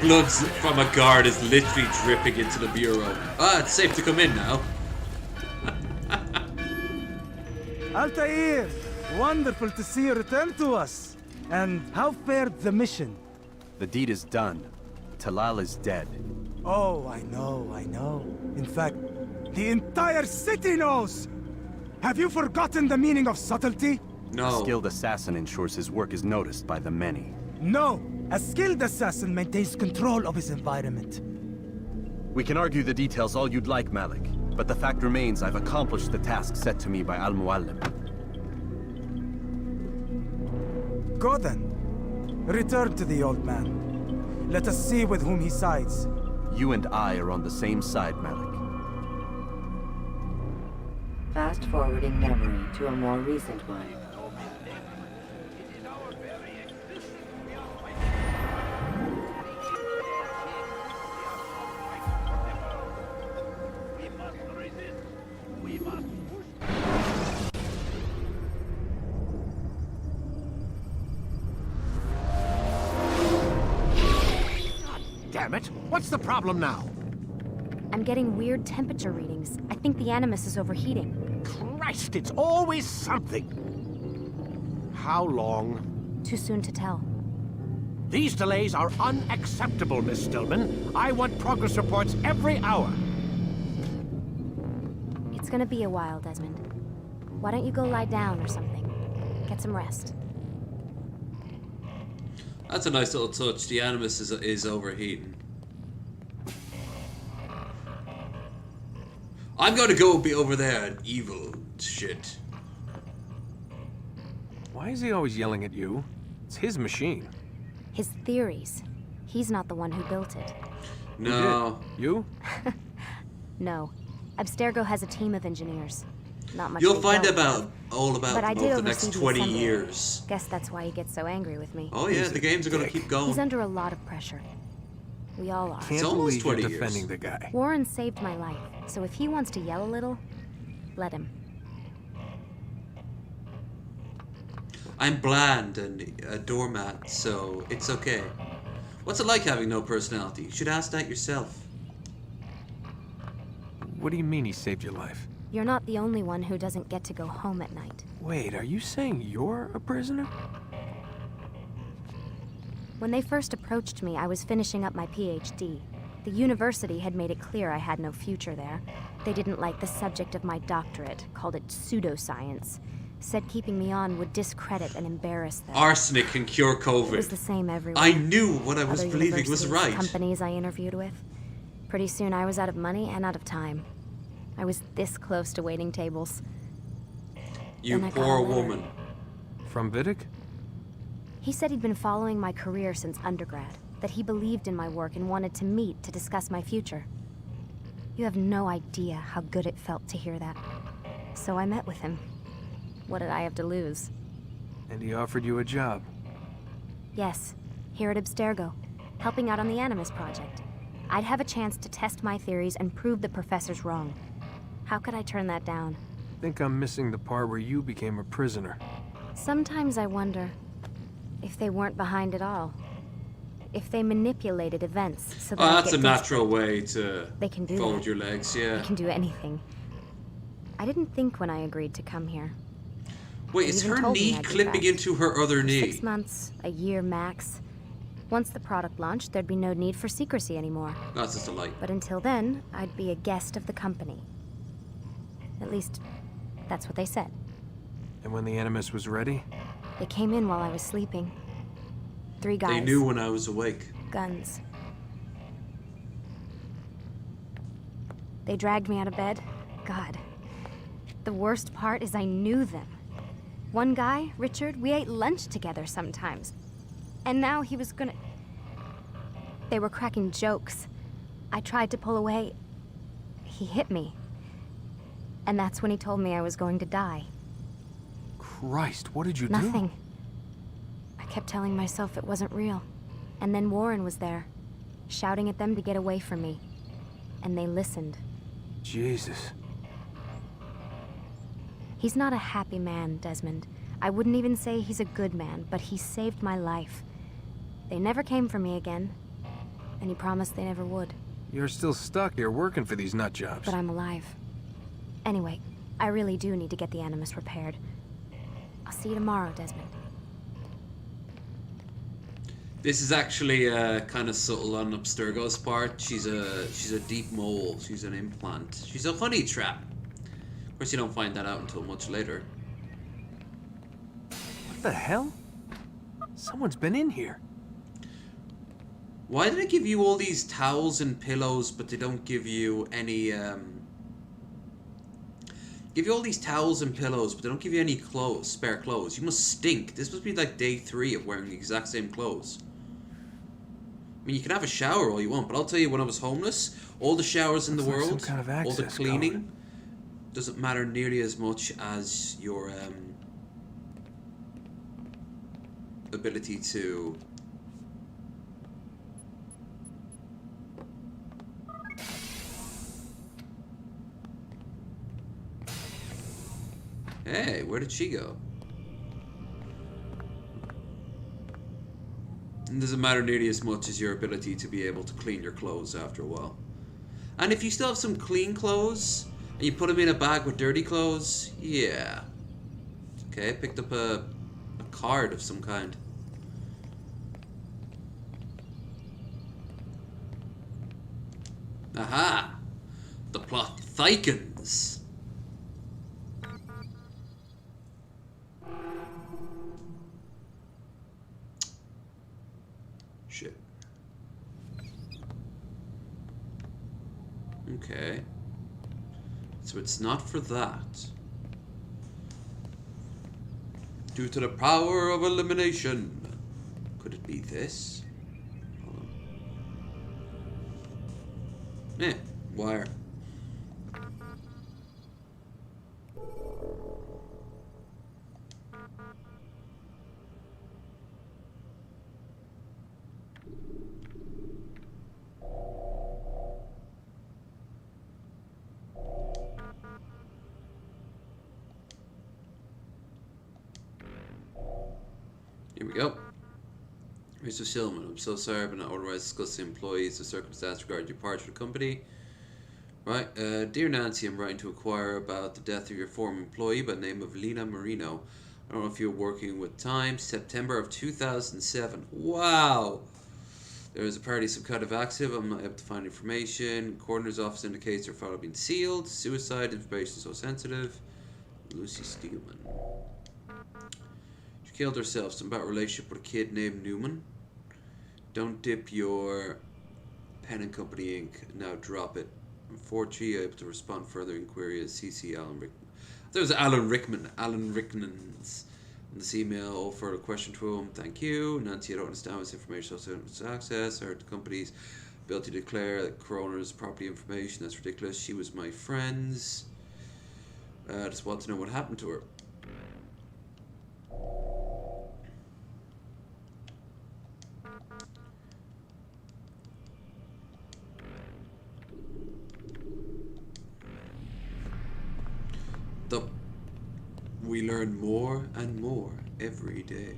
Blood from a guard is literally dripping into the bureau. Ah, it's safe to come in now. Altair, wonderful to see you return to us. And how fared the mission? The deed is done. Talal is dead. Oh, I know, I know. In fact, the entire city knows! Have you forgotten the meaning of subtlety? No. A skilled assassin ensures his work is noticed by the many. No! A skilled assassin maintains control of his environment. We can argue the details all you'd like, Malik. But the fact remains I've accomplished the task set to me by Al-Muallim. Go then. Return to the old man. Let us see with whom he sides. You and I are on the same side, Malik. Fast forwarding memory to a more recent one. Damn it! What's the problem now? I'm getting weird temperature readings. I think the Animus is overheating. Christ, it's always something! How long? Too soon to tell. These delays are unacceptable, Miss Stillman. I want progress reports every hour. It's gonna be a while, Desmond. Why don't you go lie down or something? Get some rest. That's a nice little touch. The Animus is overheating. I'm gonna go be over there and evil shit. Why is he always yelling at you? It's his machine. His theories. He's not the one who built it. No. You? No. Abstergo has a team of engineers. Not much. You'll find about all about but them I did over the next oversee the 20 assembly. years. Guess that's why he gets so angry with me. Oh yeah, the games are gonna keep going. He's under a lot of pressure. We all are. Can't believe you're defending the guy. Warren saved my life, so if he wants to yell a little, let him. I'm bland and a doormat, so it's okay. What's it like having no personality? You should ask that yourself. What do you mean he saved your life? You're not the only one who doesn't get to go home at night. Wait, are you saying you're a prisoner? When they first approached me, I was finishing up my PhD. The university had made it clear I had no future there. They didn't like the subject of my doctorate, called it pseudoscience. Said keeping me on would discredit and embarrass them. Arsenic can cure COVID. It was the same everywhere. I knew what I was Other believing was universities, right. Companies I interviewed with. Pretty soon I was out of money and out of time. I was this close to waiting tables. You Then I got poor a letter. woman. From Vidic? He said he'd been following my career since undergrad, that he believed in my work and wanted to meet to discuss my future. You have no idea how good it felt to hear that. So I met with him. What did I have to lose? And he offered you a job. Yes, here at Abstergo, helping out on the Animus project. I'd have a chance to test my theories and prove the professors wrong. How could I turn that down? Think I'm missing the part where you became a prisoner. Sometimes I wonder if they weren't behind it all. If they manipulated events so that Oh, I that's a get natural way to They can do fold that. your legs, yeah. They can do anything. I didn't think when I agreed to come here. Wait, They is even her told me knee I'd be clipping back. into her other knee? 6 months, a year max. Once the product launched, there'd be no need for secrecy anymore. That's just a light. But until then, I'd be a guest of the company. At least, that's what they said. And when the Animus was ready? They came in while I was sleeping. 3 guys. They knew when I was awake. Guns. They dragged me out of bed. God. The worst part is I knew them. One guy, Richard, we ate lunch together sometimes. And now he was gonna... They were cracking jokes. I tried to pull away. He hit me. And that's when he told me I was going to die. Christ, what did you do? Nothing. I kept telling myself it wasn't real. And then Warren was there, shouting at them to get away from me. And they listened. Jesus. He's not a happy man, Desmond. I wouldn't even say he's a good man, but he saved my life. They never came for me again, and he promised they never would. You're still stuck here working for these nut jobs. But I'm alive. Anyway, I really do need to get the Animus repaired. I'll see you tomorrow, Desmond. This is actually kind of subtle on Abstergo's part. She's a deep mole. She's an implant. She's a honey trap. Of course, you don't find that out until much later. What the hell? Someone's been in here. Why do they give you all these towels and pillows, but they don't give you any, give you all these towels and pillows, but they don't give you any clothes, spare clothes. You must stink. This must be like day 3 of wearing the exact same clothes. I mean, you can have a shower all you want, but I'll tell you, when I was homeless, all the showers in the Looks like world, some kind of all the access cleaning, code. doesn't matter nearly as much as your, ability to... Hey, where did she go? It doesn't matter nearly as much as your ability to be able to clean your clothes after a while. And if you still have some clean clothes, and you put them in a bag with dirty clothes, yeah. Okay, picked up a card of some kind. Aha! The plot thickens. Shit. Okay. So it's not for that. Due to the power of elimination. Could it be this? Hold on. Eh, wire. Here we go. Mr. Shillman, I'm so sorry but not otherwise discuss the employees, the circumstance regarding your departure from the company. Right, dear Nancy, I'm writing to inquire about the death of your former employee by the name of Lena Marino. I don't know if you're working with time. September of 2007. Wow! There was apparently some kind of accident. I'm not able to find information. Coroner's office indicates her file had been sealed. Suicide information so sensitive. Lucy Steelman. She killed herself. Something about a relationship with a kid named Newman. Don't dip your pen and company Inc. Now drop it. I'm 4G able to respond further inquiry at CC Alan Rickman. There's Alan Rickman. Alan Rickman's in this email. All further question to him. Thank you. Nancy, I don't understand this information so access or the company's ability to declare that coroner's property information. That's ridiculous. She was my friend's. Just want to know what happened to her. We learn more and more every day.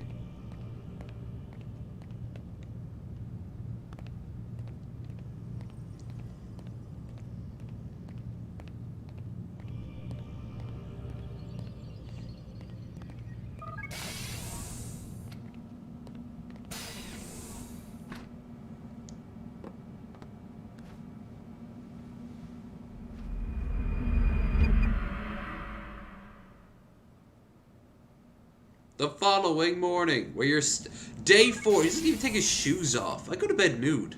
The following morning, where you're day 4, he doesn't even take his shoes off. I go to bed nude.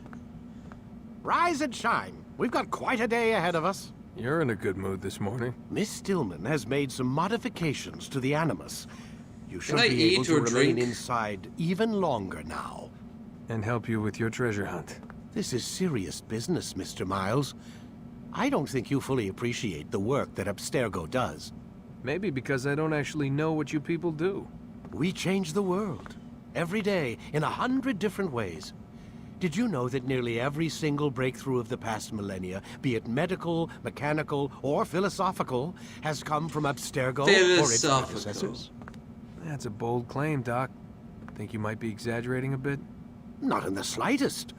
Rise and shine. We've got quite a day ahead of us. You're in a good mood this morning. Miss Stillman has made some modifications to the Animus. You should I be eat able to or remain drink? inside even longer now. And help you with your treasure hunt. This is serious business, Mr. Miles. I don't think you fully appreciate the work that Abstergo does. Maybe because I don't actually know what you people do. We change the world. Every day, in 100 different ways. Did you know that nearly every single breakthrough of the past millennia, be it medical, mechanical, or philosophical, has come from Abstergo or its predecessors? That's a bold claim, Doc. Think you might be exaggerating a bit? Not in the slightest.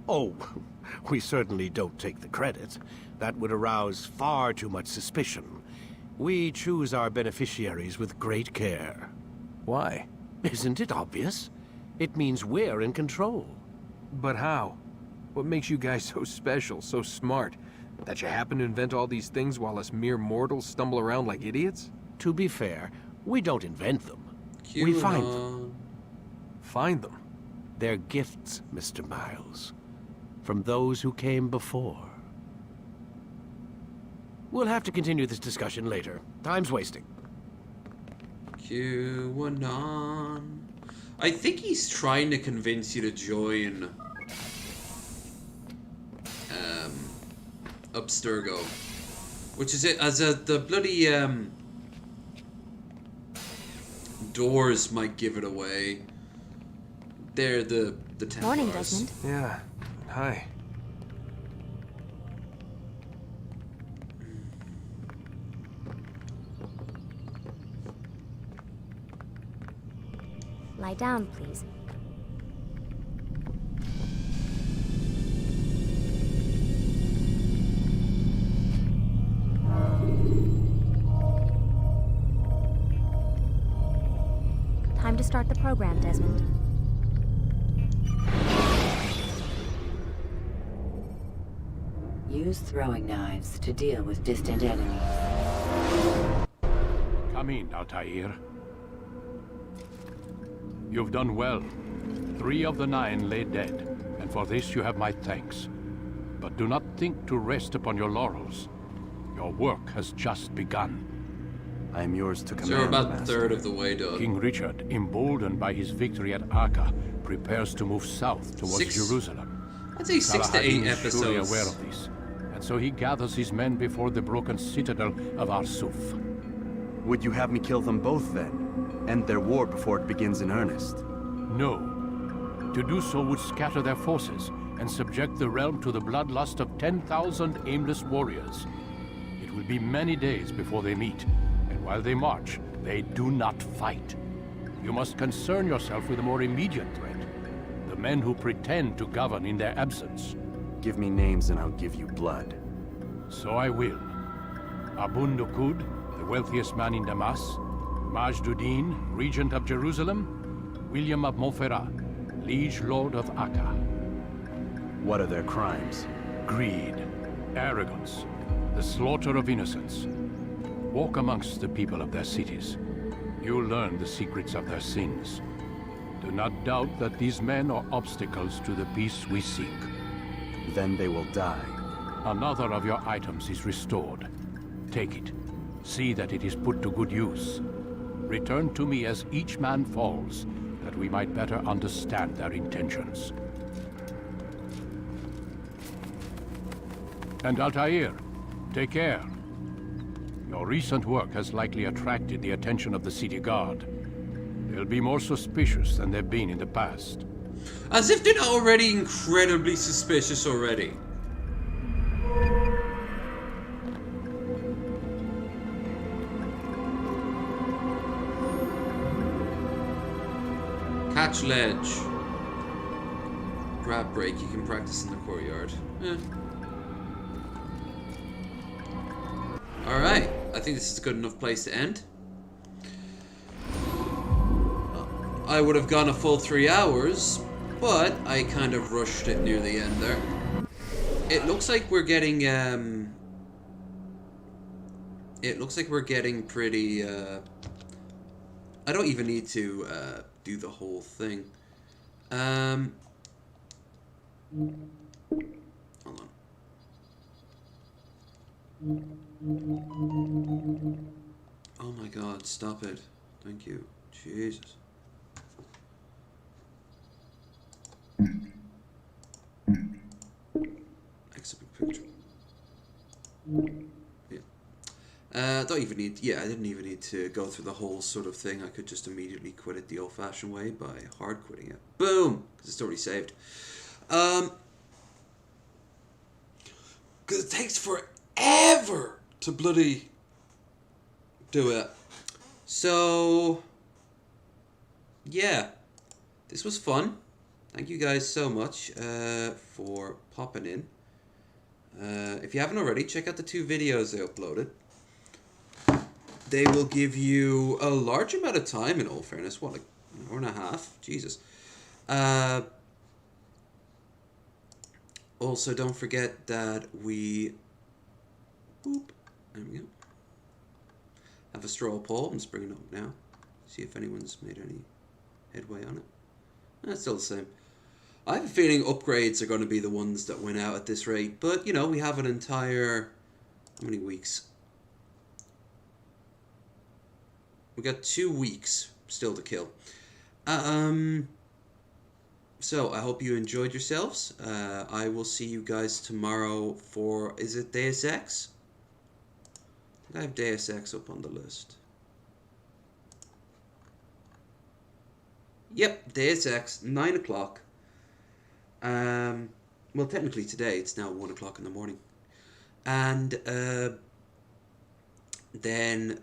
Oh, we certainly don't take the credit. That would arouse far too much suspicion. We choose our beneficiaries with great care. Why? Isn't it obvious? It means we're in control. But how? What makes you guys so special, so smart? That you happen to invent all these things while us mere mortals stumble around like idiots? To be fair, we don't invent them. We find them. Find them? They're gifts, Mr. Miles. From those who came before. We'll have to continue this discussion later. Time's wasting. QAnon. I think he's trying to convince you to join Abstergo, which is it as the bloody doors might give it away. They're the Templars. Morning, Desmond. Yeah. Hi. Lie down, please. Time to start the program, Desmond. Use throwing knives to deal with distant enemies. Come in, Altair. You've done well. 3 of the 9 lay dead, and for this you have my thanks. But do not think to rest upon your laurels. Your work has just begun. I am yours to command, So we're about Master. a third of the way done. King Richard, emboldened by his victory at Acre, prepares to move south towards Jerusalem. I'd say 6 to 8 Galahadin is surely episodes. aware of this, and so he gathers his men before the broken citadel of Arsuf. Would you have me kill them both then? End their war before it begins in earnest? No. To do so would scatter their forces and subject the realm to the bloodlust of 10,000 aimless warriors. It will be many days before they meet, and while they march, they do not fight. You must concern yourself with a more immediate threat. The men who pretend to govern in their absence. Give me names and I'll give you blood. So I will. Abun Dukud, the wealthiest man in Damas, Majduddin, regent of Jerusalem, William of Montferrat, liege lord of Acre. What are their crimes? Greed, arrogance, the slaughter of innocents. Walk amongst the people of their cities. You'll learn the secrets of their sins. Do not doubt that these men are obstacles to the peace we seek. Then they will die. Another of your items is restored. Take it. See that it is put to good use. Return to me as each man falls, that we might better understand their intentions. And Altair, take care. Your recent work has likely attracted the attention of the city guard. They'll be more suspicious than they've been in the past. As if they're not already incredibly suspicious already. Catch ledge. Grab break, you can practice in the courtyard. Alright, I think this is a good enough place to end. I would have gone a full 3 hours, but I kind of rushed it near the end there. It looks like we're getting, pretty, I don't even need to, do the whole thing. Hold on. Oh my god, stop it. Thank you. Jesus. Exhibit picture. Yeah. Don't even need. Yeah, I didn't even need to go through the whole sort of thing. I could just immediately quit it the old-fashioned way by hard quitting it. Boom, because it's already saved. Because it takes forever to bloody do it. So yeah, this was fun. Thank you guys so much for popping in. If you haven't already, check out the 2 videos I uploaded. They will give you a large amount of time, in all fairness. What, like an hour and a half? Jesus. Also, don't forget that we... Boop. There we go. Have a straw poll. I'm just bringing it up now. See if anyone's made any headway on it. It's still the same. I have a feeling upgrades are going to be the ones that win out at this rate. But, you know, we have an entire... How many weeks? We got 2 weeks still to kill. So, I hope you enjoyed yourselves. I will see you guys tomorrow for... Is it Deus Ex? I have Deus Ex up on the list. Yep, Deus Ex, 9 o'clock. Well, technically today, it's now 1 o'clock in the morning. And then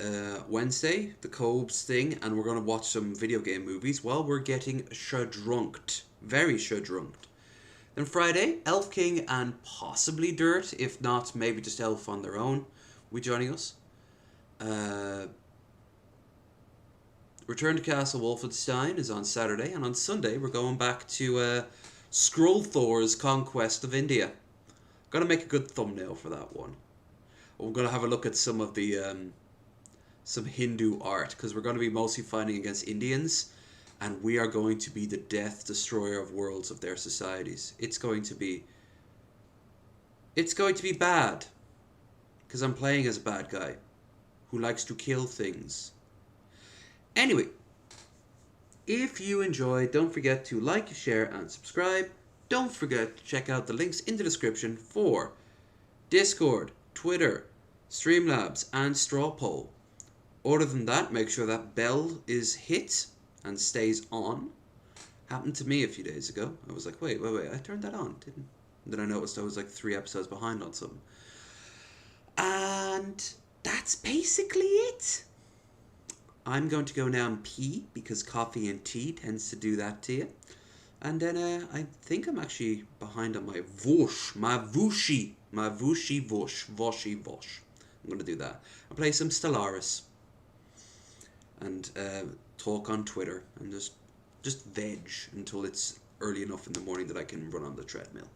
Wednesday, the Cobes thing, and we're going to watch some video game movies while we're getting shadrunked. Very shadrunked. Then Friday, Elf King and possibly Dirt, if not, maybe just Elf on their own, will be joining us. Return to Castle Wolfenstein is on Saturday, and on Sunday we're going back to Skrullthor's Conquest of India. Got to make a good thumbnail for that one. We're going to have a look at some of the some Hindu art, because we're going to be mostly fighting against Indians, and we are going to be the death destroyer of worlds of their societies. It's going to be bad, because I'm playing as a bad guy who likes to kill things. Anyway, if you enjoyed, don't forget to like, share, and subscribe. Don't forget to check out the links in the description for Discord, Twitter, Streamlabs, and Straw Poll. Other than that, make sure that bell is hit and stays on. Happened to me a few days ago. I was like, wait, I turned that on, didn't? And then I noticed I was like 3 episodes behind on something. And that's basically it. I'm going to go now and pee, because coffee and tea tends to do that to you. And then I think I'm actually behind on my vosh, my voshi vosh. I'm going to do that. I'll play some Stellaris. And talk on Twitter. And just veg until it's early enough in the morning that I can run on the treadmill.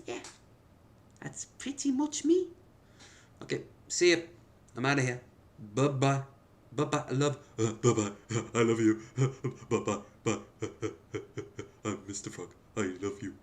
Yeah. That's pretty much me. Okay, see ya. I'm out of here. Bye-bye. Bye-bye. I love... bye-bye. I love you. Bye-bye. Bye. I'm Mr. Frog. I love you.